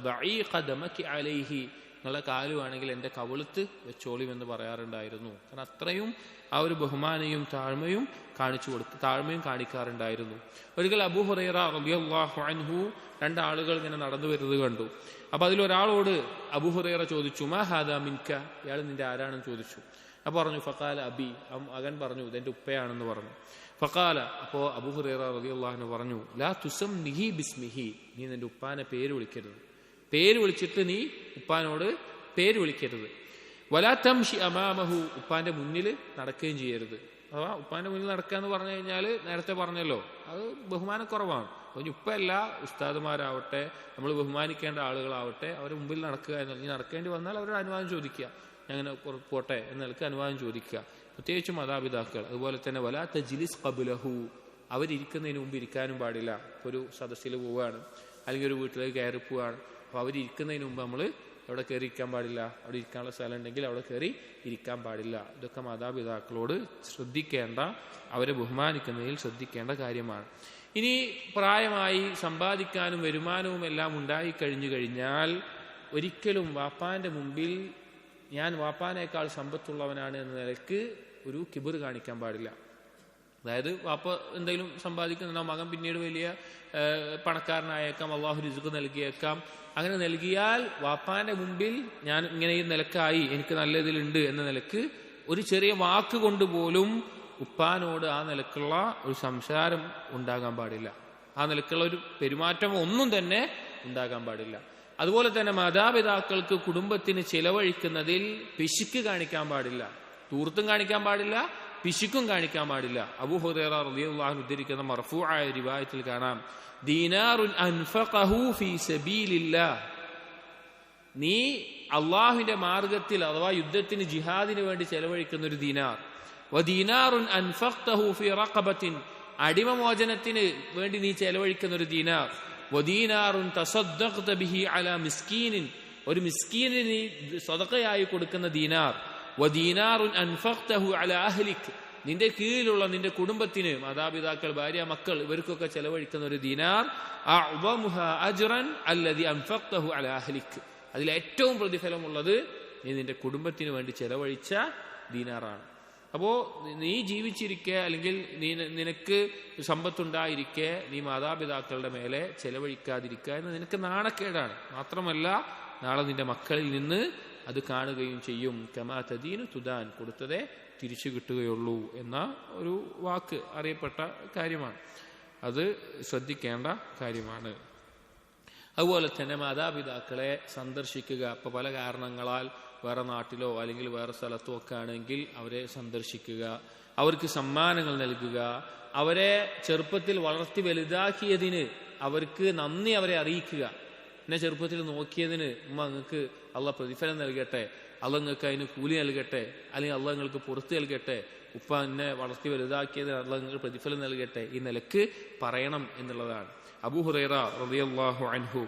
നിങ്ങളുടെ കാലുവാണെങ്കിൽ എൻ്റെ കവിളത്ത് വെച്ചോളിയും എന്ന് പറയാറുണ്ടായിരുന്നു. കാരണം അത്രയും ആ ഒരു ബഹുമാനയും താഴ്മയും കാണിക്കാറുണ്ടായിരുന്നു. ഒരിക്കൽ അബൂ ഹുറൈറ റളിയല്ലാഹു അൻഹു രണ്ടാളുകൾ ഇങ്ങനെ നടന്നു വരുന്നത് കണ്ടു. അപ്പൊ അതിലൊരാളോട് അബൂ ഹുറൈറ ചോദിച്ചു, മാ ഹാദാ മിൻക, ഇയാൾ നിന്റെ ആരാണെന്ന് ചോദിച്ചു. അപ്പൊ പറഞ്ഞു, ഫഖാല അബി, മകൻ പറഞ്ഞു ഇതെന്റെ ഉപ്പയാണെന്ന് പറഞ്ഞു. ഫഖാല, അപ്പോ അബൂ ഹുറൈറ റളിയല്ലാഹു അൻഹു പറഞ്ഞു, ലാ തുസമ്മിഹി ബിസ്മിഹി, നീ നിന്റെ ഉപ്പാനെ പേര് വിളിക്കരുത്, പേര് വിളിച്ചിട്ട് നീ ഉപ്പാനോട് പേര് വിളിക്കരുത്. വലാ തംശി അമാമഹു, ഉപ്പാന്റെ മുന്നിൽ നടക്കുകയും ചെയ്യരുത്. അഥവാ ഉപ്പാന്റെ മുന്നിൽ നടക്കുക എന്ന് പറഞ്ഞു കഴിഞ്ഞാൽ നേരത്തെ പറഞ്ഞല്ലോ, അത് ബഹുമാനക്കുറവാണ്. അപ്പോൾ ഉപ്പയല്ല, ഉസ്താദുമാരാവട്ടെ, നമ്മൾ ബഹുമാനിക്കേണ്ട ആളുകളാവട്ടെ, അവരുടെ മുമ്പിൽ നടക്കുക എന്ന് നടക്കേണ്ടി വന്നാൽ അവരുടെ അനുവാദം ചോദിക്കുക, അങ്ങനെ പോട്ടെ എന്ന നിലക്ക് അനുവാദം ചോദിക്കുക. പ്രത്യേകിച്ച് മാതാപിതാക്കൾ. അതുപോലെ തന്നെ വലാ തജ്ലിസ് ഖബ്ലഹു, അവരിയ്ക്കുന്നതിന് മുമ്പ് ഇരിക്കാനും പാടില്ല. ഒരു സദസ്സിൽ പോവുകയാണ് അല്ലെങ്കിൽ ഒരു വീട്ടിലേക്ക് കയറി പോവുകയാണ്, അപ്പോൾ അവരിയ്ക്കുന്നതിന് മുമ്പ് നമ്മൾ അവിടെ കയറി ഇരിക്കാൻ പാടില്ല. അവിടെ ഇരിക്കാനുള്ള സ്ഥലം ഉണ്ടെങ്കിൽ അവിടെ കയറി ഇരിക്കാൻ പാടില്ല. ഇതൊക്കെ മാതാപിതാക്കളോട് ശ്രദ്ധിക്കേണ്ട, അവരെ ബഹുമാനിക്കുന്നതിൽ ശ്രദ്ധിക്കേണ്ട കാര്യമാണ്. ഇനി പ്രായമായി സമ്പാദിക്കാനും വരുമാനവും എല്ലാം ഉണ്ടായി കഴിഞ്ഞാൽ ഒരിക്കലും വാപ്പാന്റെ മുമ്പിൽ ഞാൻ വാപ്പാനേക്കാൾ സമ്പത്തുള്ളവനാണ് എന്ന നിലക്ക് ഒരു കിബിർ കാണിക്കാൻ പാടില്ല. അതായത് വാപ്പ എന്തെങ്കിലും സമ്പാദിക്കുന്ന മകൻ പിന്നീട് വലിയ പണക്കാരനായേക്കാം, അള്ളാഹു റിസ്ക് നൽകിയേക്കാം. അങ്ങനെ നൽകിയാൽ വാപ്പാന്റെ മുമ്പിൽ ഞാൻ ഇങ്ങനെ ഈ നിലക്കായി, എനിക്ക് നല്ല ഇതിലുണ്ട് എന്ന നിലക്ക് ഒരു ചെറിയ വാക്ക് കൊണ്ട് പോലും ഉപ്പാനോട് ആ നിലക്കുള്ള ഒരു സംസാരം ഉണ്ടാകാൻ പാടില്ല. ആ നിലക്കുള്ള ഒരു പെരുമാറ്റം ഒന്നും തന്നെ ഉണ്ടാകാൻ പാടില്ല. അതുപോലെ തന്നെ മാതാപിതാക്കൾക്ക് കുടുംബത്തിന് ചിലവഴിക്കുന്നതിൽ പിശുക്ക് കാണിക്കാൻ പാടില്ല, തൂർത്തും കാണിക്കാൻ പാടില്ല, പിശുക്കും കാണിക്കാൻ പാടില്ല. അബൂ ഹുറൈറ റളിയല്ലാഹു അൻഹു ഉദ്ധരിക്കുന്ന മർഫൂആയ റിവായത്തിൽ കാണാം, ദീനാറുൻ അൻഫഖഹു ഫീ സബീലില്ലാഹ്, നീ അള്ളാഹുവിന്റെ മാർഗത്തിൽ അഥവാ യുദ്ധത്തിന് ജിഹാദിന് വേണ്ടി ചെലവഴിക്കുന്ന ഒരു ദീനാർ, വദീനാറുൻ അൻഫഖ്തഹു ഫീ റഖബത്തിൻ, അടിമമോചനത്തിന് വേണ്ടി നീ ചെലവഴിക്കുന്ന ഒരു ദീനാർ, വദീനാറുൻ തസദ്ദഖ്ത ബിഹി അലാ മിസ്കീനിൻ, ഒരു മിസ്കീനിന് നീ സദഖയായി കൊടുക്കുന്ന ദീനാർ, വദീനാറുൻ അൻഫഖ്തഹു അലാ അഹ്ലിക്, നിന്റെ കീഴിലുള്ള നിന്റെ കുടുംബത്തിന് മാതാപിതാക്കൾ, ഭാര്യ, മക്കൾ ഇവർക്കൊക്കെ ചെലവഴിക്കുന്ന ഒരു ദീനാർ, അഅ്ദമുഹാ അജ്റൻ അല്ലദി അൻഫഖ്തഹു അലാ അഹ്ലിക്, അതിൽ ഏറ്റവും പ്രതിഫലമുള്ളത് നീ നിന്റെ കുടുംബത്തിന് വേണ്ടി ചെലവഴിച്ച ദീനാറാണ്. അപ്പോ നീ ജീവിച്ചിരിക്കെ അല്ലെങ്കിൽ നിനക്ക് സമ്പത്തുണ്ടായിരിക്കെ നീ മാതാപിതാക്കളുടെ മേലെ ചെലവഴിക്കാതിരിക്കുക എന്ന് നിനക്ക് നാണക്കേടാണ്. മാത്രമല്ല നാളെ നിന്റെ മക്കളിൽ നിന്ന് അത് കാണുകയും ചെയ്യും. കമാ തദീനു തുദാൻ, കൊടുത്തതേ തിരിച്ചു കിട്ടുകയുള്ളൂ എന്ന ഒരു വാക്ക് അറിയപ്പെട്ട കാര്യമാണ്. അത് ശ്രദ്ധിക്കേണ്ട കാര്യമാണ്. അതുപോലെ തന്നെ മാതാപിതാക്കളെ സന്ദർശിക്കുക. ഇപ്പൊ പല കാരണങ്ങളാൽ വേറെ നാട്ടിലോ അല്ലെങ്കിൽ വേറെ സ്ഥലത്തോ ഒക്കെ ആണെങ്കിൽ അവരെ സന്ദർശിക്കുക, അവർക്ക് സമ്മാനങ്ങൾ നൽകുക, അവരെ ചെറുപ്പത്തിൽ വളർത്തി വലുതാക്കിയതിന് അവർക്ക് നന്ദി അവരെ അറിയിക്കുക. എന്നെ ചെറുപ്പത്തിൽ നോക്കിയതിന് ഉമ്മ നിങ്ങൾക്ക് അള്ളാഹ് പ്രതിഫലം നൽകട്ടെ, അള്ളാഹ് നിങ്ങൾക്ക് അതിന് കൂലി നൽകട്ടെ, അല്ലെങ്കിൽ അള്ളാഹ് നിങ്ങൾക്ക് പുറത്ത് നൽകട്ടെ, ഉപ്പ എന്നെ വളർത്തി വലുതാക്കിയതിന് അള്ളാഹ് നിങ്ങൾക്ക് പ്രതിഫലം നൽകട്ടെ, ഈ നിലക്ക് പറയണം എന്നുള്ളതാണ്. അബൂ ഹുറൈറ റളിയല്ലാഹു അൻഹു,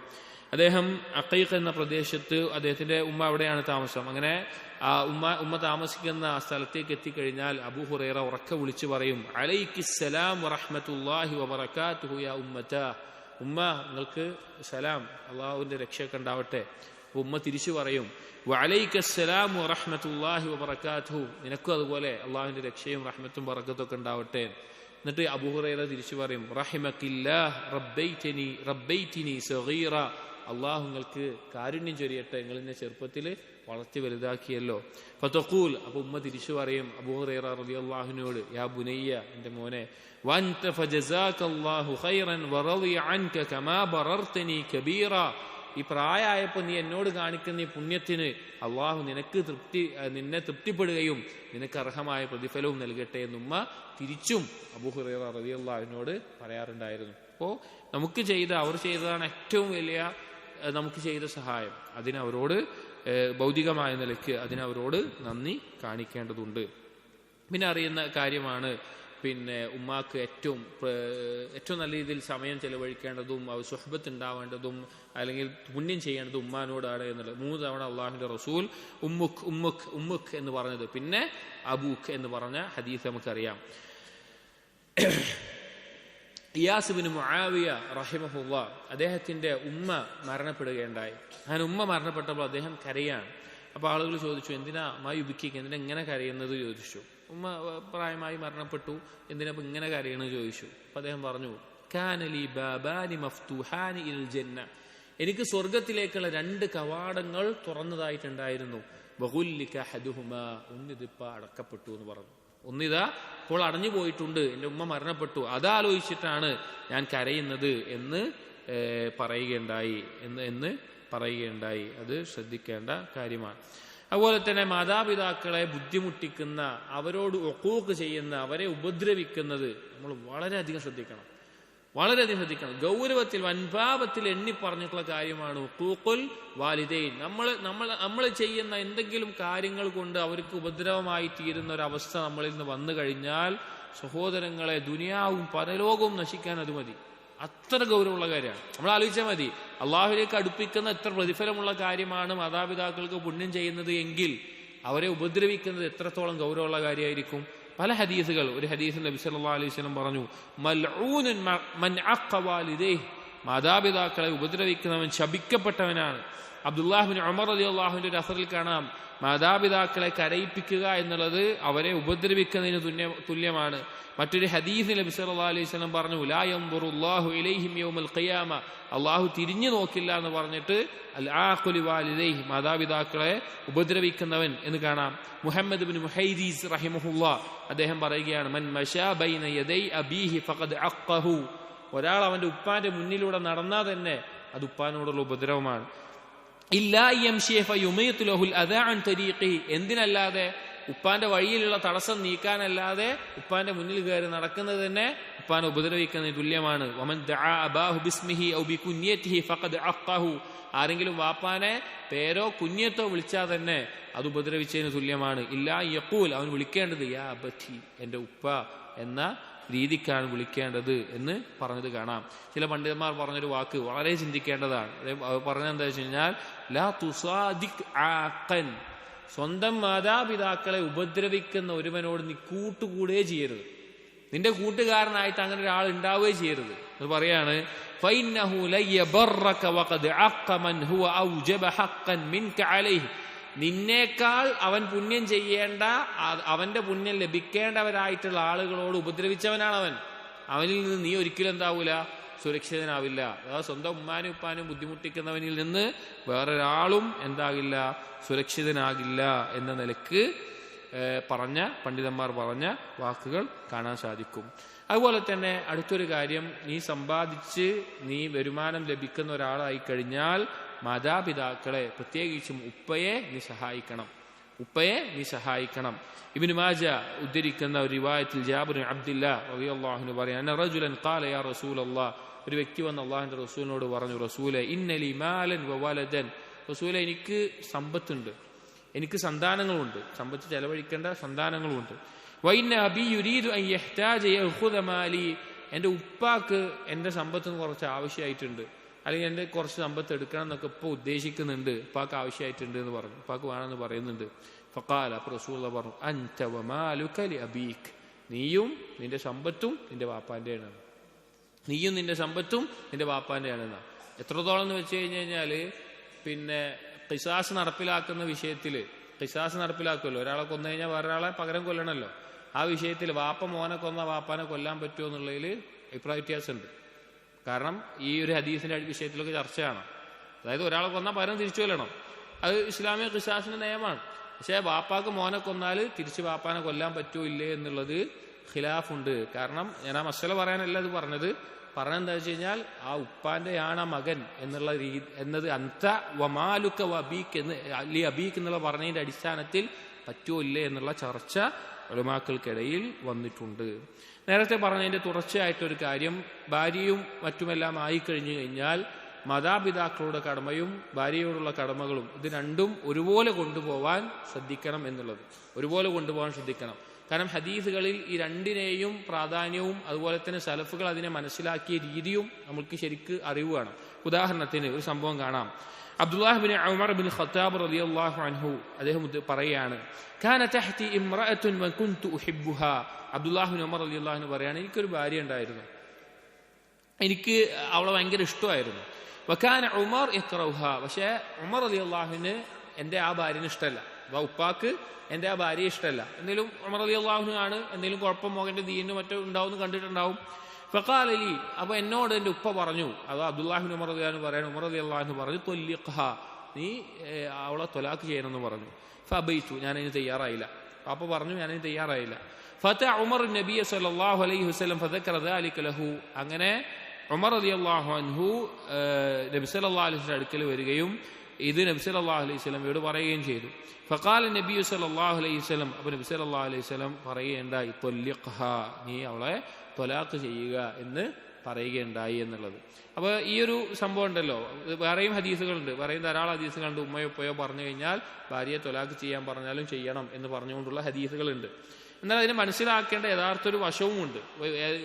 അദ്ദേഹം അഖീഖ് എന്ന പ്രദേശത്ത്, അദ്ദേഹത്തിന്റെ ഉമ്മ അവിടെയാണ് താമസം. അങ്ങനെ ആ ഉമ്മ താമസിക്കുന്ന ആ സ്ഥലത്തേക്ക് എത്തിക്കഴിഞ്ഞാൽ അബൂ ഹുറൈറ ഉറക്കെ വിളിച്ചു പറയും, അലൈക്കിസ്സലാം വറഹ്മത്തുള്ളാഹി വബറകാതുഹു യാ ഉമ്മത്താ, ഉമ്മ നിങ്ങൾക്ക് സലാം, അള്ളാഹുവിന്റെ രക്ഷയൊക്കെ ഉണ്ടാവട്ടെ. ഉമ്മ തിരിച്ചു പറയും, വഅലൈക്കസ്സലാം വറഹ്മത്തുള്ളാഹി വബറകാതുഹു, നിനക്കും അതുപോലെ അള്ളാഹുവിന്റെ രക്ഷയും റഹ്മത്തും ബറക്കത്തും ഒക്കെ ഉണ്ടാവട്ടെ. എന്നിട്ട് അബൂ ഹുറൈറ തിരിച്ചു പറയും, റഹിമക്കില്ലാഹ് റബ്ബൈതിനി സഗീറ, അള്ളാഹു നിങ്ങൾക്ക് കാരുണ്യം ചൊരിയട്ടെ, നിങ്ങൾ എന്നെ ചെറുപ്പത്തിൽ വളർത്തി വലുതാക്കിയല്ലോ. ഫതഖൂൽ, അപ്പൊ ഉമ്മ തിരിച്ചു പറയും അബൂ ഹുറൈറ റളിയല്ലാഹു അൻഹുവിനോട്, യാ ബുനയ്യ, എന്റെ മോനെ, വഅൻത ഫജസാകല്ലാഹു ഖൈറൻ വറളിയ അൻക കമാ ബറർതനി കബീറ, ഈ പ്രായമായപ്പോൾ നീ എന്നോട് കാണിക്കുന്ന ഈ പുണ്യത്തിന് അള്ളാഹു നിന്നെ തൃപ്തിപ്പെടുകയും നിനക്ക് അർഹമായ പ്രതിഫലവും നൽകട്ടെ എന്നുമ്മ തിരിച്ചും അബൂ ഹുറൈറ റളിയല്ലാഹു അൻഹുവിനോട് പറയാറുണ്ടായിരുന്നു. അപ്പോൾ അവർ ചെയ്തതാണ് ഏറ്റവും വലിയ നമുക്ക് ചെയ്ത സഹായം. അതിനവരോട് ഭൗതികമായ നിലയ്ക്ക് അതിനവരോട് നന്ദി കാണിക്കേണ്ടതുണ്ട്. പിന്നെ അറിയുന്ന കാര്യമാണ്, പിന്നെ ഉമ്മാക്ക് ഏറ്റവും നല്ല രീതിയിൽ സമയം ചെലവഴിക്കേണ്ടതും സുഹബത്ത് ഉണ്ടാവേണ്ടതും അല്ലെങ്കിൽ പുണ്യം ചെയ്യേണ്ടതും ഉമ്മാനോടാണ് എന്നുള്ളത്. 3 തവണ അള്ളാഹുവിന്റെ റസൂൽ ഉമ്മുഖ് എന്ന് പറഞ്ഞത്, പിന്നെ അബൂഖ് എന്ന് പറഞ്ഞ ഹദീസ് നമുക്കറിയാം. ഇയാസ് ഇബ്നു മുആവിയ റഹിമഹുല്ലാ, അദ്ദേഹത്തിന്റെ ഉമ്മ മരണപ്പെടുകയുണ്ടായി. അങ്ങനെ ഉമ്മ മരണപ്പെട്ടപ്പോൾ അദ്ദേഹം കരയാണ്. അപ്പൊ ആളുകൾ ചോദിച്ചു, എന്തിനാ മായുബിക്ക്, എന്തിനാ ഇങ്ങനെ കരയുന്നത് ചോദിച്ചു. ഉമ്മ പ്രായമായി മരണപ്പെട്ടു, എന്തിനാ ഇങ്ങനെ കരയണെന്ന് ചോദിച്ചു. അപ്പൊ അദ്ദേഹം പറഞ്ഞു, കാനലി ബാബാനി മഫ്തൂഹാനി ഇൽ ജന്ന, എനിക്ക് സ്വർഗത്തിലേക്കുള്ള 2 കവാടങ്ങൾ തുറന്നതായിട്ടുണ്ടായിരുന്നു. ബഹുല്ലിക ഹദുഹുമാ, ഒന്നിതിപ്പ അടക്കപ്പെട്ടു എന്ന് പറഞ്ഞു. ഒന്നിതാ ഇപ്പോൾ അടഞ്ഞു പോയിട്ടുണ്ട്, എൻ്റെ ഉമ്മ മരണപ്പെട്ടു, അതാലോചിച്ചിട്ടാണ് ഞാൻ കരയുന്നത് എന്ന് പറയുകയുണ്ടായി. അത് ശ്രദ്ധിക്കേണ്ട കാര്യമാണ്. അതുപോലെ തന്നെ മാതാപിതാക്കളെ ബുദ്ധിമുട്ടിക്കുന്ന, അവരോട് ഉഖൂഖ് ചെയ്യുന്ന, അവരെ ഉപദ്രവിക്കുന്നത് നമ്മൾ വളരെയധികം ശ്രദ്ധിക്കണം. ഗൗരവത്തിൽ വൻപാപത്തിൽ എണ്ണി പറഞ്ഞിട്ടുള്ള കാര്യമാണ് ഉഖൂഖുൽ വാലിദൈൻ. നമ്മൾ ചെയ്യുന്ന എന്തെങ്കിലും കാര്യങ്ങൾ കൊണ്ട് അവർക്ക് ഉപദ്രവമായി തീരുന്ന ഒരവസ്ഥ നമ്മളിൽ നിന്ന് വന്നു കഴിഞ്ഞാൽ സഹോദരങ്ങളെ, ദുനിയാവും പരലോകവും നശിക്കാൻ അത് മതി. അത്ര ഗൗരവമുള്ള കാര്യമാണ്. നമ്മൾ ആലോചിച്ചാൽ മതി, അള്ളാഹുവിലേക്ക് അടുപ്പിക്കുന്ന എത്ര പ്രതിഫലമുള്ള കാര്യമാണ് മാതാപിതാക്കൾക്ക് പുണ്യം ചെയ്യുന്നത് എങ്കിൽ അവരെ ഉപദ്രവിക്കുന്നത് എത്രത്തോളം ഗൗരവമുള്ള കാര്യമായിരിക്കും. പല ഹദീസുകൾ, ഒരു ഹദീസിൽ നബി സല്ലല്ലാഹു അലൈഹി വസല്ലം പറഞ്ഞു, മൽഊനുൻ മൻ അഖ വാലിദൈഹി, മാതാപിതാക്കളെ ഉപദ്രവിക്കുന്നവൻ ശപിക്കപ്പെട്ടവനാണ്. അബ്ദുല്ലാഹ് ഇബ്നു ഉമർ റളിയല്ലാഹുവിന്റെ ഒരു അസറിൽ കാണാം, മാതാപിതാക്കളെ കരയിപ്പിക്കുക എന്നുള്ളത് അവരെ ഉപദ്രവിക്കുന്നതിന് തുല്യമാണ്. മറ്റൊരു ഹദീസിൽ നബി സല്ലല്ലാഹു അലൈഹി വസല്ലം പറഞ്ഞു, ലാ യൻദുറുല്ലാഹു ഇലൈഹിം യൗമൽ ഖിയാമ, അള്ളാഹു തിരിഞ്ഞു നോക്കില്ല എന്ന് പറഞ്ഞിട്ട് അൽ ആഖുലി വാലിദൈഹി, മാതാപിതാക്കളെ ഉപദ്രവിക്കുന്നവൻ എന്ന് കാണാം. മുഹമ്മദ് ഇബ്നു മുഹൈദീസ് റഹിമഹുല്ലാ അദ്ദേഹം പറയുകയാണ്, മൻ മശാ ബൈന യദൈ അബീഹി ഫഖദ് അഖ്ഖഹു, ഒരാൾ അവന്റെ ഉപ്പാന്റെ മുന്നിലൂടെ നടന്നാൽ തന്നെ അത് ഉപ്പാനോടുള്ള ഉപദ്രവമാണ്. എന്തിനല്ലാതെ ഉപ്പാന്റെ വഴിയിലുള്ള തടസ്സം നീക്കാനല്ലാതെ ഉപ്പാന്റെ മുന്നിൽ കയറി നടക്കുന്നത് തന്നെ ഉപ്പാനെ ഉപദ്രവിക്കുന്നതിന് തുല്യമാണ്. ആരെങ്കിലും വാപ്പാനെ പേരോ കുഞ്ഞത്തോ വിളിച്ചാൽ തന്നെ അത് ഉപദ്രവിച്ചതിന് തുല്യമാണ്. ഇല്ലാ യഖൂൽ, അവൻ വിളിക്കേണ്ടത് യാ അബത്തി, എന്റെ ഉപ്പ എന്ന രീതിക്കാണ് വിളിക്കേണ്ടത് എന്ന് പറഞ്ഞത് കാണാം. ചില പണ്ഡിതന്മാർ പറഞ്ഞൊരു വാക്ക് വളരെ ചിന്തിക്കേണ്ടതാണ്. പറഞ്ഞത് എന്താ വെച്ച് കഴിഞ്ഞാൽ, ലാ തുസാദിഖ് ആഖൻ, സ്വന്തം മാതാപിതാക്കളെ ഉപദ്രവിക്കുന്ന ഒരുവനോട് നീ കൂട്ടുകൂടുകയേ ചെയ്യരുത്. നിന്റെ കൂട്ടുകാരനായിട്ട് അങ്ങനെ ഒരാൾ ഉണ്ടാവുകയും ചെയ്യരുത്. അത് പറയാണ്, ഫൈന്നഹു ലയബറക വഖദ് അഖ മൻ ഹുവ ഔജബ ഹഖൻ മിൻക അലൈഹി, നിന്നേക്കാൾ അവൻ പുണ്യം ചെയ്യേണ്ട, അവന്റെ പുണ്യം ലഭിക്കേണ്ടവരായിട്ടുള്ള ആളുകളോട് ഉപദ്രവിച്ചവനാണ് അവൻ. അവനിൽ നിന്ന് നീ ഒരിക്കലും എന്താവൂല, സുരക്ഷിതനാവില്ല. അതായത് സ്വന്തം ഉമ്മാനും ഉപ്പാനും ബുദ്ധിമുട്ടിക്കുന്നവനിൽ നിന്ന് വേറൊരാളും എന്താകില്ല, സുരക്ഷിതനാകില്ല എന്ന നിലക്ക് പറഞ്ഞ പണ്ഡിതന്മാർ പറഞ്ഞ വാക്കുകൾ കാണാൻ സാധിക്കും. അതുപോലെ തന്നെ അടുത്തൊരു കാര്യം, നീ സമ്പാദിച്ച് നീ വരുമാനം ലഭിക്കുന്ന ഒരാളായി കഴിഞ്ഞാൽ മാതാപിതാക്കളെ, പ്രത്യേകിച്ചും ഉപ്പയെ നീ സഹായിക്കണം. ഇബ്നു മാജ ഉദ്ധരിക്കുന്ന ഒരു റിവായത്തിൽ ജാബിർ അബ്ദുല്ലാഹ് റളിയല്ലാഹു അൻഹു പറയുന്നു, റജുലൻ ഖാല യാ റസൂലല്ലാഹ്, ഒരു വ്യക്തി വന്ന് അല്ലാഹുവിന്റെ റസൂലിനോട് പറഞ്ഞു, റസൂലേ ഇന്നലി മാലൻ വവലദൻ, റസൂലേ എനിക്ക് സമ്പത്തുണ്ട്, എനിക്ക് സന്താനങ്ങളുണ്ട്, സമ്പത്ത് ചെലവഴിക്കേണ്ട സന്താനങ്ങളുണ്ട്. വഇന്ന അബി യുരീദു അൻ യഹ്താജ യഖുദ മാലി, എൻ്റെ ഉപ്പാക്ക് എൻ്റെ സമ്പത്തിന് കുറച്ച് ആവശ്യമായിട്ടുണ്ട്, അല്ലെങ്കിൽ എൻ്റെ കുറച്ച് സമ്പത്ത് എടുക്കണം എന്നൊക്കെ ഇപ്പോൾ ഉദ്ദേശിക്കുന്നുണ്ട്, ഉപ്പാക്ക് ആവശ്യമായിട്ടുണ്ട് എന്ന് പറഞ്ഞു, ഉപ്പാക്ക് വേണമെന്ന് പറയുന്നുണ്ട്. ഫഖാല, അപ്പോൾ റസൂലുള്ളാഹി പറഞ്ഞു, അൻത വമാലുക ലി അബീക്, നീയും നിന്റെ സമ്പത്തും നിന്റെ വാപ്പാൻ്റെയാണ്. നീയും നിന്റെ സമ്പത്തും നിന്റെ വാപ്പാൻ്റെയാണെന്നാ. എത്രത്തോളം എന്ന് വെച്ച് കഴിഞ്ഞാൽ, പിന്നെ ഖിസാസ് നടപ്പിലാക്കുന്ന വിഷയത്തിൽ, ഖിസാസ് നടപ്പിലാക്കുമല്ലോ, ഒരാളെ കൊന്നു കഴിഞ്ഞാൽ വേറൊരാളെ പകരം കൊല്ലണമല്ലോ. ആ വിഷയത്തിൽ വാപ്പ മോനെ കൊന്ന വാപ്പാനെ കൊല്ലാൻ പറ്റുമോ എന്നുള്ളതിൽ അഭിപ്രായ വ്യത്യാസമുണ്ട്. കാരണം ഈ ഒരു ഹദീസിന്റെ വിഷയത്തിലൊക്കെ ചർച്ചയാണ്. അതായത് ഒരാളെ കൊന്നാൽ പകരം തിരിച്ചു കൊല്ലണം, അത് ഇസ്ലാമിക ഖിസാസിന്റെ നിയമമാണ്. പക്ഷേ വാപ്പാക്ക് മോനെ കൊന്നാൽ തിരിച്ച് വാപ്പാനെ കൊല്ലാൻ പറ്റുമോ ഇല്ലേ എന്നുള്ളത് ഖിലാഫുണ്ട്. കാരണം ഞാൻ ആ മസല പറയാനല്ല ഇത് പറഞ്ഞെന്താ വെച്ച് കഴിഞ്ഞാൽ, ആ ഉപ്പാന്റെ ആണ് ആ മകൻ എന്നുള്ള എന്നത് അന്ത വമാലുക വബീക്ക് എന്ന് അല്ലി അബീക്ക് എന്നുള്ള പറഞ്ഞതിന്റെ അടിസ്ഥാനത്തിൽ പറ്റുമോ ഇല്ലേ എന്നുള്ള ചർച്ച ഉലമാക്കൾക്കിടയിൽ വന്നിട്ടുണ്ട്. നേരത്തെ പറഞ്ഞതിന്റെ തുടർച്ചയായിട്ടൊരു കാര്യം, ഭാര്യയും മറ്റുമെല്ലാം ആയിക്കഴിഞ്ഞു കഴിഞ്ഞാൽ മാതാപിതാക്കളുടെ കടമയും ഭാര്യയോടുള്ള കടമകളും ഇത് രണ്ടും ഒരുപോലെ കൊണ്ടുപോകാൻ ശ്രദ്ധിക്കണം എന്നുള്ളത്, ഒരുപോലെ കൊണ്ടുപോകാൻ ശ്രദ്ധിക്കണം. കാരണം ഹദീസുകളിൽ ഈ രണ്ടിനെയും പ്രാധാന്യവും അതുപോലെ തന്നെ സലഫുകൾ അതിനെ മനസ്സിലാക്കിയ രീതിയും നമുക്ക് ശരിക്ക് അറിവ് വേണം. ഉദാഹരണത്തിന് ഒരു സംഭവം കാണാം. Abdullah bin Umar bin Khattab റളിയല്ലാഹു അൻഹു അദ്ദേഹം പറയുകയാണ്, കാന തഹ്തി ഇംറഅത്തുൻ വകുൻതു ഉഹിബ്ബുഹാ. അബ്ദുല്ലാഹ് ബിൻ ഉമർ റളിയല്ലാഹു അൻഹു പറയാണ്, എനിക്കൊരു ഭാര്യ ഉണ്ടായിരുന്നു, എനിക്ക് അവളെ ഭയങ്കര ഇഷ്ടമായിരുന്നു. വകാന ഉമർ യക്റഹുഹാ, പക്ഷേ ഉമർ റളിയല്ലാഹുവിന് എൻ്റെ ആ ഭാര്യനെ ഇഷ്ടമല്ല. അപ്പോൾ ഉപ്പാക്ക് എൻ്റെ ആ ഭാര്യയെ ഇഷ്ടമല്ല. എന്തെങ്കിലും ഉമർ റളിയല്ലാഹു ആണ് എന്തെങ്കിലും കുഴപ്പം മോകൻ്റെ ദീനിന് മറ്റോ ഉണ്ടാവും കണ്ടിട്ടുണ്ടാവും. ഫഖാല ലി, അപ്പോൾ എന്നോട് എൻ്റെ ഉപ്പ പറഞ്ഞു, അത് അബ്ദുല്ലാഹി ബിൻ ഉമർ റളിയല്ലാഹു പറയാണ്, ഉമർ റളിയല്ലാഹു പറഞ്ഞു, ത്വല്ലിഖ്ഹാ, നീ അവളെ ത്വലാഖ് ചെയ്യണമെന്ന് പറഞ്ഞു. ഫഅബൈതു, ഞാനതിന് തയ്യാറായില്ല. പാപ്പ പറഞ്ഞു, ഞാനതിന് തയ്യാറായില്ല. ഫതഅ ഉമർ നബിയ സല്ലല്ലാഹു അലൈഹി വസല്ലം ഫദക്കറ ദാലിക ലഹു, അങ്ങനെ ഉമർ റളിയല്ലാഹു അൻഹു നബി സല്ലല്ലാഹു അലൈഹി വസല്ലം അടുക്കൽ വരികയും ഇത് നബി സല്ലല്ലാഹു അലൈഹി വസല്ലമയോട് പറയുകയും ചെയ്തു. ഫഖാല നബി സല്ലല്ലാഹു അലൈഹി വസല്ലം, അപ്പോൾ നബി സല്ലല്ലാഹു അലൈഹി വസല്ലം പറയുകയുണ്ടായി, ത്വല്ലിഖ്ഹാ, നീ അവളെ ത്വലാഖ് ചെയ്യുക എന്ന് പറയുകയുണ്ടായി എന്നുള്ളത്. അപ്പോൾ ഈ ഒരു സംഭവം ഉണ്ടല്ലോ, വേറെയും ഹദീസുകളുണ്ട്, വേറെയും ധാരാളം ഹദീസുകളുണ്ട്. ഉമ്മയോ ഉപ്പയോ പറഞ്ഞു കഴിഞ്ഞാൽ ഭാര്യയെ ത്വലാഖ് ചെയ്യാൻ പറഞ്ഞാലും ചെയ്യണം എന്ന് പറഞ്ഞുകൊണ്ടുള്ള ഹദീസുകളുണ്ട്. എന്നാൽ അതിനെ മനസ്സിലാക്കേണ്ട യഥാർത്ഥ ഒരു വശവുമുണ്ട്.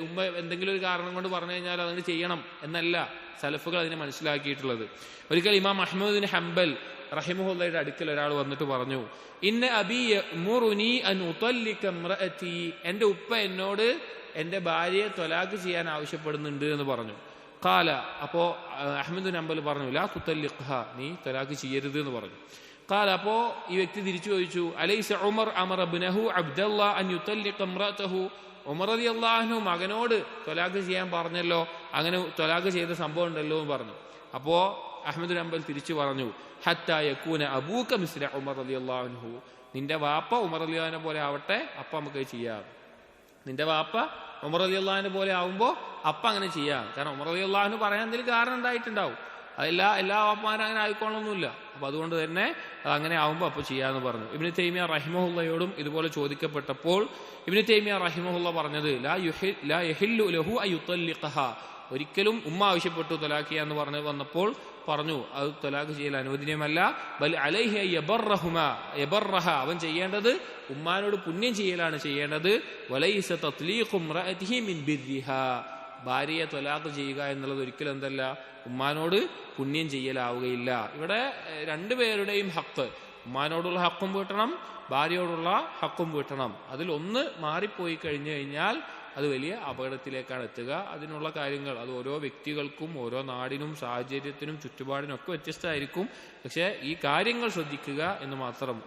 ഉമ്മ എന്തെങ്കിലും ഒരു കാരണം കൊണ്ട് പറഞ്ഞു കഴിഞ്ഞാൽ അതിന് ചെയ്യണം എന്നല്ല സലഫുകൾ അതിനെ മനസ്സിലാക്കിയിട്ടുള്ളത്. ഒരിക്കൽ ഇമാം അഹ്മദ് ബിൻ ഹംബൽ റഹിമഹുള്ളയുടെ അടുക്കൽ ഒരാൾ വന്നിട്ട് പറഞ്ഞു, ഇന്ന അബി യഅ്മുറുനി അൻ ഉതല്ലിക ഇംറഅതി, എൻ്റെ ഉപ്പ എന്നോട് എൻ്റെ ഭാര്യയെ ത്വലാഖ് ചെയ്യാൻ ആവശ്യപ്പെടുന്നുണ്ട് എന്ന് പറഞ്ഞു. ഖാല, അപ്പോൾ അഹ്മദ് ബിൻ ഹംബൽ പറഞ്ഞു, ലാ തുതല്ലിഖ്ഹാ, നീ ത്വലാഖ് ചെയ്യരുത് എന്ന് പറഞ്ഞു. ഖാല, അപ്പോൾ ഈ വ്യക്തി തിരിച്ചു ചോദിച്ചു, അലൈസ ഉമർ അമറ ഇബ്നഹു അബ്ദുല്ലാഹ് അൻ യുതല്ലിഖ ഇംറഅതഹു, ഉമർ റളിയല്ലാഹു അൻഹു മകനോട് ത്വലാഖ് ചെയ്യാൻ പറഞ്ഞല്ലോ, അങ്ങനെ ത്വലാഖ് ചെയ്ത സംഭവം ഉണ്ടല്ലോ എന്ന് പറഞ്ഞു. അപ്പോൾ അഹ്മദ് ബിൻ ഹംബൽ തിരിച്ചു പറഞ്ഞു, ഹത്താ യകൂന അബൂക മിസ്ല ഉമർ റളിയല്ലാഹു അൻഹു, നിന്റെ വാപ്പ ഉമർ റളിയല്ലാഹുവിനെ പോലെ ആവട്ടെ, അപ്പം നമുക്ക് ചെയ്യാം. നിന്റെ വാപ്പ ഉമർ റളിയല്ലാഹുവിനെ പോലെ ആവുമ്പോൾ അപ്പം അങ്ങനെ ചെയ്യാം. കാരണം ഉമർ റളിയല്ലാഹു പറയാൻ എന്തെങ്കിലും കാരണം ഉണ്ടായിട്ടുണ്ടാവും. എല്ലാ വാപ്പമാരും അങ്ങനെ ആയിക്കോളൊന്നുമില്ല. അപ്പൊ അതുകൊണ്ട് തന്നെ അങ്ങനെ ആവുമ്പോൾ അപ്പൊ ചെയ്യാന്ന് പറഞ്ഞു. ഇബ്നു തൈമിയ റഹിമഹുള്ളയോടും ഇതുപോലെ ചോദിക്കപ്പെട്ടപ്പോൾ ഇബ്നു തൈമിയ റഹിമഹുള്ള പറഞ്ഞത് ലാ യഹില്ലു ലഹു അയുത്തല്ലിഖഹ, ഒരിക്കലും ഉമ്മ ആവശ്യപ്പെട്ടു തൊലാഖ് ചെയ്യാന്ന് വന്നപ്പോൾ പറഞ്ഞു അത് തൊലാഖ് ചെയ്യൽ അനുവദനീയമല്ല. ബൽ അലൈഹി യബർറഹ, അവൻ ചെയ്യേണ്ടത് ഉമ്മാനോട് പുണ്യം ചെയ്യലാണ് ചെയ്യേണ്ടത്. വലൈസ തത്ലീഖു ഇംറഅതിഹി മിൻ ബിർരിഹാ, ഭാര്യയെ തൊലാഖ് ചെയ്യുക എന്നുള്ളത് ഒരിക്കലും എന്തല്ല, ഉമ്മാനോട് പുണ്യം ചെയ്യലാവുകയില്ല. ഇവിടെ രണ്ടുപേരുടെയും ഹക്ക്, ഉമ്മാനോടുള്ള ഹക്കും വീട്ടണം, ഭാര്യയോടുള്ള ഹക്കും വീട്ടണം. അതിൽ ഒന്ന് മാറിപ്പോയി കഴിഞ്ഞു കഴിഞ്ഞാൽ അത് വലിയ അപകടത്തിലേക്കാണ് എത്തുക. അതിനുള്ള കാര്യങ്ങൾ അത് ഓരോ വ്യക്തികൾക്കും ഓരോ നാടിനും സാഹചര്യത്തിനും ചുറ്റുപാടിനും ഒക്കെ വ്യത്യസ്തമായിരിക്കും. പക്ഷെ ഈ കാര്യങ്ങൾ ശ്രദ്ധിക്കുക എന്ന് മാത്രം.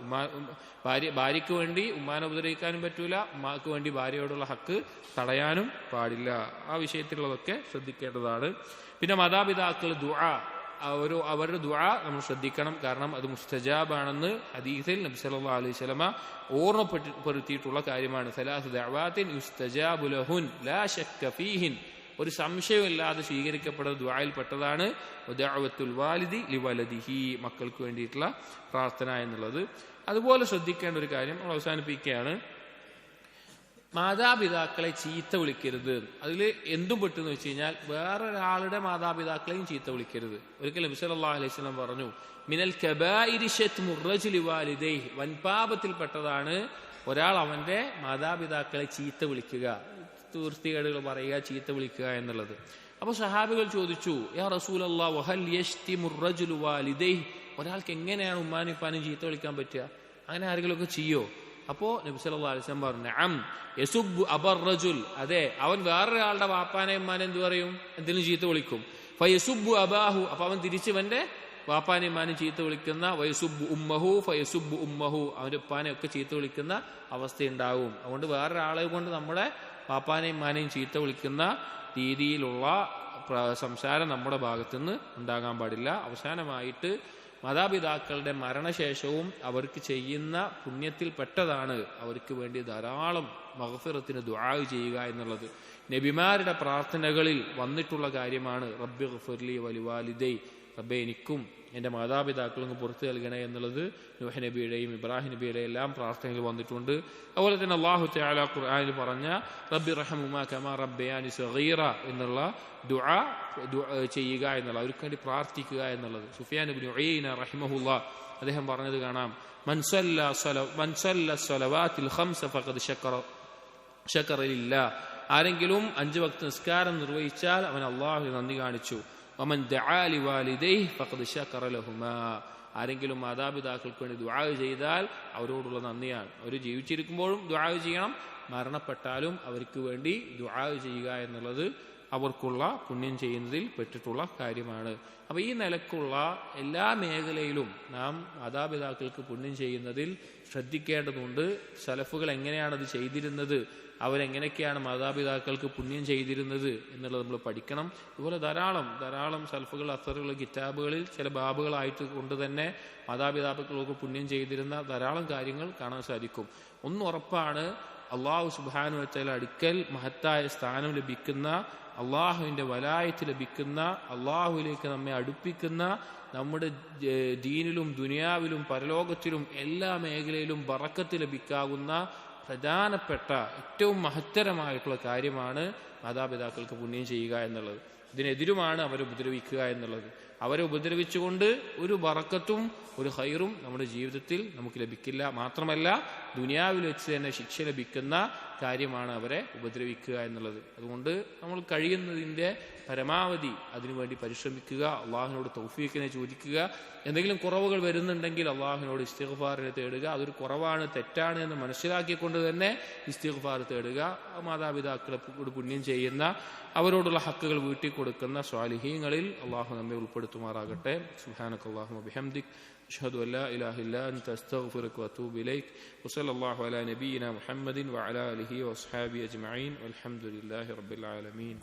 ഭാര്യയ്ക്ക് വേണ്ടി ഉമ്മാനെ ഉപദ്രവിക്കാനും പറ്റൂല, ഉമ്മാക്ക് വേണ്ടി ഭാര്യയോടുള്ള ഹക്ക് തടയാനും പാടില്ല. ആ വിഷയത്തിലുള്ളതൊക്കെ ശ്രദ്ധിക്കേണ്ടതാണ്. പിന്നെ മാതാപിതാക്കൾ അവരുടെ ദുആ നമ്മൾ ശ്രദ്ധിക്കണം. കാരണം അത് മുസ്തജാബാണെന്ന് ഹദീസിൽ നബി സല്ലല്ലാഹു അലൈഹി വസല്ലമ ഓർമ്മപ്പെടുത്തിയിട്ടുള്ള കാര്യമാണ്. സലാസു ദഅവാത്തിൻ യുസ്തജാബു ലഹുൻ ലാ ശക്ക ഫീഹിൻ, ഒരു സംശയമില്ലാതെ സ്വീകരിക്കപ്പെടുന്ന ദുആയിൽ പെട്ടതാണ് ദഅവത്തുൽ വാലിദി ലിവലദിഹി, മക്കൾക്ക് വേണ്ടിയിട്ടുള്ള പ്രാർത്ഥന എന്നുള്ളത്. അതുപോലെ ശ്രദ്ധിക്കേണ്ട ഒരു കാര്യം നമ്മൾ അവസാനിപ്പിക്കുകയാണ്. മാതാപിതാക്കളെ ചീത്ത വിളിക്കരുത്. അതിൽ എന്തും പെട്ടെന്ന് വെച്ച് കഴിഞ്ഞാൽ വേറൊരാളുടെ മാതാപിതാക്കളെയും ചീത്ത വിളിക്കരുത്. ഒരിക്കൽ നബി സല്ലല്ലാഹു അലൈഹി വസല്ലം പറഞ്ഞു, മിനൽ കബായിരി ശത്മു റജുലി വാലിദൈഹി, വൻപാപത്തിൽപ്പെട്ടതാണ് ഒരാൾ അവന്റെ മാതാപിതാക്കളെ ചീത്ത വിളിക്കുക, വൃത്തികേടുകൾ പറയുക, ചീത്ത വിളിക്കുക എന്നുള്ളത്. അപ്പൊ സഹാബികൾ ചോദിച്ചു, യാ റസൂലല്ലാഹ് വഹൽ യശ്തിമു റജുലു വാലിദൈഹി, ഒരാൾക്ക് എങ്ങനെയാണ് ഉമ്മാനും ഉപ്പാനും ചീത്ത വിളിക്കാൻ പറ്റുക? അങ്ങനെ ആരെങ്കിലും ഒക്കെ ചെയ്യോ? അപ്പോ നബി സല്ലല്ലാഹു അലൈഹി വസല്ലം പറഞ്ഞു, നഅം യസുബ്ബു അബർ റജുൽ, അതെ, അവൻ വേറൊരാളുടെ വാപ്പാനെ ഉമ്മാനെ എന്ത് പറയും, എന്തിനും ചീത്ത വിളിക്കും. ഫയസുബ്ബു അബാഹു, അപ്പൊ അവൻ തിരിച്ചവന്റെ വാപ്പാനെ ഉമ്മാനും ചീത്ത വിളിക്കുന്ന, വയസുബ്ബു ഉമ്മഹു ഫയസുബ്ബു ഉമ്മഹു, അവന്റെ ഉപ്പാനെ ഒക്കെ ചീത്ത വിളിക്കുന്ന അവസ്ഥയുണ്ടാവും. അതുകൊണ്ട് വേറൊരാളെ കൊണ്ട് നമ്മുടെ വാപ്പാനെയും ഉമ്മാനെയും ചീത്ത വിളിക്കുന്ന രീതിയിലുള്ള സംസാരം നമ്മുടെ ഭാഗത്തുനിന്ന് ഉണ്ടാകാൻ പാടില്ല. അവസാനമായിട്ട് മാതാപിതാക്കളുടെ മരണശേഷവും അവർക്ക് ചെയ്യുന്ന പുണ്യത്തിൽപ്പെട്ടതാണ് അവർക്ക് വേണ്ടി ധാരാളം മഗ്ഫിറത്തിന് ദുആ ചെയ്യുക എന്നുള്ളത്. നബിമാരുടെ പ്രാർത്ഥനകളിൽ വന്നിട്ടുള്ള കാര്യമാണ് റബ്ബി ഗ്ഫിർലി വലിവാലിദൈ, റബ്ബേ എനിക്കും എൻ്റെ മാതാപിതാക്കൾക്ക് പുറത്തു നൽകണേ എന്നുള്ളത് നൂഹ് നബിയുടെയും ഇബ്രാഹിം നബിയുടെയും എല്ലാം പ്രാർത്ഥനയിൽ വന്നിട്ടുണ്ട്. അതുപോലെ തന്നെ അല്ലാഹു തആല ഖുർആനിൽ പറഞ്ഞ റബ്ബി റഹ്മുമാ കമാ റബ്ബയാനി സഗീറ എന്നുള്ള ദുആ ചെയ്യുക എന്നുള്ള, അവർക്ക് വേണ്ടി പ്രാർത്ഥിക്കുക എന്നുള്ളത്. സുഫിയാൻ ഇബ്നു ഉയൈന റഹിമഹുല്ലാഹ് അദ്ദേഹം പറഞ്ഞത് കാണാം, മൻ സല്ല സ്വലവാത്തിൽ ഖംസ ഫഖദ് ശക്കറ ലില്ലാഹ്, ആരെങ്കിലും 5 വക്ത് നിസ്കാരം നിർവഹിച്ചാൽ അവൻ അല്ലാഹുവിന് നന്ദി കാണിച്ചു. വമൻ ദഅാ ലിവാലിദൈഹി ഫഖദ് ശക്കറ ലഹുമാ, ആരെങ്കിലും മാതാപിതാക്കൾക്ക് വേണ്ടി ദുആ ചെയ്താൽ അവരോടുള്ള നന്ദിയാണ്. അവർ ജീവിച്ചിരിക്കുമ്പോഴും ദുആ ചെയ്യണം, മരണപ്പെട്ടാലും അവർക്ക് വേണ്ടി ദുആ ചെയ്യുക എന്നുള്ളത് അവർക്കുള്ള പുണ്യം ചെയ്യുന്നതിൽ പെട്ടിട്ടുള്ള കാര്യമാണ്. അപ്പൊ ഈ നിലക്കുള്ള എല്ലാ മേഖലയിലും നാം മാതാപിതാക്കൾക്ക് പുണ്യം ചെയ്യുന്നതിൽ ശ്രദ്ധിക്കേണ്ടതുണ്ട്. സലഫുകൾ എങ്ങനെയാണത് ചെയ്തിരുന്നത്, അവരെങ്ങനെയൊക്കെയാണ് മാതാപിതാക്കൾക്ക് പുണ്യം ചെയ്തിരുന്നത് എന്നുള്ളത് നമ്മൾ പഠിക്കണം. ഇതുപോലെ ധാരാളം സലഫുകൾ അസറുകൾ കിതാബുകളിൽ ചില ബാബുകളായിട്ട് കൊണ്ട് തന്നെ മാതാപിതാക്കൾക്ക് പുണ്യം ചെയ്തിരുന്ന ധാരാളം കാര്യങ്ങൾ കാണാൻ സാധിക്കും. ഒന്നുറപ്പാണ്, അള്ളാഹു സുബ്ഹാനഹു വ തആല അടുക്കൽ മഹത്തായ സ്ഥാനം ലഭിക്കുന്ന, അള്ളാഹുവിൻ്റെ വലായത്ത് ലഭിക്കുന്ന, അള്ളാഹുവിലേക്ക് നമ്മെ അടുപ്പിക്കുന്ന, നമ്മുടെ ദീനിലും ദുനിയാവിലും പരലോകത്തിലും എല്ലാ മേഖലയിലും ബറക്കത്ത് ലഭിക്കാവുന്ന പ്രധാനപ്പെട്ട ഏറ്റവും മഹത്തരമായിട്ടുള്ള കാര്യമാണ് മാതാപിതാക്കൾക്ക് പുണ്യം ചെയ്യുക എന്നുള്ളത്. ഇതിനെതിരുമാണ് അവരെ ഉപദ്രവിക്കുക എന്നുള്ളത്. അവരെ ഉപദ്രവിച്ചുകൊണ്ട് ഒരു ബറക്കത്തും ഒരു ഖൈറും നമ്മുടെ ജീവിതത്തിൽ നമുക്ക് ലഭിക്കില്ല. മാത്രമല്ല ദുനിയാവിൽ വെച്ച് തന്നെ ശിക്ഷ ലഭിക്കുന്ന കാര്യമാണ് അവരെ ഉപദ്രവിക്കുക എന്നുള്ളത്. അതുകൊണ്ട് നമ്മൾ കഴിയുന്നതിൻ്റെ പരമാവധി അതിനുവേണ്ടി പരിശ്രമിക്കുക, അള്ളാഹുവിനോട് തൗഫീഖിനെ ചോദിക്കുക. എന്തെങ്കിലും കുറവുകൾ വരുന്നുണ്ടെങ്കിൽ അള്ളാഹുവിനോട് ഇസ്തിഗ്ഫാറിനെ തേടുക. അതൊരു കുറവാണ്, തെറ്റാണ് എന്ന് മനസ്സിലാക്കിക്കൊണ്ട് തന്നെ ഇസ്തിഗ്ഫാർ തേടുക. മാതാപിതാക്കളോട് പുണ്യം ചെയ്യുന്ന, അവരോടുള്ള ഹക്കുകൾ വീട്ടി കൊടുക്കുന്ന സ്വാലിഹീങ്ങളിൽ അള്ളാഹു നമ്മെ ഉൾപ്പെടുത്തുമാറാകട്ടെ. സുബ്ഹാനകല്ലാഹുമ്മ ബിഹംദിക് അഷ്ഹദു അല്ലാ ഇലാഹ ഇല്ലാ അൻത അസ്തഗ്ഫിറുക വഅതൂബു ഇലൈക് വസല്ലല്ലാഹു അലാ നബിയിനാ മുഹമ്മദിൻ വഅലാ ആലിഹി വഅസ്ഹാബിഹി അജ്മഈൻ വൽഹംദുലില്ലാഹി റബ്ബിൽ ആലമീൻ.